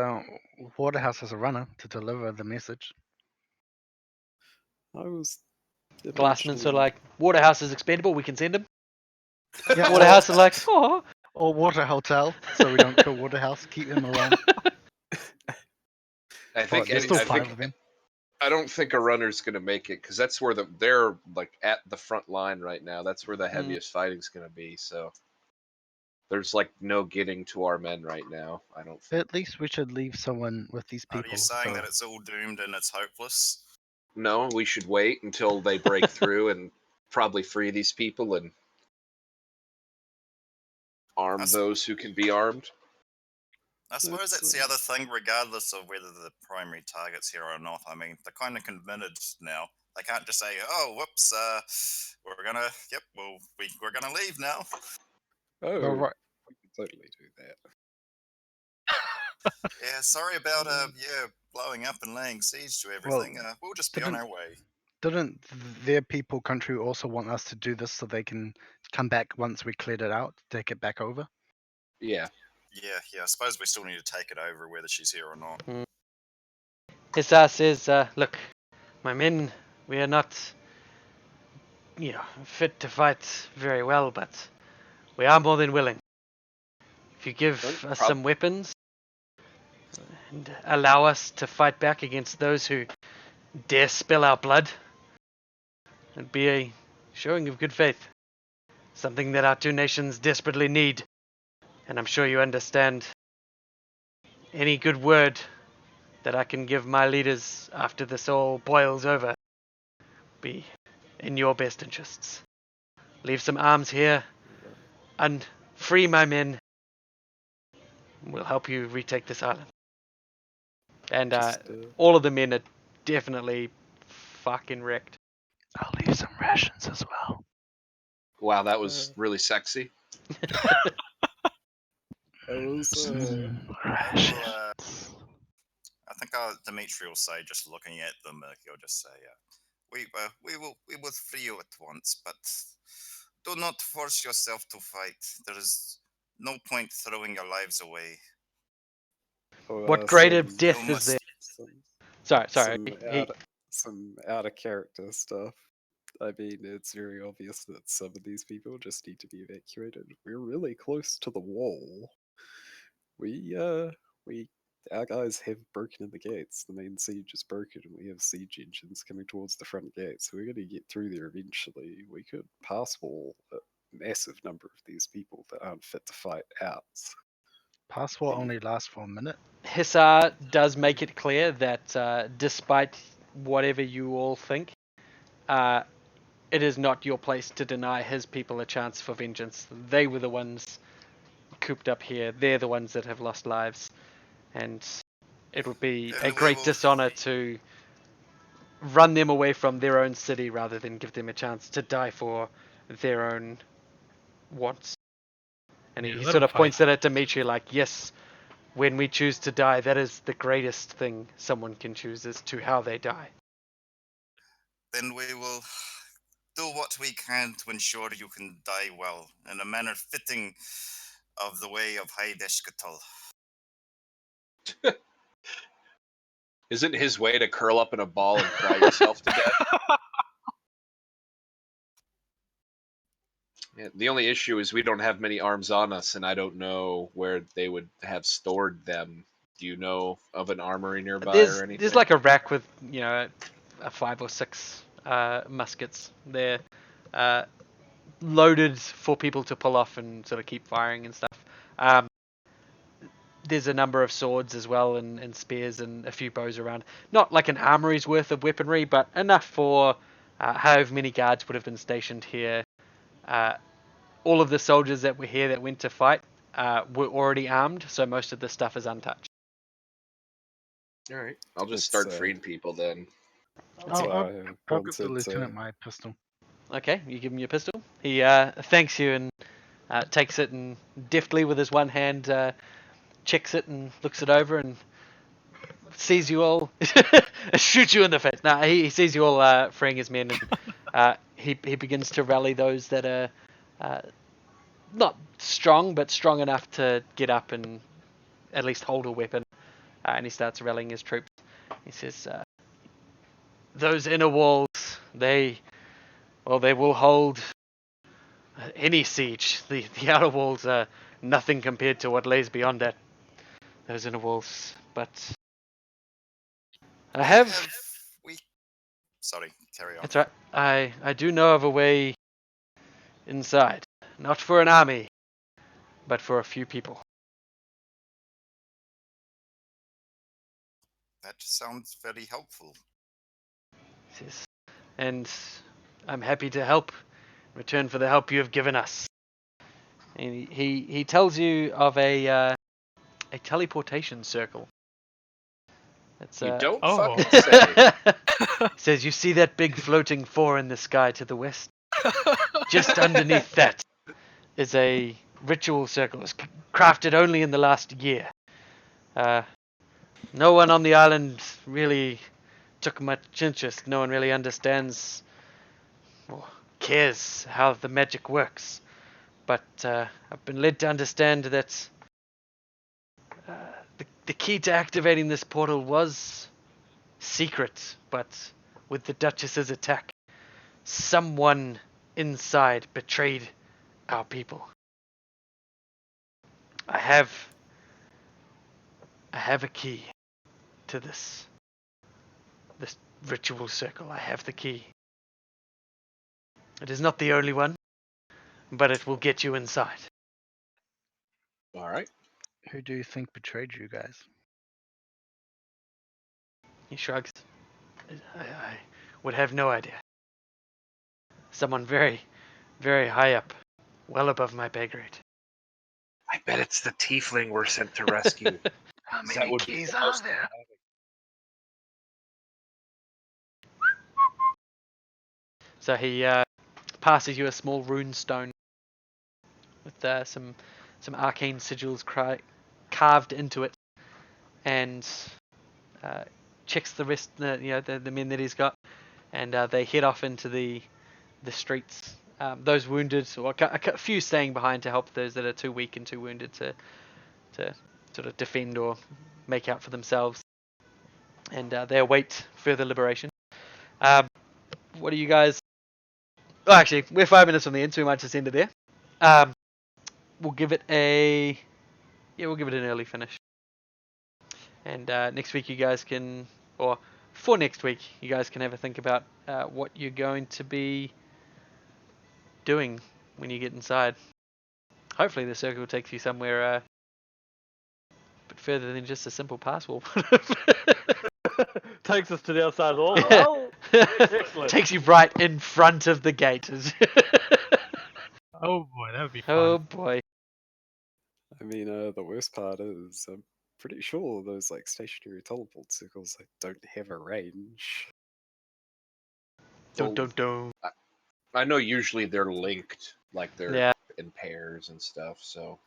Waterhouse as a runner to deliver the message. I was Glassmen are imagining. like, Waterhouse is expendable, we can send him. Yeah, Waterhouse is like, oh. or Water Hotel, so we don't kill Waterhouse. Keep him alone. I think There's any, still I five think of them. I don't think a runner's gonna make it because that's where they're like at the front line right now. That's where the heaviest fighting's gonna be. So there's like no getting to our men right now. I don't think. At least we should leave someone with these Are people. you saying so- that it's all doomed and it's hopeless? No, we should wait until they break through and probably free these people and arm That's- those who can be armed. I suppose That's, that's the other thing, regardless of whether the primary target's here or not. I mean, they're kind of committed now. They can't just say, "Oh, whoops, we're gonna leave now." Oh, No, right. we can totally do that. Yeah, sorry about blowing up and laying siege to Well, everything. We'll just be on our way. Didn't their people country also want us to do this so they can come back once we cleared it out, take it back over? Yeah. Yeah. I suppose we still need to take it over, whether she's here or not. Hissa says, look, my men, we are not, fit to fight very well, but we are more than willing. If you give Don't us prob- some weapons and allow us to fight back against those who dare spill our blood, it'd be a showing of good faith. Something that our two nations desperately need. And I'm sure you understand any good word that I can give my leaders after this all boils over be in your best interests. Leave some arms here and free my men. We'll help you retake this island. And Just, all of the men are definitely fucking wrecked. I'll leave some rations as well. Wow, that was really sexy. I was, Rations. I think Dimitri will say, just looking at them, he'll just say, we will free you at once, but do not force yourself to fight. There is no point throwing your lives away. What grade of some, death You is there? some, Sorry. some out of character stuff. I mean, it's very obvious that some of these people just need to be evacuated. We're really close to the wall. Our guys have broken in the gates. The main siege is broken, and we have siege engines coming towards the front gate. So we're going to get through there eventually. We could pass wall massive number of these people that aren't fit to fight out. Pass will only last for a minute. Hissar does make it clear that despite whatever you all think, it is not your place to deny his people a chance for vengeance. They were the ones cooped up here. They're the ones that have lost lives. And it would be Then a we great will- dishonor to run them away from their own city rather than give them a chance to die for their own wants. And Yeah, he let sort 'em of points fight. that at Dimitri like, yes, when we choose to die, that is the greatest thing someone can choose, is to how they die. Then we will do what we can to ensure you can die well, in a manner fitting of the way of Haideshkatal. Isn't his way to curl up in a ball and cry yourself to death? Yeah, the only issue is we don't have many arms on us, and I don't know where they would have stored them. Do you know of an armory nearby or anything? There's like a rack with, you know, a 5 or 6 muskets. They're loaded for people to pull off and sort of keep firing and stuff. There's a number of swords as well, and spears and a few bows around. Not like an armory's worth of weaponry, but enough for however many guards would have been stationed here. All of the soldiers that were here that went to fight were already armed, so most of the stuff is untouched. All right, I'll just It's, start freeing people then. So I'll I give the wanted lieutenant to. my pistol. Okay, you give him your pistol. He thanks you and takes it, and deftly with his one hand checks it and looks it over and sees you all, shoots you in the face. No, he sees you all freeing his men, and he begins to rally those that are not strong, but strong enough to get up and at least hold a weapon. And he starts rallying his troops. He says, "Those inner walls, they will hold any siege. The outer walls are nothing compared to what lays beyond that. Those inner walls, but I have." We. Sorry, carry on. That's right. I do know of a way inside. Not for an army, but for a few people. That sounds very helpful. He says, and I'm happy to help in return for the help you have given us. And he tells you of a teleportation circle. It's You don't Oh. fucking say. says you see that big floating 4 in the sky to the west. Just underneath that is a ritual circle. It's crafted only in the last year. No one on the island really took much interest. No one really understands or cares how the magic works. But I've been led to understand that the key to activating this portal was secret, but with the Duchess's attack, someone inside betrayed our people. I have a key to this ritual circle. I have the key. It is not the only one, but it will get you inside. All right. Who do you think betrayed you guys? He shrugs. I would have no idea. Someone very, very high up, well above my pay grade. I bet it's the tiefling we're sent to rescue. How That many would be keys the are most- there? So he passes you a small rune stone with some arcane sigils carved into it, and checks the rest, the men that he's got, and they head off into the streets. Those wounded, or a few staying behind to help those that are too weak and too wounded to sort of defend or make out for themselves. And they await further liberation. What do you guys? Oh, actually, we're 5 minutes from the end, so we might just end it there. We'll give it an early finish. And next week you guys can, or for next week, you guys can have a think about what you're going to be doing when you get inside. Hopefully the circle takes you somewhere a bit further than just a simple pass wall. Takes us to the outside of the wall. Yeah. Well, excellent. Takes you right in front of the gate. Oh boy, that would be fun. Oh boy. I mean, the worst part is I'm pretty sure those like stationary teleport circles like, don't have a range. Dun, Well, dun, dun. I know usually they're linked, like they're Yeah. in pairs and stuff. So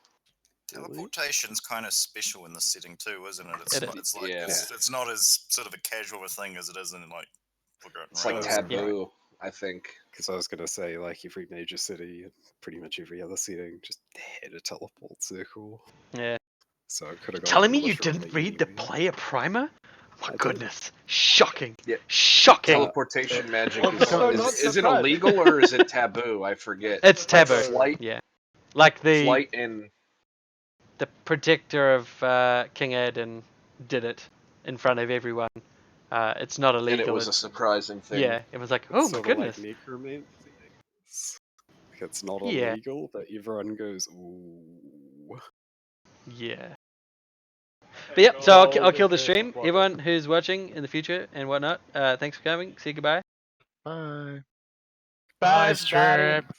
Really? Teleportation's kind of special in this setting too, isn't it? It's It not, is. it's like Yeah. it's not as sort of a casual a thing as it is in like Forgotten it's like Realms. Yeah. taboo, I think. Because I was gonna say like every major city and pretty much every other setting just had a teleport circle, Yeah. so it could have Telling me you didn't read the player primer? Oh my I did. goodness. Shocking. Yeah. Shocking. Teleportation magic I'm is, so is, not is it surprised. illegal or is it taboo? I forget. It's Like taboo. flight, Yeah. Like flight in the protector of King Aedan did it in front of everyone. It's not illegal. and it was a it's- surprising thing. yeah, it was like, oh my sort goodness. Of like necromancy, I guess. Like it's not Yeah. illegal, but everyone goes ooh. Yeah. But yeah, so I'll kill the stream. Everyone who's watching in the future and whatnot, thanks for coming. Say goodbye. Bye. Bye, Strip. Strip.